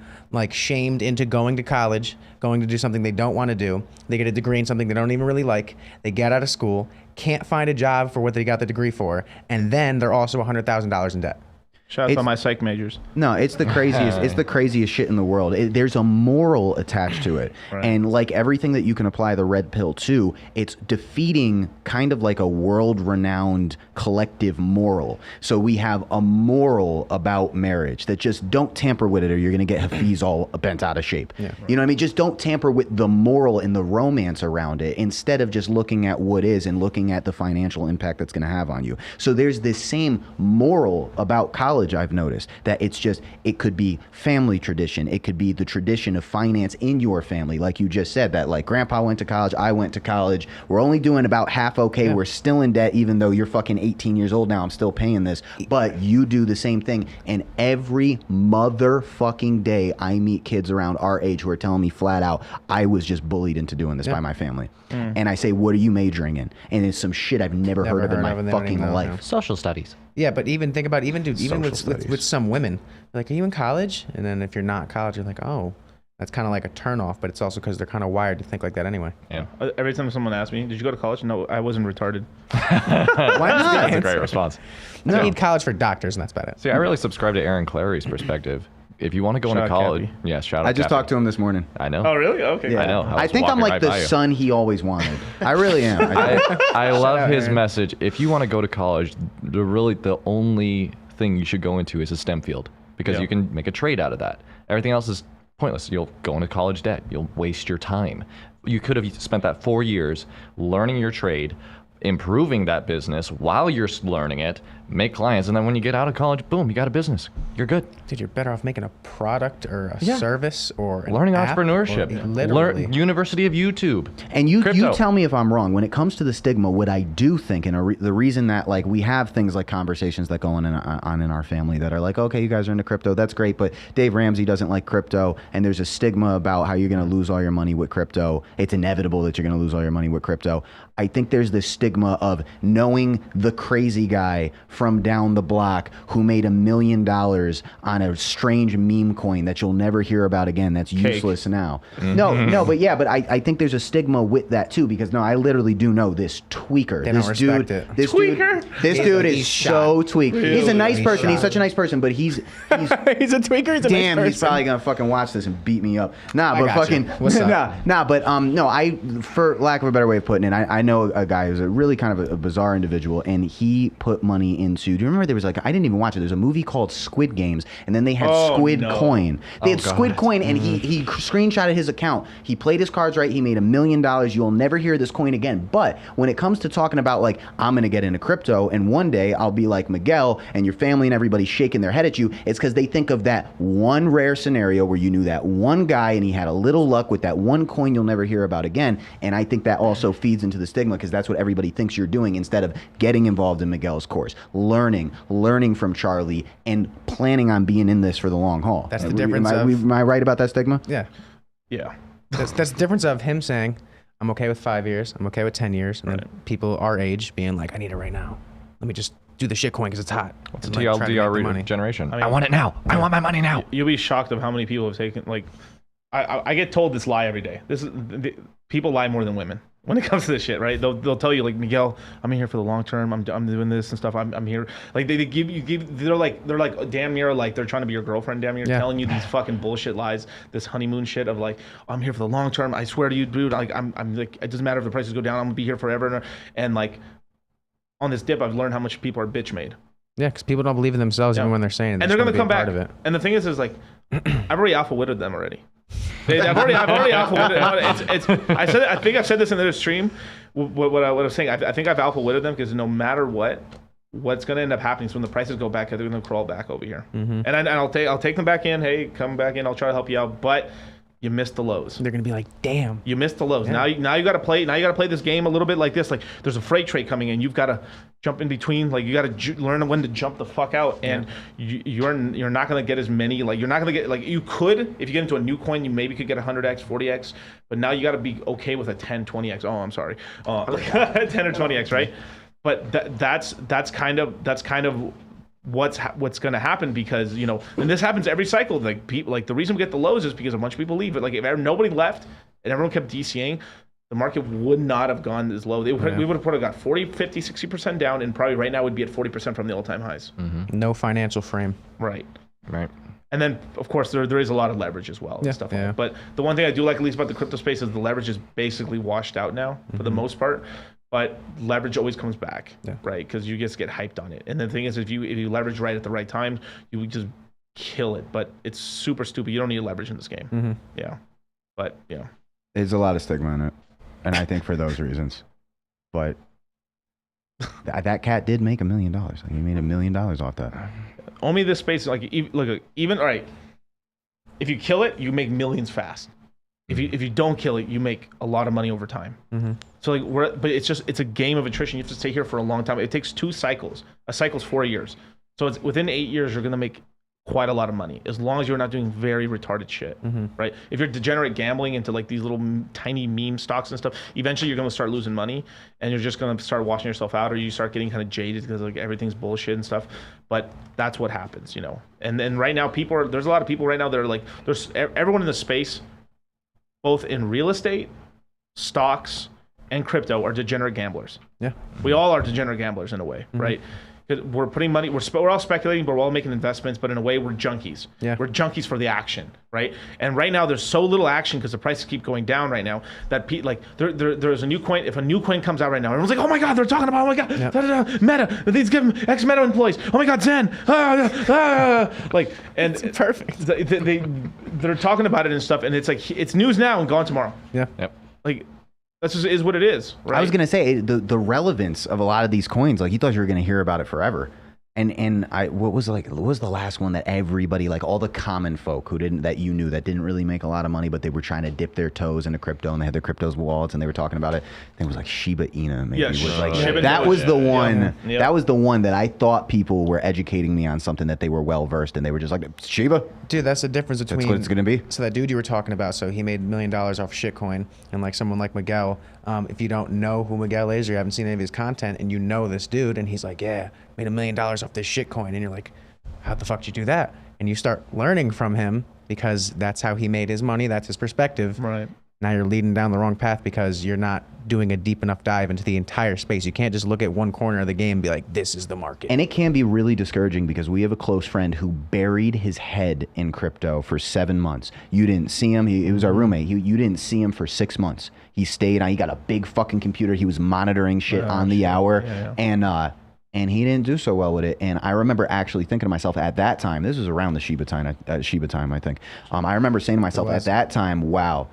shamed into going to college, going to do something they don't want to do. They get a degree in something they don't even really like. They get out of school, can't find a job for what they got the degree for, and then they're also $100,000 in debt. Shout out to my psych majors. No, it's the craziest. It's the craziest shit in the world. There's a moral attached to it, and everything that you can apply the red pill to, it's defeating kind of a world-renowned collective moral. So we have a moral about marriage that just don't tamper with it, or you're gonna get Hafiz all bent out of shape. You know what I mean? Just don't tamper with the moral and the romance around it. Instead of just looking at what is and looking at the financial impact that's gonna have on you. So there's this same moral about college. I've noticed that it could be family tradition. It could be the tradition of finance in your family. Like you just said that grandpa went to college, I went to college. We're only doing about half okay. Yeah. We're still in debt, even though you're fucking 18 years old now. I'm still paying this. But you do the same thing. And every motherfucking day I meet kids around our age who are telling me flat out, I was just bullied into doing this by my family. And I say, what are you majoring in? And it's some shit I've never heard of in my fucking life. Social studies. Yeah, but even think about even with some women, are you in college? And then if you're not in college, you're like, oh, that's kind of a turnoff. But it's also because they're kind of wired to think like that anyway. Yeah. Every time someone asks me, did you go to college? No, I wasn't retarded. Why not? That's a great response. You need college for doctors, and that's about it. See, I really subscribe to Aaron Clary's perspective. If you want to go into college, shout out. I just talked to him this morning. I know. Oh, really? Okay. Yeah. I know. I think I'm the son he always wanted. I really am. I love his message. If you want to go to college, the only thing you should go into is a STEM field because you can make a trade out of that. Everything else is pointless. You'll go into college debt. You'll waste your time. You could have spent that 4 years learning your trade, improving that business while you're learning it, make clients, and then when you get out of college, boom, you got a business. You're good. Dude, you're better off making a product or a Yeah. service or an Learning app entrepreneurship. or literally. University of YouTube. And you Crypto. tell me if I'm wrong. When it comes to the stigma, what I do think, and the reason that like we have things like conversations that go on in our family that are like, okay, you guys are into crypto, that's great, but Dave Ramsey doesn't like crypto, and there's a stigma about how you're going to lose all your money with crypto. It's inevitable that you're going to lose all your money with crypto. I think there's this stigma of knowing the crazy guy from down the block who made $1 million on a strange meme coin that you'll never hear about again. That's useless now. No, but I think there's a stigma with that too, because no, I literally do know this tweaker. They this don't dude, respect it. this Tweaker? dude, this dude is so tweaked. He's a nice person. He's such a nice person, but he's He's a tweaker. He's a damn, nice he's person. probably gonna fucking watch this and beat me up. Nah, I but got fucking you. What's up? I for lack of a better way of putting it, I know a guy who's a really kind of a bizarre individual, and he put money into. Do you remember there was like, I didn't even watch it. There's a movie called Squid Games, and then they had Squid Coin. They had Squid Coin, and he screenshotted his account. He played his cards right. He made $1 million. You'll never hear this coin again. But when it comes to talking about like, I'm gonna get into crypto, and one day I'll be like Miguel, and your family and everybody shaking their head at you, it's because they think of that one rare scenario where you knew that one guy and he had a little luck with that one coin you'll never hear about again. And I think that also feeds into the stigma, because that's what everybody thinks you're doing, instead of getting involved in Miguel's course, learning from Charlie, and planning on being in this for the long haul. That's the difference Am I right about that stigma? Yeah. Yeah. That's the difference of him saying, I'm okay with 5 years, I'm okay with 10 years, and then people our age being like, I need it right now. Let me just do the shit coin because it's hot. It's a And, like, try to make the money. TLDR generation. mean, I want it now. I want my money now. You'll be shocked of how many people have taken, like, I get told this lie every day. People lie more than women when it comes to this shit, right? They'll tell you, like, Miguel, I'm here for the long term. I'm doing this and stuff. I'm here. Like, they're like damn near like they're trying to be your girlfriend, damn near telling you these fucking bullshit lies, this honeymoon shit of like, I'm here for the long term. I swear to you, dude. Like, I'm like, it doesn't matter if the prices go down. I'm gonna be here forever. And like, on this dip, I've learned how much people are bitch made. Yeah, because people don't believe in themselves even when they're saying it. And they're gonna come back. Of it. And the thing is like, I've already alpha widowed them already. I've already alpha widowed. I think I've said this in the stream. What I was saying, I think I've alpha widowed them, because no matter what's going to end up happening is when the prices go back, they're going to crawl back over here. And I'll take them back in. Hey, come back in. I'll try to help you out. But you missed the lows. They're gonna be like, damn. You missed the lows. Yeah. Now you got to play. Now you got to play this game a little bit like this. Like, there's a freight trade coming in. You've got to jump in between. Like, you got to learn when to jump the fuck out. And you're not gonna get as many. Like, you're not gonna get, like, you could, if you get into a new coin, you maybe could get 100x, 40x. But now you got to be okay with a 10, 20x. Oh, I'm sorry, 10 or 20x, right? But that's kind of what's going to happen, because, you know, and this happens every cycle. Like, people, like, the reason we get the lows is because a bunch of people leave. But like, if nobody left and everyone kept DCing, the market would not have gone as low. We would have probably got 40, 50, 60% down, and probably right now would be at 40% from the all-time highs. No financial frame. Right. And then, of course, there is a lot of leverage as well and stuff like that. But the one thing I do like, at least about the crypto space, is the leverage is basically washed out now for the most part. But leverage always comes back, right? Because you just get hyped on it. And the thing is, if you leverage right at the right time, you just kill it. But it's super stupid. You don't need leverage in this game. Yeah. But, yeah. There's a lot of stigma in it. And I think for those reasons. But that cat did make $1 million. Like, he made $1 million off that. Only this space, like, even, all right, if you kill it, you make millions fast. If you don't kill it, you make a lot of money over time. So like, but it's a game of attrition. You have to stay here for a long time. It takes 2 cycles. A cycle's 4 years. So it's within 8 years, you're gonna make quite a lot of money, as long as you're not doing very retarded shit, right? If you're degenerate gambling into like these little tiny meme stocks and stuff, eventually you're gonna start losing money, and you're just gonna start washing yourself out, or you start getting kind of jaded because like everything's bullshit and stuff. But that's what happens, you know. And then right now, there's a lot of people right now that are like, there's everyone in the space, both in real estate, stocks, and crypto, are degenerate gamblers. Yeah, we all are degenerate gamblers in a way, right? Because we're putting money, we're all speculating, but we're all making investments. But in a way, we're junkies. Yeah, we're junkies for the action, right? And right now, there's so little action because the prices keep going down right now that there's a new coin. If a new coin comes out right now, everyone's like, oh my god, they're talking about, oh my god, Meta. These give them ex-Meta employees. Oh my god, Zen. Like, and it's perfect. They're talking about it and stuff, and it's like, it's news now and gone tomorrow. Yeah. Yep. like that's just is what it is. Right? I was gonna say the relevance of a lot of these coins. Like you thought you were gonna hear about it forever. And what was the last one that everybody, like all the common folk that you knew that didn't really make a lot of money, but they were trying to dip their toes into crypto and they had their cryptos wallets and they were talking about it. I think it was like Shiba Inu, maybe. Yeah, was like Shiba that Inu, was the one. Yeah. That was the one that I thought people were educating me on something that they were well versed and they were just like Shiba. Dude, that's the difference between. That's what it's gonna be. So that dude you were talking about, so he made $1 million off shitcoin, and like someone like Miguel, if you don't know who Miguel is or you haven't seen any of his content, and you know this dude, and he's like, yeah, made $1 million off this shitcoin, and you're like, how the fuck did you do that? And you start learning from him because that's how he made his money. That's his perspective. Right. Now you're leading down the wrong path because you're not doing a deep enough dive into the entire space. You can't just look at one corner of the game and be like, this is the market. And it can be really discouraging because we have a close friend who buried his head in crypto for 7 months. You didn't see him. He was our roommate. You didn't see him for 6 months. He stayed on. He got a big fucking computer. He was monitoring shit on the hour. And he didn't do so well with it. And I remember actually thinking to myself at that time, this was around the Shiba time, I think. I remember saying to myself at that time, wow,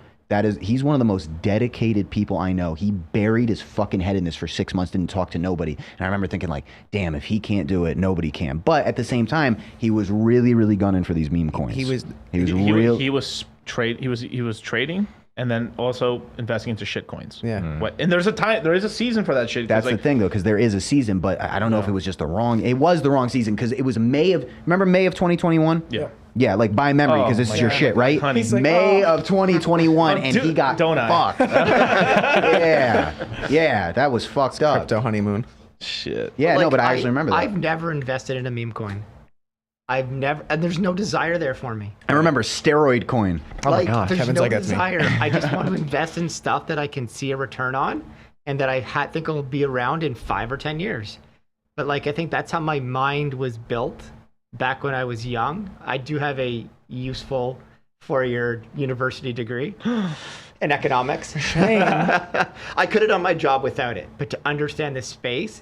he's one of the most dedicated people I know. He buried his fucking head in this for 6 months, didn't talk to nobody. And I remember thinking like, damn, if he can't do it, nobody can. But at the same time, he was really, really gunning for these meme coins. He was trading and then also investing into shit coins. Yeah. And there is a season for that shit. That's the thing though, because there is a season, but I don't know if it was just the wrong season because it was May of 2021? Yeah. Yeah, like by memory, because this is your shit, right? Honey. He's like, May of 2021, and he got don't fucked. yeah, that was fucked up. Crypto honeymoon. Shit. Yeah, no, but I actually remember that. I've never invested in a meme coin. And there's no desire there for me. I remember steroid coin. Oh my God, There's Kevin's no like, that's me. desire. I just want to invest in stuff that I can see a return on, and that I think will be around in 5 or 10 years. But like, I think that's how my mind was built back when I was young. I do have a useful 4-year university degree in economics. I could have done my job without it, but to understand the space,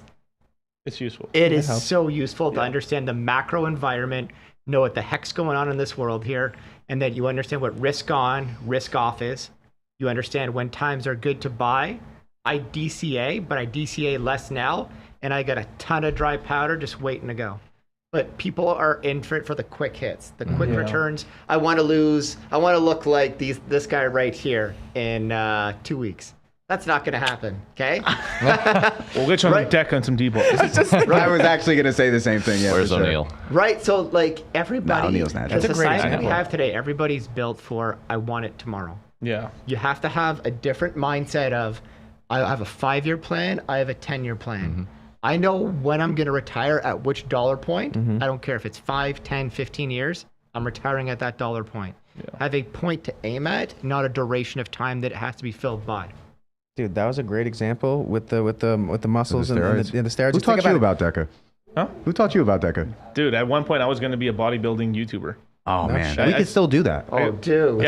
It's useful. it is so useful to understand the macro environment, know what the heck's going on in this world here, and that you understand what risk on, risk off is. You understand when times are good to buy. I DCA, but I DCA less now, and I got a ton of dry powder just waiting to go. But people are in for it for the quick hits, the quick returns. I want to look like this guy right here in 2 weeks. That's not going to happen, okay? We'll get you on the deck on some D-balls. I was actually going to say the same thing. Yeah, Where's for sure. O'Neal? Right, so like everybody, O'Neal's not. the That's a great society we example. have today, everybody's built for, I want it tomorrow. Yeah. You have to have a different mindset of, I have a 5-year plan, I have a 10-year plan. I know when I'm going to retire at which dollar point. I don't care if it's 5, 10, 15 years, I'm retiring at that dollar point. Have a point to aim at, not a duration of time that it has to be filled by. Dude, that was a great example with the muscles and the steroids. Who Just think taught you about about DECA? Huh? Who taught you about DECA? Dude, at one point I was going to be a bodybuilding YouTuber. Oh, man. shit. We could still do that. Oh, dude.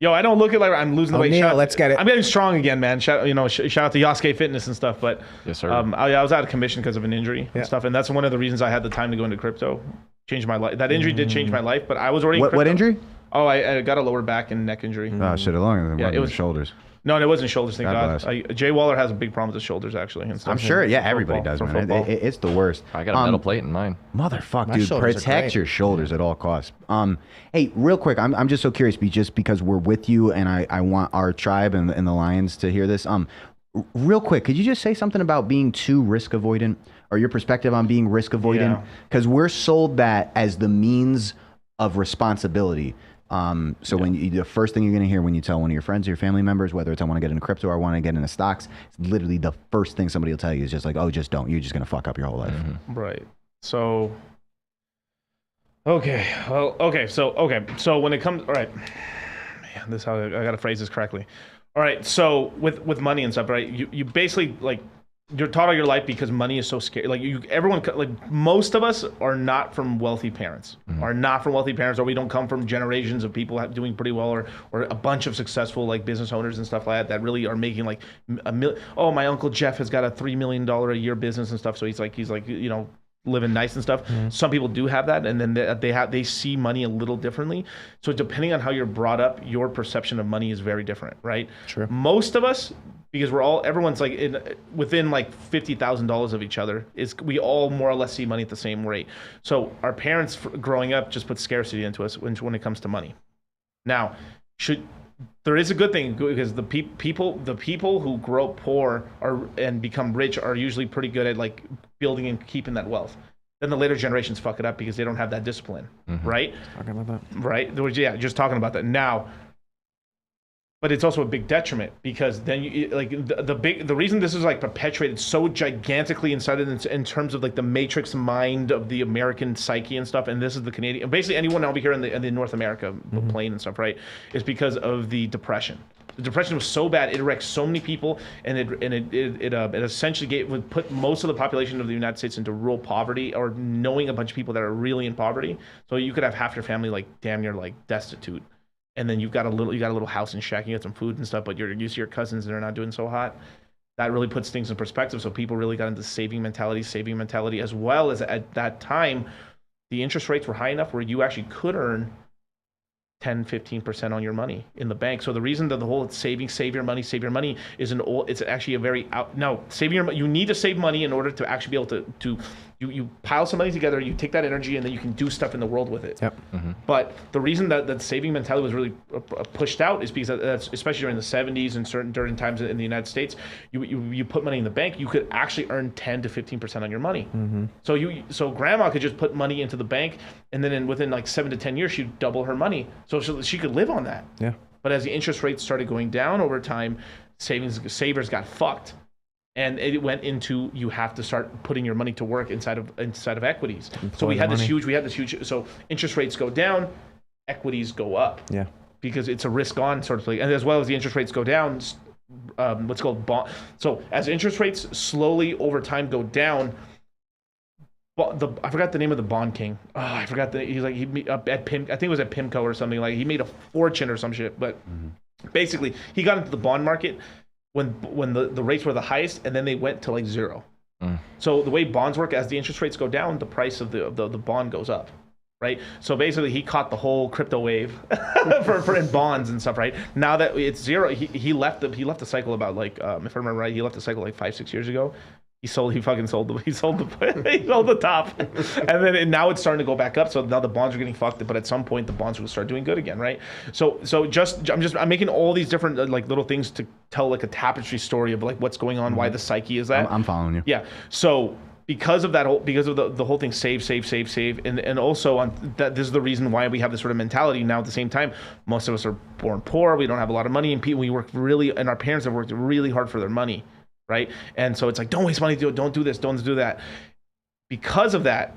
Yeah, I don't look it like I'm losing the weight. O'Neal, let's get it. I'm getting strong again, man. Shout out to Yasuke Fitness and stuff. But Yes, sir. I was out of commission because of an injury and stuff, and that's one of the reasons I had the time to go into crypto. Changed my life. That injury did change my life, but I was already. What injury? Oh, I got a lower back and neck injury. Oh, shit, along Yeah, it was shoulders. No, it wasn't shoulders. Thank God God. Jay Waller has a big problem with his shoulders, actually. And stuff. I'm sure. Yeah, For everybody football, does, for man. football. It's the worst. I got a metal plate in mine. Motherfuck, My dude, shoulders are protect great. your shoulders at all costs. Hey, real quick, I'm just so curious, just because we're with you, and I want our tribe and the Lions to hear this. Real quick, could you just say something about being too risk avoidant, or your perspective on being risk avoidant? Because we're sold that as the means of responsibility. So when the first thing you're going to hear when you tell one of your friends or your family members, whether it's I want to get into crypto or I want to get into stocks, it's literally the first thing somebody will tell you is just like, oh, just don't. You're just going to fuck up your whole life. Right. So. Okay. Well. Okay. So when it comes, all right. Man, this is how I got to phrase this correctly. All right. So with money and stuff, right? You basically like. You're taught all your life because money is so scary. Like most of us are not from wealthy parents, or we don't come from generations of people doing pretty well, or a bunch of successful like business owners and stuff like that really are making like $1 million. Oh, my uncle Jeff has got a $3 million a year business and stuff. So he's like living nice and stuff. Some people do have that, and then they see money a little differently. So depending on how you're brought up, your perception of money is very different, right? Sure. Most of us, because everyone's like within like $50,000 of each other, we all more or less see money at the same rate. So our parents growing up just put scarcity into us when it comes to money. Now, there is a good thing, because the people who grow up poor and become rich are usually pretty good at like building and keeping that wealth. Then the later generations fuck it up because they don't have that discipline, right? Talking about that. Right? Yeah, just talking about that now. But it's also a big detriment, because then the reason this is like perpetuated so gigantically inside of in terms of like the matrix mind of the American psyche and stuff, and this is the Canadian, basically anyone over here in the North America plane and stuff, right, is because of the Depression. The Depression was so bad, it wrecked so many people, and it essentially would put most of the population of the United States into rural poverty, or knowing a bunch of people that are really in poverty. So you could have half your family like damn near like destitute. And then you got a little house and shack, you got some food and stuff, but you're used to your cousins and they're not doing so hot. That really puts things in perspective. So people really got into saving mentality, as well as at that time, the interest rates were high enough where you actually could earn 10-15% on your money in the bank. So the reason that the whole save your money is it's actually a very you need to save money in order to actually be able to you pile some money together, you take that energy, and then you can do stuff in the world with it. Yep. But the reason that saving mentality was really pushed out is because that's, especially during the 70s and during times in the United States, you put money in the bank, you could actually earn 10-15% on your money. So grandma could just put money into the bank, and then within like 7 to 10 years, she'd double her money. So she could live on that. Yeah. But as the interest rates started going down over time, savers got fucked. And it went into, you have to start putting your money to work inside of equities. So we had this huge, so interest rates go down, equities go up. Yeah. Because it's a risk on sort of thing. And as well as the interest rates go down, what's called bond. So as interest rates slowly over time go down, I forgot the name of the bond king. Oh, I forgot he at Pim, I think it was at Pimco or something, like he made a fortune or some shit. But basically he got into the bond market when the rates were the highest, and then they went to like zero. So the way bonds work, as the interest rates go down, the price of the bond goes up, right? So basically he caught the whole crypto wave for in bonds and stuff, right? Now that it's zero, he left the cycle about like, if I remember right, he left the cycle like 5-6 years ago. He sold the top, and now it's starting to go back up. So now the bonds are getting fucked, but at some point the bonds will start doing good again, right? So I'm making all these different like little things to tell like a tapestry story of like what's going on, why the psyche is that. I'm following you. Yeah. So because of that the whole thing, save, and also on that, this is the reason why we have this sort of mentality now. At the same time, most of us are born poor. We don't have a lot of money, and and our parents have worked really hard for their money. Right? And so it's like, don't waste money, don't do this, don't do that. Because of that,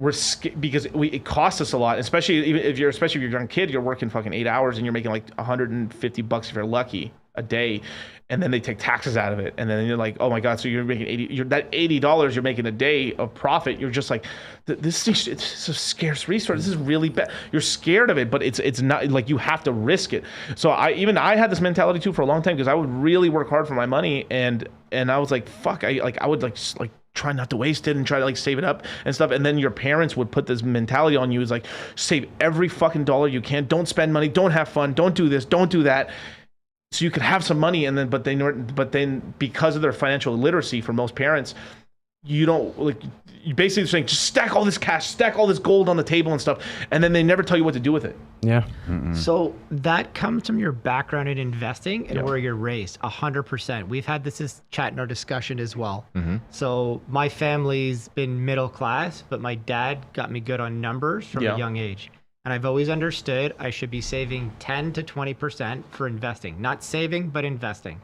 it costs us a lot, especially if you're a young kid, you're working fucking 8 hours and you're making like $150 if you're lucky a day, and then they take taxes out of it, and then you're like, oh my god, so you're making $80 you're making a day of profit. You're just like, it's a scarce resource, this is really bad. You're scared of it, but it's not like, you have to risk it. So I had this mentality too for a long time, because I would really work hard for my money, and I was like, fuck, I would like try not to waste it and try to like save it up and stuff. And then your parents would put this mentality on you, is like, save every fucking dollar you can, don't spend money, don't have fun, don't do this, don't do that. So you could have some money, and then but then because of their financial illiteracy for most parents, you don't like, you basically saying just stack all this cash, stack all this gold on the table and stuff, and then they never tell you what to do with it. Yeah. So that comes from your background in investing and where you're raised. 100%. We've had this chat in our discussion as well. So my family's been middle class, but my dad got me good on numbers from a young age. And I've always understood I should be saving 10 to 20% for investing. Not saving, but investing.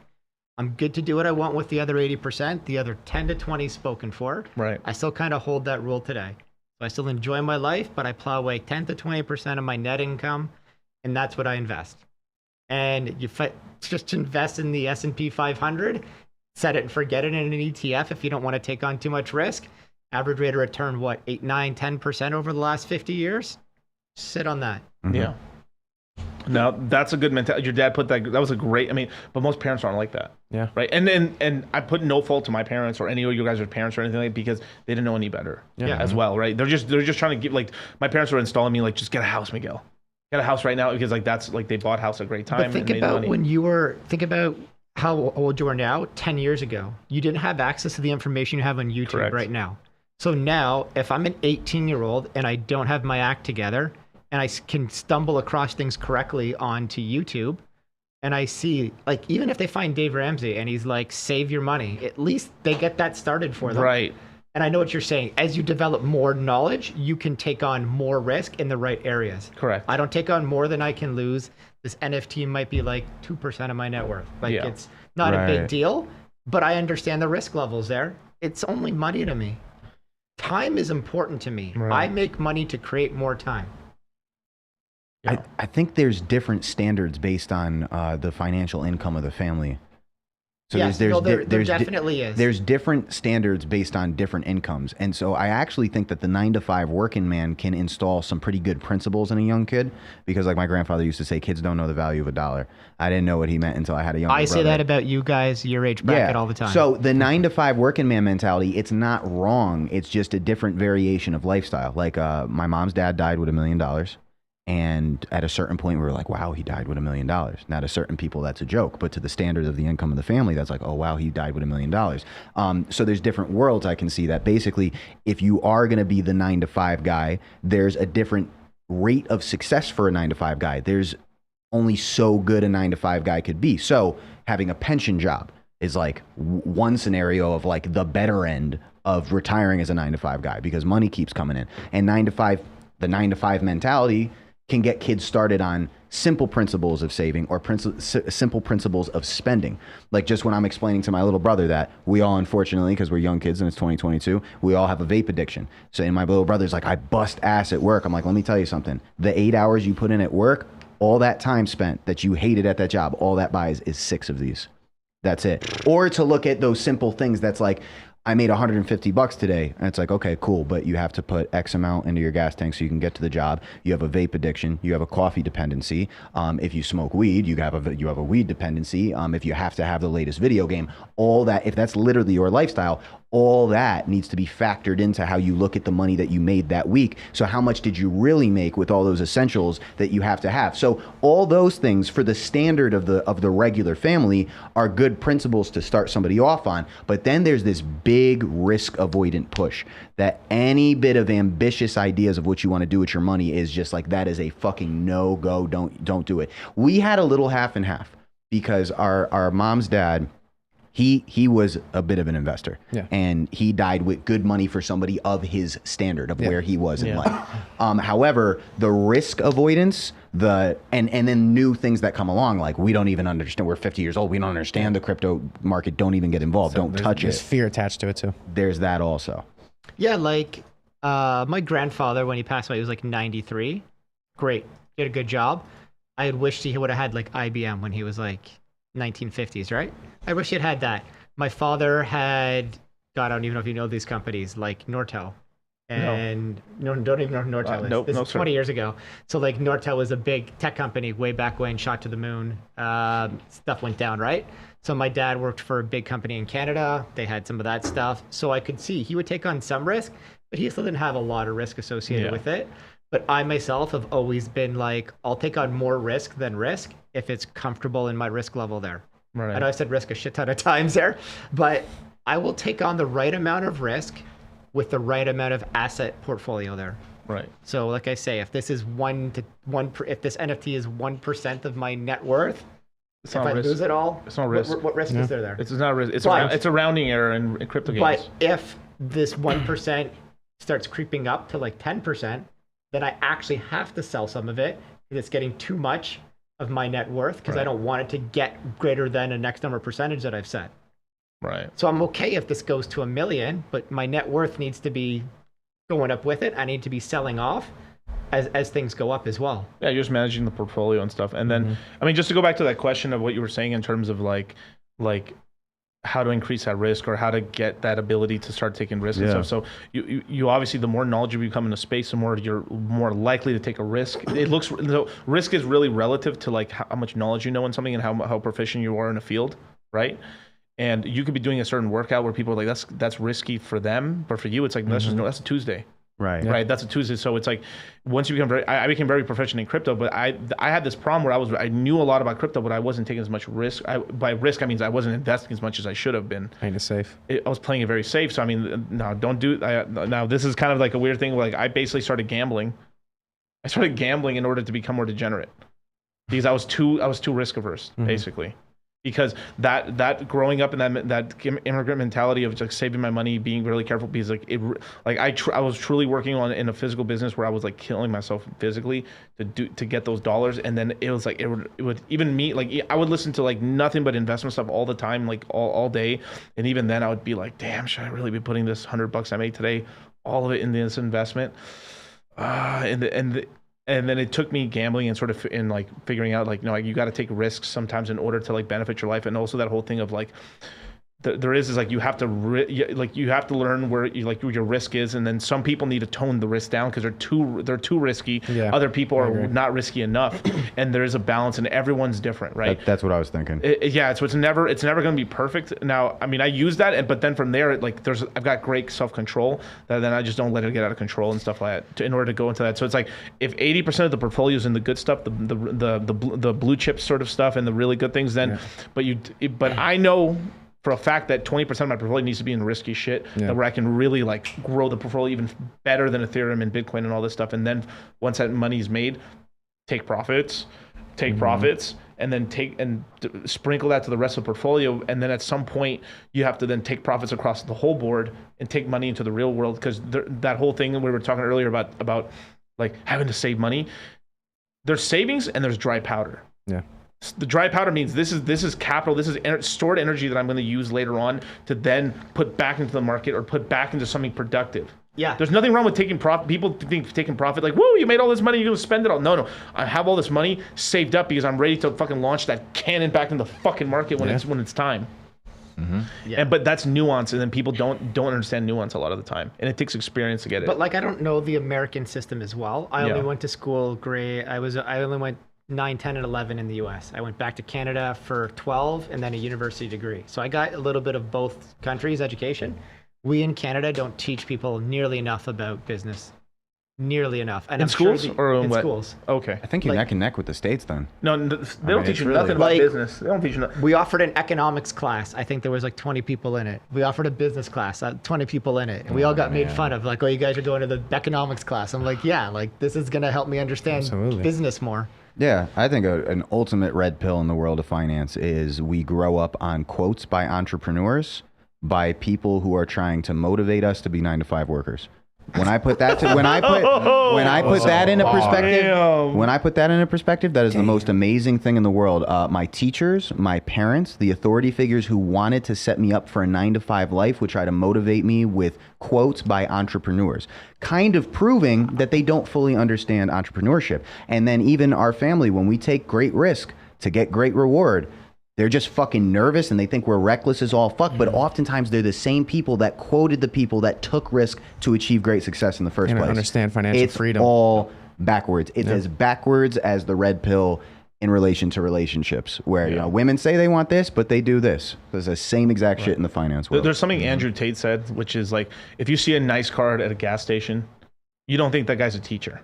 I'm good to do what I want with the other 80%. The other 10 to 20 spoken for. Right. I still kind of hold that rule today. So I still enjoy my life, but I plow away 10 to 20% of my net income, and that's what I invest. And you just invest in the S&P 500, set it and forget it in an ETF if you don't want to take on too much risk. Average rate of return, what, 8, 9, 10% over the last 50 years? Sit on that. Yeah. No, that's a good mentality. Your dad put that. That was a great. I mean, but most parents aren't like that. Yeah. Right. And I put no fault to my parents or any of you guys' parents or anything like that, because they didn't know any better. Yeah. As well. Right. They're just trying to give, like, my parents were installing me, like, just get a house, Miguel. Get a house right now, because, like, that's, like, they bought a house at a great time. But think and made about money. think about how old you are now. 10 years ago, you didn't have access to the information you have on YouTube Correct. right now. So now, if I'm an 18-year-old and I don't have my act together, and I can stumble across things correctly onto YouTube, and I see, like, even if they find Dave Ramsey and he's like, save your money, at least they get that started for them. Right. And I know what you're saying. As you develop more knowledge, you can take on more risk in the right areas. Correct. I don't take on more than I can lose. This NFT might be like 2% of my net worth. Like, Yeah. it's not a big Right. deal, but I understand the risk levels there. It's only money to me. Time is important to me. Right. I make money to create more time. I think there's different standards based on the financial income of the family. So Yes, there's no, there there's definitely is. There's different standards based on different incomes. And so I actually think that the 9-to-5 working man can install some pretty good principles in a young kid, because, like, my grandfather used to say, kids don't know the value of a dollar. I didn't know what he meant until I had a younger brother. I say that about you guys, your age bracket, all the time. So the 9-to-5 working man mentality, it's not wrong. It's just a different variation of lifestyle. Like, my mom's dad died with $1 million. And at a certain point, we were like, wow, he died with $1 million. Now, to certain people, that's a joke. But to the standards of the income of the family, that's like, oh, wow, he died with $1 million. So there's different worlds. I can see that. Basically, if you are going to be the 9-to-5 guy, there's a different rate of success for a 9-to-5 guy. There's only so good a 9-to-5 guy could be. So having a pension job is like one scenario of, like, the better end of retiring as a 9-to-5 guy, because money keeps coming in. And the 9-to-5 mentality can get kids started on simple principles of saving or simple principles of spending. Like, just when I'm explaining to my little brother that we all, unfortunately, because we're young kids and it's 2022, we all have a vape addiction. So, and my little brother's like, I bust ass at work. I'm like, let me tell you something. The 8 hours you put in at work, all that time spent that you hated at that job, all that buys is 6 of these. That's it. Or to look at those simple things that's like, I made $150 today. And it's like, okay, cool. But you have to put X amount into your gas tank so you can get to the job. You have a vape addiction. You have a coffee dependency. If you smoke weed, you have a weed dependency. If you have to have the latest video game, all that, if that's literally your lifestyle, all that needs to be factored into how you look at the money that you made that week. So how much did you really make with all those essentials that you have to have? So all those things for the standard of the regular family are good principles to start somebody off on. But then there's this big risk avoidant push that any bit of ambitious ideas of what you want to do with your money is just like, that is a fucking no-go. Don't do it. We had a little half and half, because our mom's dad, he was a bit of an investor, and he died with good money for somebody of his standard of where he was in life. However, the risk avoidance, and then new things that come along, like, we don't even understand. We're 50 years old. We don't understand the crypto market. Don't even get involved. So don't touch there's it. fear attached to it too. There's that also. Yeah, like, my grandfather, when he passed away, he was like 93. Great. Did a good job. I had wished he would have had, like, IBM when he was like 1950s, right? I wish he had that. My father had, God, I don't even know if you know these companies, like Nortel. And no, don't even know who Nortel is. Nope, This no, is sir. 20 years ago. So, like, Nortel was a big tech company way back when, shot to the moon. Stuff went down, right? So my dad worked for a big company in Canada. They had some of that stuff. So I could see he would take on some risk, but he still didn't have a lot of risk associated with it. But I myself have always been like, I'll take on more risk than risk if it's comfortable in my risk level there. Right. I know I've said risk a shit ton of times there, but I will take on the right amount of risk with the right amount of asset portfolio there. Right. So, like I say, if this is if this NFT is 1% of my net worth, It's if not I risk. lose it all, It's not risk. What risk is there? It's not risk. But- It's a rounding error in crypto games. But if this 1% starts creeping up to like 10%, then I actually have to sell some of it because it's getting too much of my net worth because I don't want it to get greater than a next number percentage that I've set. Right. So I'm okay if this goes to $1 million, but my net worth needs to be going up with it. I need to be selling off as things go up as well. Yeah, you're just managing the portfolio and stuff. And then, I mean, just to go back to that question of what you were saying in terms of like how to increase that risk or how to get that ability to start taking risks and stuff. So you obviously, the more knowledgeable you become in a space, the more you're more likely to take a risk. Risk is really relative to like how much knowledge you know in something and how proficient you are in a field, right? And you could be doing a certain workout where people are like, that's risky for them, but for you, it's like, that's a Tuesday. Right. Right. That's a Tuesday. So it's like once you become I became very proficient in crypto, but I had this problem where I knew a lot about crypto, but I wasn't taking as much risk. By risk, I mean I wasn't investing as much as I should have been. Playing it safe. I was playing it very safe. So I mean, no, don't do. Now this is kind of like a weird thing. Where, like I basically started gambling. I started gambling in order to become more degenerate because I was too risk averse, basically. Because that growing up in that immigrant mentality of like saving my money, being really careful, because like I was truly working on in a physical business where I was like killing myself physically to get those dollars, and then it was like it would even me like I would listen to like nothing but investment stuff all the time, like all day, and even then I would be like, damn, should I really be putting this $100 I made today, all of it in this investment? And then it took me gambling and sort of in like figuring out like, no, like you got to take risks sometimes in order to like benefit your life. And also that whole thing of like, there is like you have to learn where your risk is, and then some people need to tone the risk down because they're too risky. Yeah, other people are not risky enough, and there is a balance, and everyone's different, right? That's what I was thinking. So it's never going to be perfect. Now, I mean, I use that, but then from there, like I've got great self-control that then I just don't let it get out of control and stuff like that in order to go into that. So it's like if 80% of the portfolio is in the good stuff, the blue chip sort of stuff, and the really good things, then but I know for a fact that 20% of my portfolio needs to be in risky shit, where I can really like grow the portfolio even better than Ethereum and Bitcoin and all this stuff. And then once that money is made, take profits, and then sprinkle that to the rest of the portfolio. And then at some point you have to then take profits across the whole board and take money into the real world. Because that whole thing we were talking earlier about like having to save money, there's savings and there's dry powder. Yeah. The dry powder means this is capital, this is stored energy that I'm going to use later on to then put back into the market or put back into something productive. Yeah. There's nothing wrong with taking profit. People think taking profit like, woo, you made all this money, you're going to spend it all. No. I have all this money saved up because I'm ready to fucking launch that cannon back in the fucking market when it's time. Mm-hmm. Yeah. But that's nuance, and then people don't understand nuance a lot of the time, and it takes experience to get it. But like I don't know the American system as well. I only went to school I only went 9, 10, and 11 in the US. I went back to Canada for 12 and then a university degree. So I got a little bit of both countries' education. We in Canada don't teach people nearly enough about business. Nearly enough. And in I'm schools sure or in what? schools. Okay. I think you're neck and neck with the States then. No, they don't teach you nothing about business. They don't teach you nothing. We offered an economics class. I think there was like 20 people in it. We offered a business class, 20 people in it. And we all got made fun of, like, oh, you guys are going to the economics class. I'm like, yeah, like this is going to help me understand business more. Yeah, I think an ultimate red pill in the world of finance is we grow up on quotes by entrepreneurs, by people who are trying to motivate us to be 9-to-5 workers. When I put that in a perspective, that is the most amazing thing in the world. My teachers, my parents, the authority figures who wanted to set me up for a 9-to-5 life would try to motivate me with quotes by entrepreneurs, kind of proving that they don't fully understand entrepreneurship. And then even our family, when we take great risk to get great reward, they're just fucking nervous and they think we're reckless as all fuck. But oftentimes they're the same people that quoted the people that took risk to achieve great success in the first place. Understand financial freedom. It's all backwards. It's as backwards as the red pill in relation to relationships, where you know, women say they want this, but they do this. There's the same exact shit in the finance world. There's something Andrew Tate said, which is like, if you see a nice card at a gas station, you don't think that guy's a teacher.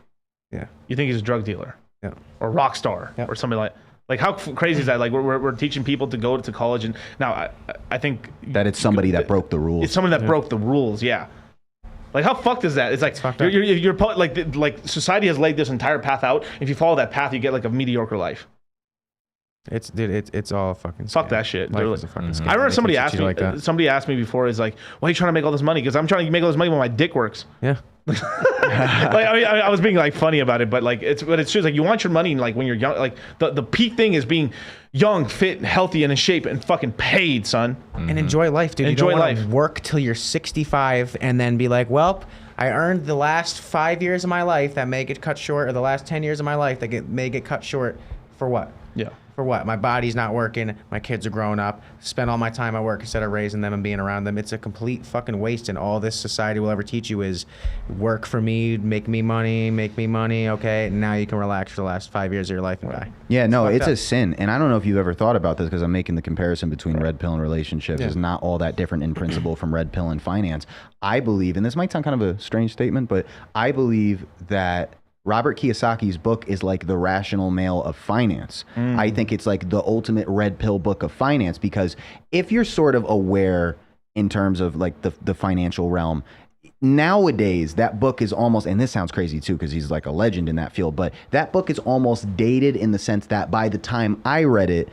Yeah. You think he's a drug dealer. Yeah. Or rock star. Yeah. Or something like. Like, how crazy is that? Like, we're teaching people to go to college, and now I think that it's somebody that broke the rules. It's someone that broke the rules. Yeah. Like, how fucked is that? It's like you're like society has laid this entire path out. If you follow that path, you get like a mediocre life. It's all fucking. Fuck that shit. Life is a fucking scam. I remember somebody asked me before, is like, why are you trying to make all this money? Because I'm trying to make all this money when my dick works. Yeah. Like, I was being like funny about it, but like it's true. Like, you want your money like when you're young. Like the peak thing is being young, fit, healthy, and in shape, and fucking paid, son. And enjoy life, dude. Enjoy life. Work till you're 65 and then be like, well, I earned the last 5 years of my life that may get cut short, or the last 10 years of my life that may get cut short. For what? Yeah. For what? My body's not working. My kids are growing up. Spend all my time at work instead of raising them and being around them. It's a complete fucking waste. And all this society will ever teach you is work for me, make me money. Okay, now you can relax for the last 5 years of your life and die. Yeah, no, it's up. a sin. And I don't know if you've ever thought about this, because I'm making the comparison between red pill and relationships is not all that different in principle from red pill and finance. I believe, and this might sound kind of a strange statement, but I believe that Robert Kiyosaki's book is like the rational male of finance. I think it's like the ultimate red pill book of finance, because if you're sort of aware in terms of like the financial realm, nowadays that book is almost, and this sounds crazy too because he's like a legend in that field, but that book is almost dated in the sense that by the time I read it,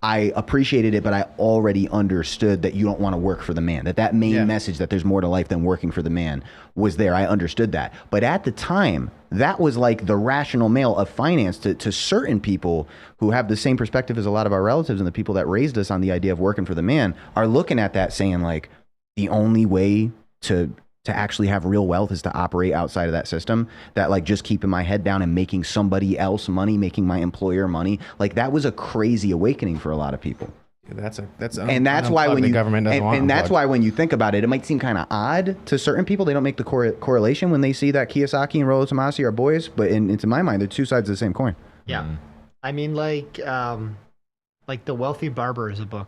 I appreciated it, but I already understood that you don't want to work for the man. That main message that there's more to life than working for the man was there. I understood that. But at the time, that was like the rational male of finance to certain people who have the same perspective as a lot of our relatives, and the people that raised us on the idea of working for the man are looking at that saying like, the only way to actually have real wealth is to operate outside of that system, that like just keeping my head down and making somebody else money, making my employer money. Like that was a crazy awakening for a lot of people. That's why when the you government doesn't want and that's unplugged. why when you think about it, it might seem kind of odd to certain people. They don't make the correlation when they see that Kiyosaki and Rollo Tomassi are boys, but into my mind, they're two sides of the same coin. Yeah. I mean, like The Wealthy Barber is a book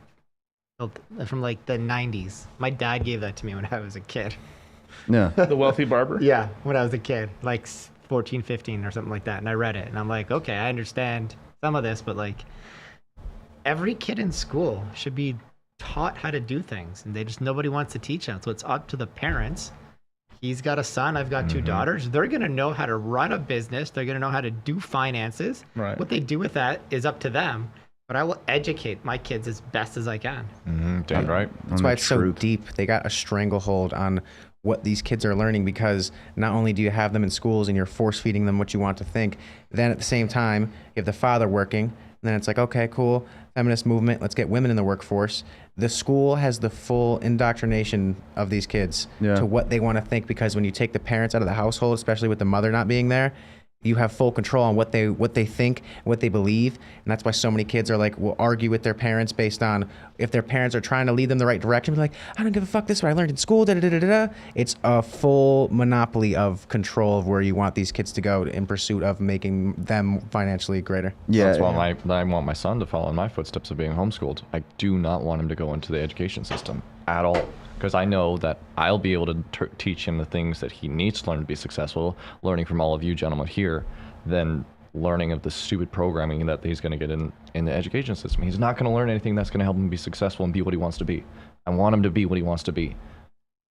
from like the 90s. My dad gave that to me when I was a kid. Yeah. The Wealthy Barber? Yeah, when I was a kid, like 14, 15 or something like that. And I read it and I'm like, okay, I understand some of this, but like every kid in school should be taught how to do things, and nobody wants to teach them. So it's up to the parents. He's got a son, I've got two daughters. They're going to know how to run a business. They're going to know how to do finances. Right. What they do with that is up to them. But I will educate my kids as best as I can. Damn right. That's why it's so deep. They got a stranglehold on what these kids are learning, because not only do you have them in schools and you're force feeding them what you want to think, then at the same time, you have the father working, and then it's like, okay, cool, feminist movement, let's get women in the workforce. The school has the full indoctrination of these kids to what they want to think, because when you take the parents out of the household, especially with the mother not being there, you have full control on what they think, what they believe, and that's why so many kids are like, will argue with their parents based on if their parents are trying to lead them the right direction. Be like, I don't give a fuck. This is what I learned in school. Da da da da da. It's a full monopoly of control of where you want these kids to go in pursuit of making them financially greater. Yeah. That's why I want my son to follow in my footsteps of being homeschooled. I do not want him to go into the education system at all, because I know that I'll be able to teach him the things that he needs to learn to be successful, learning from all of you gentlemen here, than learning of the stupid programming that he's going to get in the education system. He's not going to learn anything that's going to help him be successful and be what he wants to be. I want him to be what he wants to be.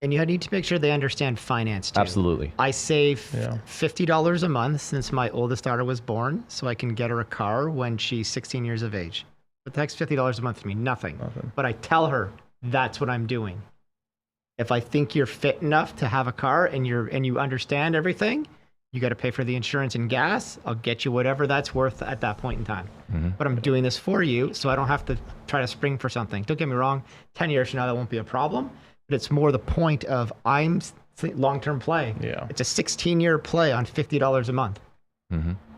And you need to make sure they understand finance too. Absolutely. I save $50 a month since my oldest daughter was born, so I can get her a car when she's 16 years of age. But that's $50 a month to me, nothing. But I tell her that's what I'm doing. If I think you're fit enough to have a car and you understand everything, you got to pay for the insurance and gas. I'll get you whatever that's worth at that point in time. But I'm doing this for you, so I don't have to try to spring for something. Don't get me wrong, 10 years from now, that won't be a problem. But it's more the point of I'm long-term play. Yeah. It's a 16-year play on $50 a month.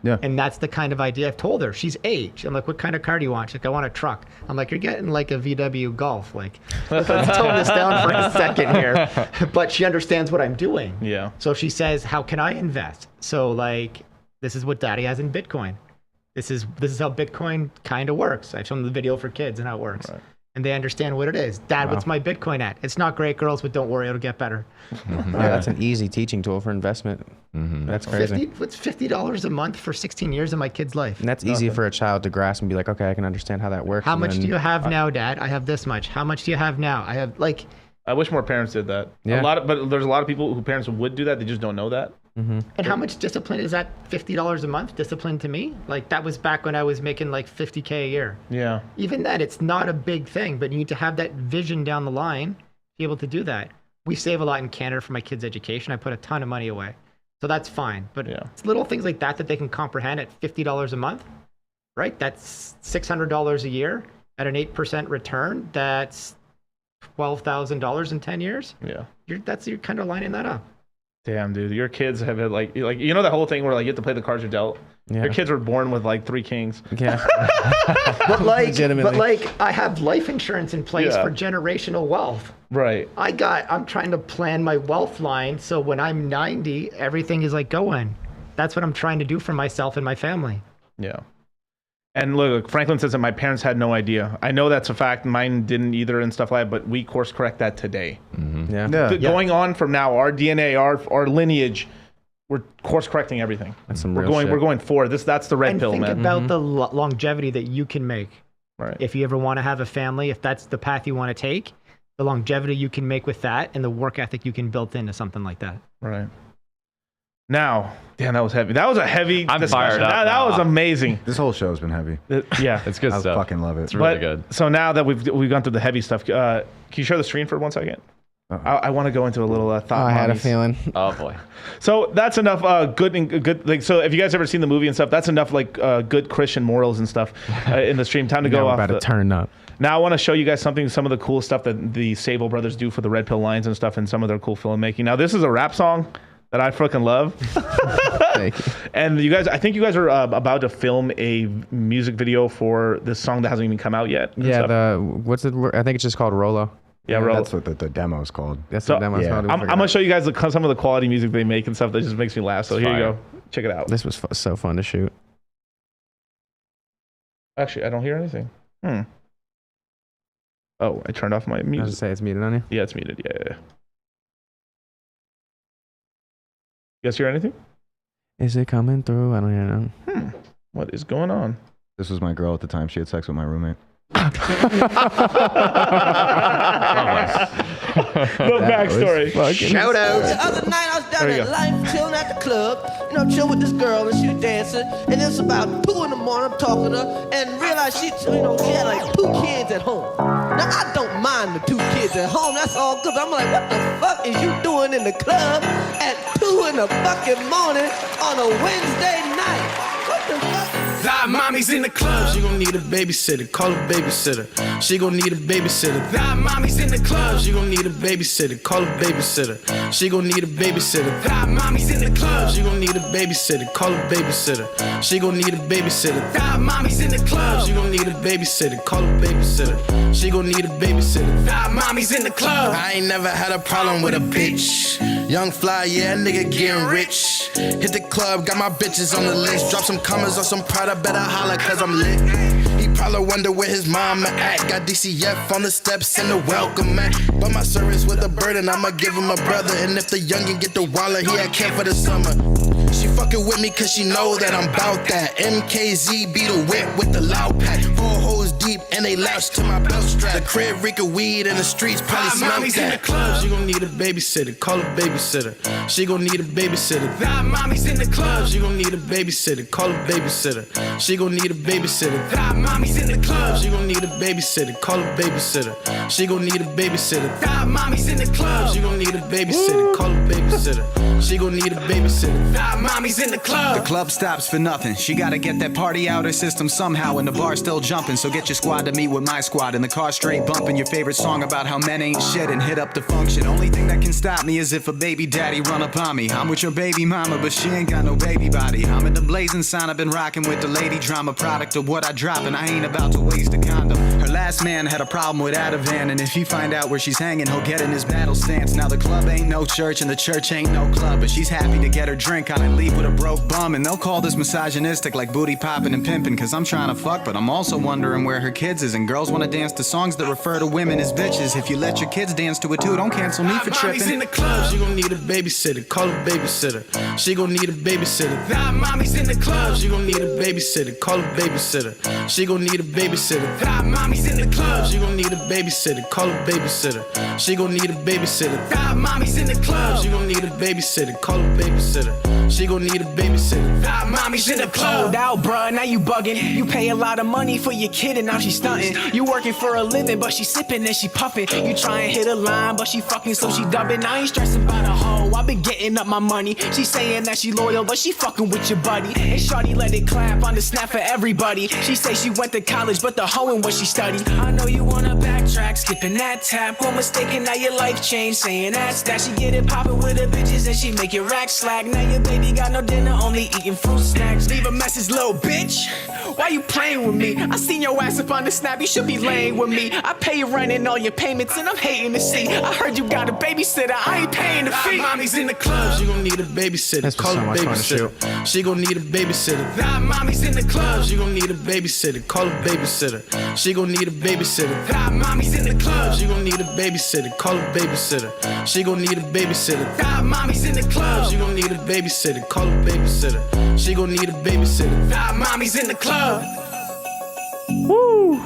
Yeah. And that's the kind of idea I've told her. She's 8. I'm like, what kind of car do you want? She's like, I want a truck. I'm like, you're getting like a VW Golf. Like, let's tone this down for a second here. But she understands what I'm doing. Yeah. So she says, how can I invest? So like, this is what Daddy has in Bitcoin. This is how Bitcoin kind of works. I've shown the video for kids and how it works. Right. And they understand what it is. Dad, what's my Bitcoin at? It's not great, girls, but don't worry, it'll get better. Yeah, that's an easy teaching tool for investment. That's crazy. What's $50 a month for 16 years of my kid's life? And that's easy for a child to grasp and be like, okay, I can understand how that works. How much do you have now, Dad? I have this much. How much do you have now? I have like. I wish more parents did that. Yeah. But there's a lot of people who parents would do that. They just don't know that. And how much discipline is that? $50 a month discipline to me? Like that was back when I was making like $50K a year. Yeah. Even then, it's not a big thing, but you need to have that vision down the line to be able to do that. We save a lot in Canada for my kids' education. I put a ton of money away. So that's fine. But it's little things like that they can comprehend at $50 a month, right? That's $600 a year at an 8% return. That's $12,000 in 10 years. Yeah. You're kind of lining that up. Damn, dude, your kids have had like you know that whole thing where like you have to play the cards you're dealt. Yeah. Your kids were born with like 3 kings. Yeah. But I have life insurance in place Yeah. for generational wealth. Right. I'm trying to plan my wealth line so when I'm 90, everything is like going. That's what I'm trying to do for myself and my family. Yeah. And look, Franklin says that my parents had no idea. I know that's a fact. Mine didn't either and stuff like that, but we course correct that today. Yeah. Going on from now, our DNA, our lineage, we're course correcting everything. That's some We're real going. shit. We're going forward. That's the red And pill, think man. about the longevity that you can make. Right. If you ever want to have a family, if that's the path you want to take, the longevity you can make with that and the work ethic you can build into something like that. Right. Now, damn, that was heavy. That was a heavy I'm discussion. fired up That now. was amazing. This whole show's been heavy. Yeah. It's good I stuff. fucking love it. It's really But- good. So now that we've gone through the heavy stuff, can you share the screen for 1 second? I want to go into a little thought. I had a mommies. feeling. Oh boy. So that's enough good. Like, so if you guys ever seen the movie and stuff, that's enough like good Christian morals and stuff in the stream. Time to Now go we're off. about to turn up. Now I want to show you guys some of the cool stuff that the Sable brothers do for the Red Pill Lions and stuff, and some of their cool filmmaking. Now this is a rap song that I freaking love. Thank you. And you guys, I think you guys are about to film a music video for this song that hasn't even come out yet. and Yeah, stuff. what's it? I think it's just called Rolo. Yeah, bro. That's what the demo's called. That's So- the demo. yeah. called. I'm going to show you guys some of the quality music they make and stuff that just makes me laugh. So here you Fire. go. Check it out. This was so fun to shoot. Actually, I don't hear anything. Oh, I turned off my I was music. just say it's muted on you. Yeah, it's muted. Yeah. You guys hear anything? Is it coming through? I don't hear none. What is going on? This was my girl at the time. She had sex with my roommate. The backstory. Shout out. The other night I was down There you at go. Life, chilling at the club. You know, chill with this girl and she was dancing. And it's about 2 in the morning. I'm talking to her and realized she had like 2 kids at home. Now I don't mind the 2 kids at home. That's all good. I'm like, what the fuck is you doing in the club at 2 in the fucking morning on a Wednesday night? What the fuck? That mommy's in the club. She gon' need a babysitter. Call a babysitter. She gon' need a babysitter. That mommy's in the club. She gon' need a babysitter. Call a babysitter. She gon' need a babysitter. That mommy's in the club. She gon' need a babysitter. Call a babysitter. She gon' need a babysitter. That mommy's in the club. She gon' need a babysitter. Call a babysitter. She gon' need a babysitter. That mommy's in the club. I ain't never had a problem with a bitch. Young fly, yeah, nigga getting rich. Hit the club, got my bitches on the list. Drop some commas or some Prada, better holla cause I'm lit. He probably wonder where his mama at. Got DCF on the steps and the welcome mat. But my service with a burden, I'ma give him a brother. And if the youngin' get the wallet, he at camp for the summer. She fucking with me cause she know that I'm bout that. MKZ be the whip with the loud pack. 4 hoes deep and they latch to my belt strap. The crib reek of weed in the streets probably smell that. In the club. She gon' need a babysitter, call a babysitter. She gon' need a babysitter. That mommy's in the club. She gon' need a babysitter, call a babysitter. She gon' need a babysitter. That mommy's in the club. She gon' need a babysitter, call a babysitter. She gon' need a babysitter. That mommy's in the club. She gon' need a babysitter, call a babysitter. She gon' need a babysitter. That mommy's in the club. The club stops for nothing. She gotta get that party out her system somehow, and the bar's still jumping. So get your squad to meet with my squad. In the car straight bumping your favorite song about how men ain't shit and hit up the function. Only thing that can stop me is if a baby daddy run up on me. I'm with your baby mama, but she ain't got no baby body. I'm in the blazing sign, I've been rocking with the lady drama, product of what I drop, and I ain't about to waste a condom. Her last man had a problem with Ativan, and if he find out where she's hanging, he'll get in his battle stance. Now the club ain't no church and the church ain't no club, but she's happy to get her drink on and leave with a broke bum. And they'll call this misogynistic, like booty popping and pimping, cause I'm trying to fuck, but I'm also wondering where her kids is. And girls wanna dance to songs that refer to women as bitches. If you let your kids dance to it too, don't cancel me for Mommy's in tripping. the club. She gon' need a babysitter, call a babysitter. She gon' need a babysitter. That mommy's in the club. She gon' need a babysitter, call a babysitter. She gon' need a babysitter. That mommy's in the club. She gon' need a babysitter, call a babysitter. She gon' need a babysitter. That mommy's in the club. She gon' need a babysitter, call a babysitter. She gon' need a babysitter. That mommy's in the club. Out, bruh, now you bugging. You pay a lot of money for your kid and now she stunting. You working for a living, but she sipping and she puffing. You try and hit a line, but she fucking so she dubbing. I ain't stressing about a hoe. I've been getting up my money. She saying that she loyal, but she fucking with your buddy. And shawty let it clap on the snap for everybody. She say she went to college, but the hoeing what she studied. I know you wanna backtrack, skipping that tap. One mistaken, now your life changed, saying that's that. She get it poppin' with her bitches and she make your rack slack. Now your baby got no dinner, only eating fruit snacks. Leave a message, little bitch. Why you playing with me? I seen your ass up on the snap, you should be laying with me. I pay your rent and all your payments and I'm hating to see. I heard you got a babysitter, I ain't paying the fee. Mommy's in the club, she gon' need a babysitter. Call a babysitter. She gon' need a babysitter. That mommy's in the club, she gon' need a babysitter. Call a babysitter. She gon' need a babysitter. That mommy's in the club, she gon' need a babysitter. Call a babysitter. She gon' need a babysitter. That mommy's in the club, she gon' need a babysitter. Call a babysitter. She gon' need a babysitter. That mommy's in the club. Woo!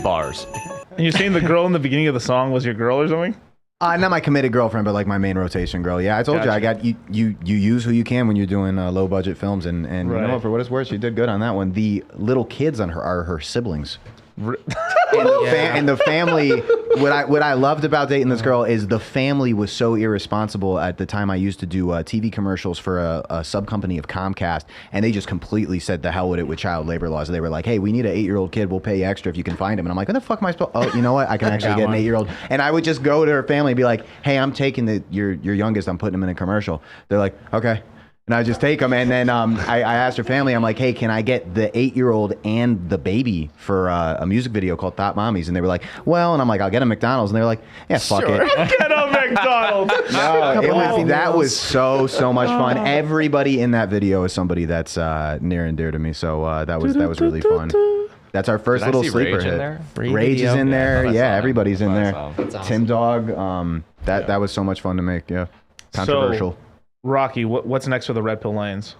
Bars. And you're saying the girl in the beginning of the song was your girl or something? Not my committed girlfriend, but like my main rotation girl. Yeah, I told you, I got you use who you can when you're doing low budget films, and Right. you know, for what it's worth, she did good on that one. The little kids on her are her siblings. And the family, what I loved about dating this girl is the family was so irresponsible. At the time, I used to do TV commercials for a sub company of Comcast, and they just completely said the hell with it with child labor laws. They were like, "Hey, we need an 8-year-old kid. We'll pay you extra if you can find him." And I'm like, "What the fuck am I supposed? Oh, you know what? I can actually get an 8-year-old." And I would just go to her family and be like, "Hey, I'm taking your youngest. I'm putting him in a commercial." They're like, "Okay." And I just take them, and then I asked her family, I'm like, "Hey, can I get the 8-year-old and the baby for a music video called Thought Mommies?" And they were like, "Well," and I'm like, "I'll get a McDonald's." And they were like, "Yeah, fuck it." Get a McDonald's. No, that was so much fun. Everybody in that video is somebody that's near and dear to me, so that was really fun. That's our first Did I little see sleeper Rage in hit. there? Rage is in there. I Yeah, saw everybody's in I there. saw him. That's awesome. Tim Dog. That was so much fun to make. Yeah, controversial. So, Rocky, what's next for the Red Pill Lions?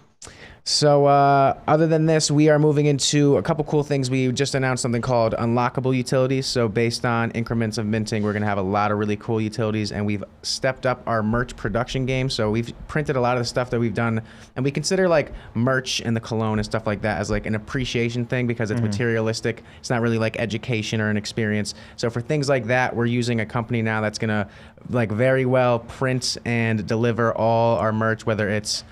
So other than this, we are moving into a couple cool things. We just announced something called unlockable utilities. So based on increments of minting, we're going to have a lot of really cool utilities, and we've stepped up our merch production game. So we've printed a lot of the stuff that we've done, and we consider like merch and the cologne and stuff like that as like an appreciation thing because it's materialistic. It's not really like education or an experience. So for things like that, we're using a company now that's going to like very well print and deliver all our merch, whether it's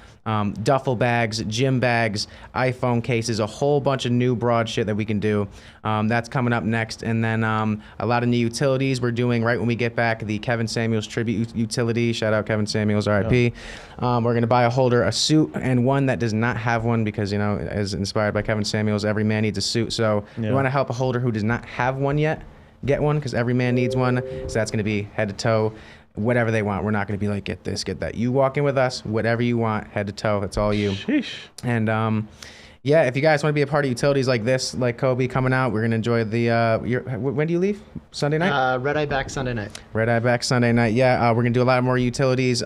duffel bags, gym bags, iPhone cases, a whole bunch of new broad shit that we can do. That's coming up next. And then a lot of new utilities we're doing right when we get back. The Kevin Samuels tribute utility. Shout out Kevin Samuels, RIP. We're going to buy a holder, a suit, and one that does not have one because, you know, is inspired by Kevin Samuels. Every man needs a suit. So we want to help a holder who does not have one yet get one because every man needs one. So that's going to be head to toe. Whatever they want. We're not going to be like, get this, get that. You walk in with us, whatever you want, head to toe. That's all you. Sheesh. And yeah, if you guys want to be a part of utilities like this, like Kobe coming out, we're going to enjoy the, when do you leave? Sunday night? Red Eye back Sunday night. Red Eye back Sunday night. Yeah, we're going to do a lot more utilities.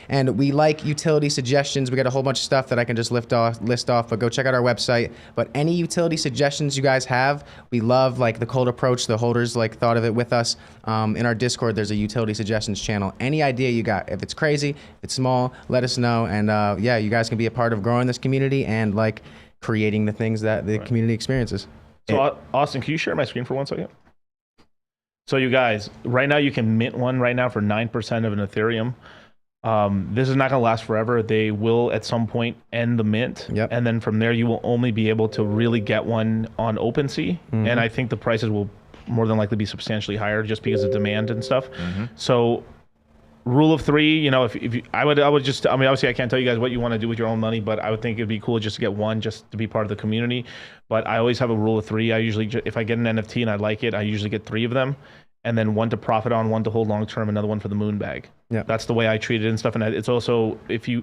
And we like utility suggestions. We got a whole bunch of stuff that I can just list off, but go check out our website. But any utility suggestions you guys have, we love like the cold approach. The holders like thought of it with us. In our Discord, there's a utility suggestions channel. Any idea you got, if it's crazy, if it's small, let us know. And yeah, you guys can be a part of growing this community and like creating the things that the community experiences. So Austin, can you share my screen for 1 second? So you guys, right now you can mint one right now for 9% of an Ethereum. This is not going to last forever. They will at some point end the mint. Yep. And then from there, you will only be able to really get one on OpenSea. And I think the prices will more than likely be substantially higher just because of demand and stuff. So rule of three, you know, if you, I would just, I mean, obviously I can't tell you guys what you want to do with your own money, but I would think it'd be cool just to get one, just to be part of the community. But I always have a rule of three. I usually, if I get an NFT and I like it, I usually get 3 of them. And then 1 to profit on, 1 to hold long term, another one for the moon bag. Yeah, that's the way I treat it and stuff. And it's also if you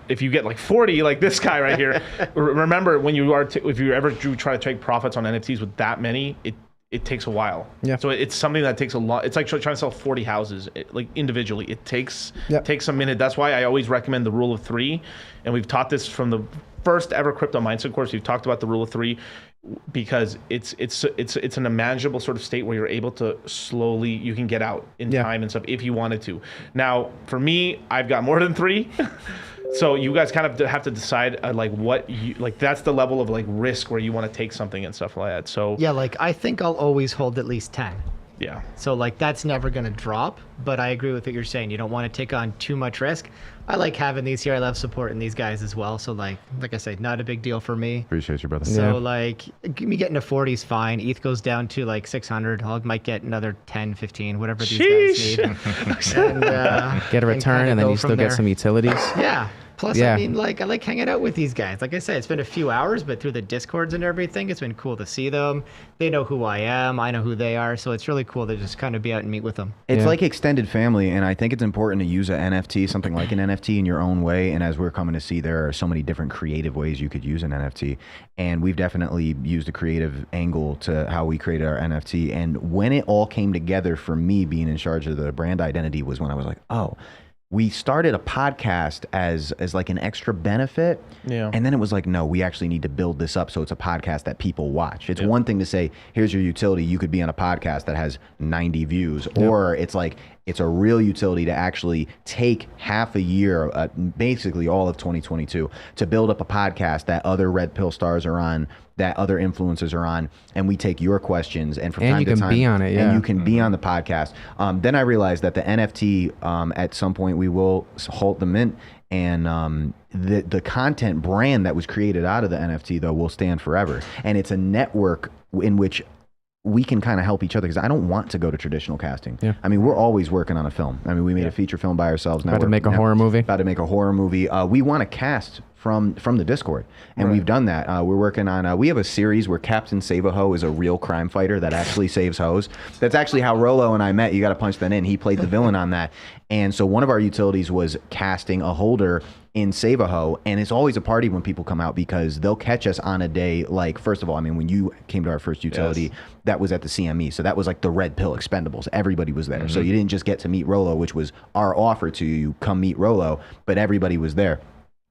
get like 40, like this guy right here, remember when you are if you ever do try to take profits on NFTs with that many, it takes a while. Yeah. So it's something that takes a lot. It's like trying to sell 40 houses like individually. It takes a minute. That's why I always recommend the rule of 3. And we've taught this from the first ever crypto mindset course. We've talked about the rule of 3. Because it's an unmanageable sort of state where you're able to slowly, you can get out in time and stuff if you wanted to. Now, for me, I've got more than 3. So you guys kind of have to decide like what you, like that's the level of like risk where you want to take something and stuff like that. So yeah, like I think I'll always hold at least 10. Yeah. So like that's never going to drop, but I agree with what you're saying. You don't want to take on too much risk. I like having these here. I love supporting these guys as well. So like I said, not a big deal for me. Appreciate you, brother. So like me getting to 40 is fine. ETH goes down to like 600. I might get another 10, 15, whatever these guys need. And, get a return and then you still get some utilities. Yeah. Plus, Yeah. I mean, like, I like hanging out with these guys. Like I said, it's been a few hours, but through the Discords and everything, it's been cool to see them. They know who I am. I know who they are. So it's really cool to just kind of be out and meet with them. It's like extended family, and I think it's important to use an NFT, something like an NFT, in your own way. And as we're coming to see, there are so many different creative ways you could use an NFT. And we've definitely used a creative angle to how we created our NFT. And when it all came together for me being in charge of the brand identity was when I was like, oh, we started a podcast as like an extra benefit. Yeah. And then it was like, no, we actually need to build this up so it's a podcast that people watch. It's one thing to say, here's your utility. You could be on a podcast that has 90 views. Or it's like, it's a real utility to actually take half a year, basically all of 2022, to build up a podcast that other Red Pill stars are on, that other influencers are on, and we take your questions, and from time to time, you can be on it, and you can be on the podcast. Then I realized that the NFT, at some point, we will halt the mint, and the content brand that was created out of the NFT, though, will stand forever. And it's a network in which we can kind of help each other, because I don't want to go to traditional casting. Yeah. I mean, we're always working on a film. I mean, we made a feature film by ourselves. Now About to make a horror movie. About to make a horror movie. We want to cast from the Discord, and we've done that. We're working on. We have a series where Captain Save-A-Ho is a real crime fighter that actually saves hoes. That's actually how Rolo and I met. You got to punch that in. He played the villain on that, and so one of our utilities was casting a holder in Save-A-Ho, and it's always a party when people come out, because they'll catch us on a day like, first of all, I mean, when you came to our first utility, that was at the CME, so that was like the Red Pill Expendables. Everybody was there, so you didn't just get to meet Rolo, which was our offer to you, come meet Rolo, but everybody was there.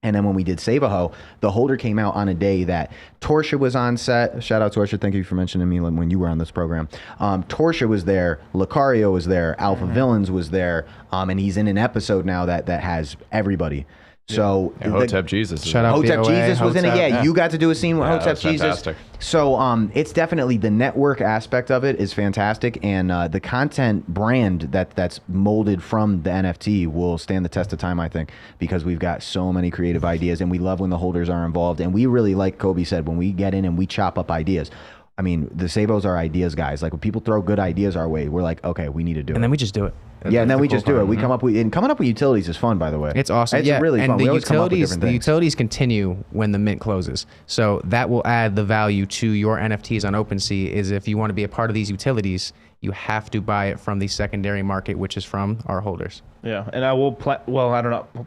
And then when we did Save-A-Ho, the holder came out on a day that Torsha was on set. Shout out Torsha. Thank you for mentioning me when you were on this program. Torsha was there. Lucario was there. Alpha Villains was there. And he's in an episode now that has everybody. So Hotep Jesus. Shout out Hotep BOA, Jesus was in it. Hotep, Yeah, you got to do a scene with Yeah, Hotep that was Jesus. fantastic. So it's definitely the network aspect of it is fantastic, and the content brand that's molded from the NFT will stand the test of time, I think, because we've got so many creative ideas, and we love when the holders are involved, and we really, like Kobe said, when we get in and we chop up ideas. I mean, the Sabos are ideas guys. Like when people throw good ideas our way, we're like, okay, we need to do it. And then we just do it. Yeah, and then That's we the just cool do it. part. We come up with, and coming up with utilities is fun, by the way. It's awesome. It's Yeah, really fun. and We the always come up with utilities, different the things. utilities continue when the mint closes. So that will add the value to your NFTs on OpenSea. Is if you want to be a part of these utilities, you have to buy it from the secondary market, which is from our holders. Yeah, and I will well, I don't know.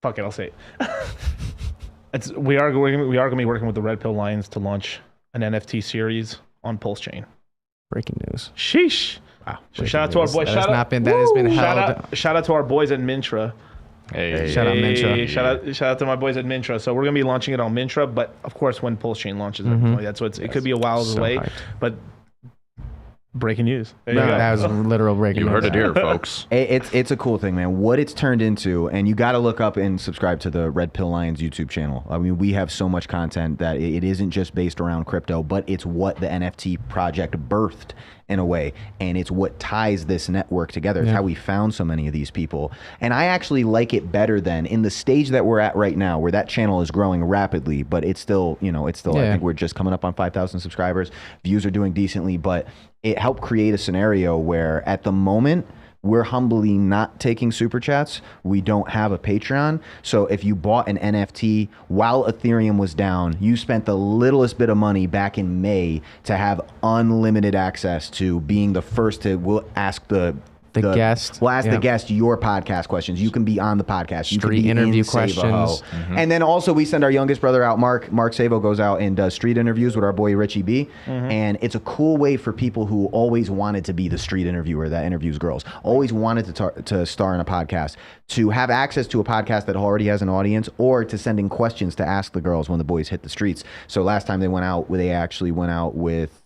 Fuck it, I'll say it. We are going to be working with the Red Pill Lions to launch an NFT series on Pulse Chain. Breaking news. Sheesh. Wow. So shout out to our boys. That has been held. Shout out to our boys at Mintra. Hey, Shout out Mintra. Shout out to my boys at Mintra. So we're gonna be launching it on Mintra, but of course when Pulse Chain launches, that's what it could be a while So away. hyped. But breaking news. There you go. That was literal breaking you news. heard it here, folks. It's a cool thing, man. What it's turned into, and you got to look up and subscribe to the Red Pill Lions YouTube channel. I mean, we have so much content that it isn't just based around crypto, but it's what the NFT project birthed in a way, and it's what ties this network together. It's how we found so many of these people, and I actually like it better than in the stage that we're at right now, where that channel is growing rapidly, but it's still, I think we're just coming up on 5,000 subscribers. Views are doing decently, but it helped create a scenario where at the moment we're humbly not taking super chats. We don't have a Patreon. So if you bought an NFT while Ethereum was down, you spent the littlest bit of money back in May to have unlimited access to being the first to, we'll ask the guest. We'll ask the guest your podcast questions. You can be on the podcast. You can Street be interview in Save-A-Ho. questions. And then also we send our youngest brother out, Mark Savo goes out and does street interviews with our boy Richie B. And it's a cool way for people who always wanted to be the street interviewer that interviews girls, always wanted to star in a podcast, to have access to a podcast that already has an audience, or to sending questions to ask the girls when the boys hit the streets. So last time they went out, they actually went out with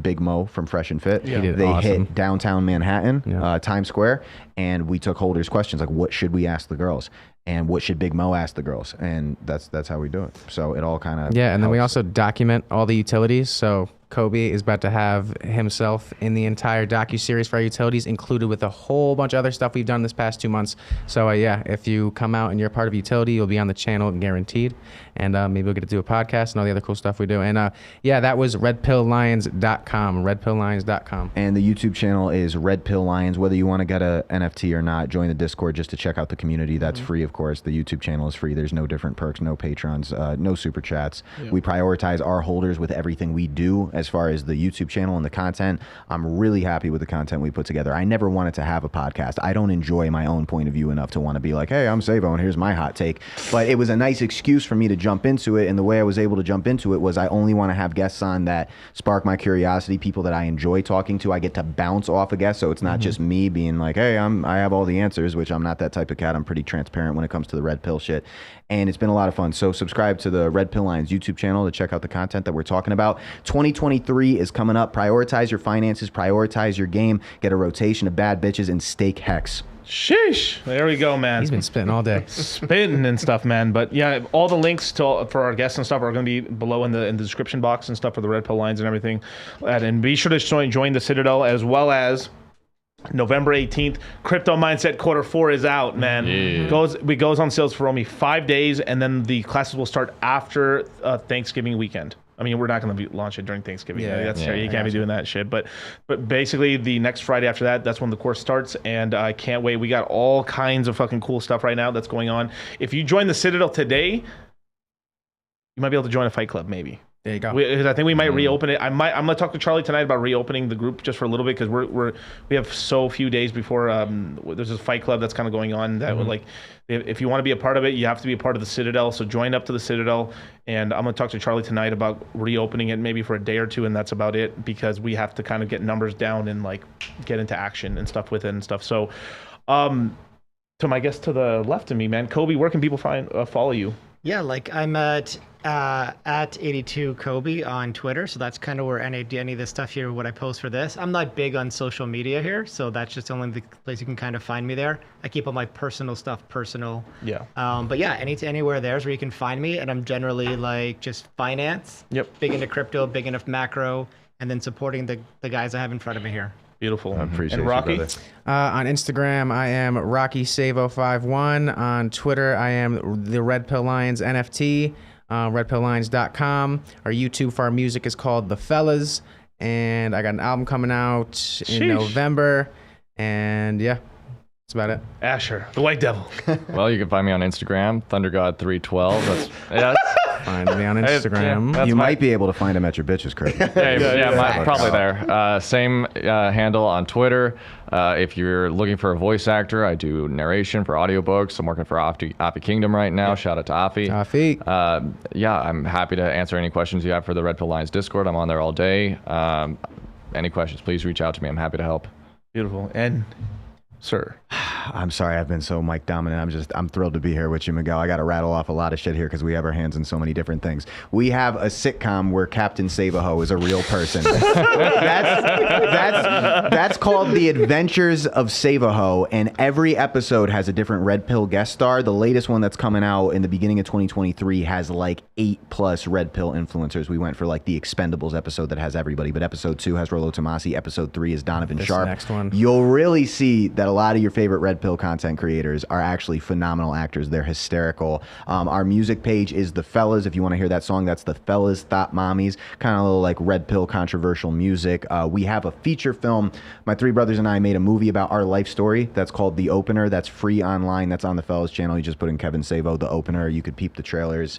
Big Mo from Fresh and Fit. He did They awesome. hit downtown Manhattan, Times Square, and we took holders' questions like, what should we ask the girls? And what should Big Mo ask the girls? And that's how we do it. So it all kind of Yeah, and then we also document all the utilities. So Kobe is about to have himself in the entire docuseries for our utilities, included with a whole bunch of other stuff we've done this past 2 months. So yeah, if you come out and you're a part of utility, you'll be on the channel guaranteed. And maybe we'll get to do a podcast and all the other cool stuff we do. And yeah, that was redpilllions.com, redpilllions.com. And the YouTube channel is Red Pill Lions. Whether you want to get a NFT or not, join the Discord just to check out the community. That's free, of course. The YouTube channel is free. There's no different perks, no patrons, no super chats. We prioritize our holders with everything we do as far as the YouTube channel and the content. I'm really happy with the content we put together. I never wanted to have a podcast. I don't enjoy my own point of view enough to want to be like, hey, I'm Savo and here's my hot take. But it was a nice excuse for me to jump into it. And the way I was able to jump into it was I only want to have guests on that spark my curiosity, people that I enjoy talking to. I get to bounce off a guest. So it's not just me being like, hey, I have all the answers, which I'm not that type of cat. I'm pretty transparent when it comes to the red pill shit. And it's been a lot of fun. So subscribe to the Red Pill Lions YouTube channel to check out the content that we're talking about. 2023 is coming up. Prioritize your finances, prioritize your game, get a rotation of bad bitches, and stake Hex. Sheesh. There we go, man. He's been spitting all day. Spitting and stuff, man. But yeah, all the links for our guests and stuff are going to be below in the description box and stuff for the Red Pill Lions and everything. And be sure to join the Citadel, as well as November 18th, Crypto Mindset Quarter 4 is out, man. Yeah. Goes on sales for only 5 days, and then the classes will start after Thanksgiving weekend. I mean, we're not going to launch it during Thanksgiving. You can't be doing that shit. But basically, the next Friday after that, that's when the course starts, and I can't wait. We got all kinds of fucking cool stuff right now that's going on. If you join the Citadel today, you might be able to join a fight club, maybe. There you go. I think we might reopen it. I'm gonna talk to Charlie tonight about reopening the group just for a little bit, because we have so few days before there's this fight club that's kind of going on that would, like, if you want to be a part of it, you have to be a part of the Citadel. So join up to the Citadel, and I'm gonna talk to Charlie tonight about reopening it maybe for a day or two, and that's about it, because we have to kind of get numbers down and like get into action and stuff with it and stuff. So to my guest to the left of me, man, Kobe, where can people follow you? Yeah, like I'm at 82 Kobe on Twitter, so that's kind of where any of this stuff here, what I post for this. I'm not big on social media here, so that's just only the place you can kind of find me there. I keep all my personal stuff personal. Yeah. But yeah, anywhere there's where you can find me, and I'm generally like just finance. Yep. Big into crypto, big into macro, and then supporting the guys I have in front of me here. Beautiful. I appreciate and Rocky? you, brother. On Instagram, I am RockySavo51. On Twitter, I am the Red Pill Lions NFT. RedPillLions.com. Our YouTube for our music is called The Fellas, and I got an album coming out in November. And yeah, that's about it. Asher, the White Devil. Well, you can find me on Instagram, ThunderGod312. That's Find me on Instagram. You might be able to find him at your bitch's crib. Probably there. Same handle on Twitter. If you're looking for a voice actor, I do narration for audiobooks. I'm working for Afi Kingdom right now. Shout out to Afi. Yeah, I'm happy to answer any questions you have for the Red Pill Lions Discord. I'm on there all day. Any questions, please reach out to me. I'm happy to help. Beautiful. And sir, I'm sorry I've been so mic dominant. I'm thrilled to be here with you, Miguel. I got to rattle off a lot of shit here because we have our hands in so many different things. We have a sitcom where Captain Savaho is a real person. That's called The Adventures of Savaho, and every episode has a different Red Pill guest star. The latest one that's coming out in the beginning of 2023 has like 8+ Red Pill influencers. We went for like the Expendables episode that has everybody, but episode 2 has Rollo Tomasi. Episode 3 is Donovan Sharp. Next one. You'll really see that a lot of your favorite Red Pill content creators are actually phenomenal actors. They're hysterical. Our music page is The Fellas. If you want to hear that song, that's The Fellas Thought Mommies. Kind of a little like Red Pill controversial music. We have a feature film. My 3 brothers and I made a movie about our life story. That's called The Opener. That's free online. That's on The Fellas channel. You just put in Kevin Savo, The Opener. You could peep the trailers.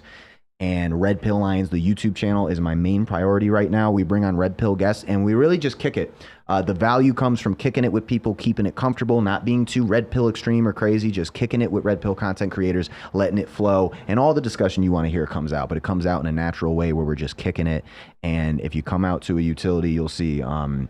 And Red Pill Lions, the YouTube channel, is my main priority right now. We bring on Red Pill guests, and we really just kick it. The value comes from kicking it with people, keeping it comfortable, not being too Red Pill extreme or crazy, just kicking it with Red Pill content creators, letting it flow. And all the discussion you want to hear comes out, but it comes out in a natural way where we're just kicking it. And if you come out to a utility, you'll see I'm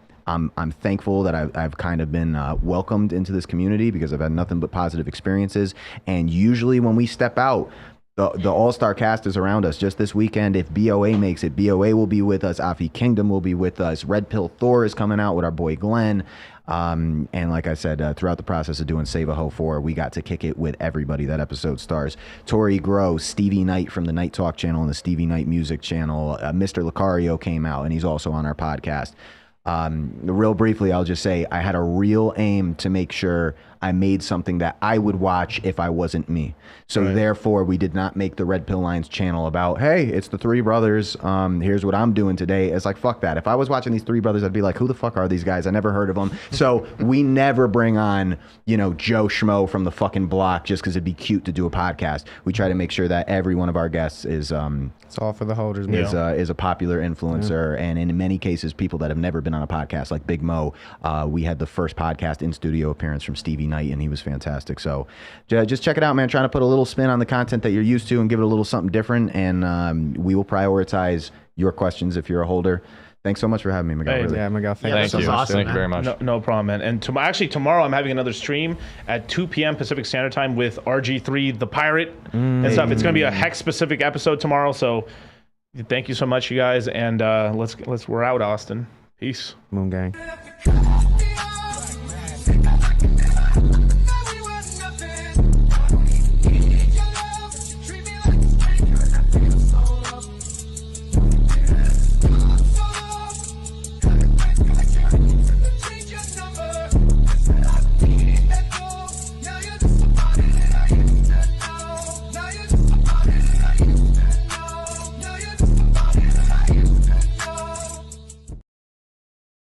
thankful that I've kind of been welcomed into this community because I've had nothing but positive experiences. And usually when we step out, the all-star cast is around us. Just this weekend, if BOA makes it, BOA will be with us. Afi Kingdom will be with us. Red Pill Thor is coming out with our boy Glenn. And like I said, throughout the process of doing Save a Ho 4, we got to kick it with everybody. That episode stars Tori Grow, Stevie Knight from the Night Talk channel and the Stevie Knight Music channel. Mr. Lucario came out, and he's also on our podcast. Real briefly, I'll just say I had a real aim to make sure I made something that I would watch if I wasn't me. So therefore, we did not make the Red Pill Lines channel about, hey, it's the three brothers. Here's what I'm doing today. It's like, fuck that. If I was watching these three brothers, I'd be like, who the fuck are these guys? I never heard of them. So we never bring on, you know, Joe Schmo from the fucking block just because it'd be cute to do a podcast. We try to make sure that every one of our guests is it's all for the holders, man. Is a popular influencer, and in many cases, people that have never been on a podcast, like Big Mo. We had the first podcast in studio appearance from Stevie Knight, and he was fantastic. So just check it out, man. Trying to put a little spin on the content that you're used to and give it a little something different, and we will prioritize your questions if you're a holder. Thanks so much for having me, Miguel. Hey, really. Yeah, Miguel, Thank you. Awesome, Thank you very much. No problem, man. And actually, tomorrow I'm having another stream at 2 p.m. Pacific Standard Time with RG3, the pirate, and stuff. It's going to be a Hex-specific episode tomorrow, so thank you so much, you guys. And we're out, Austin. Peace. Moon Gang.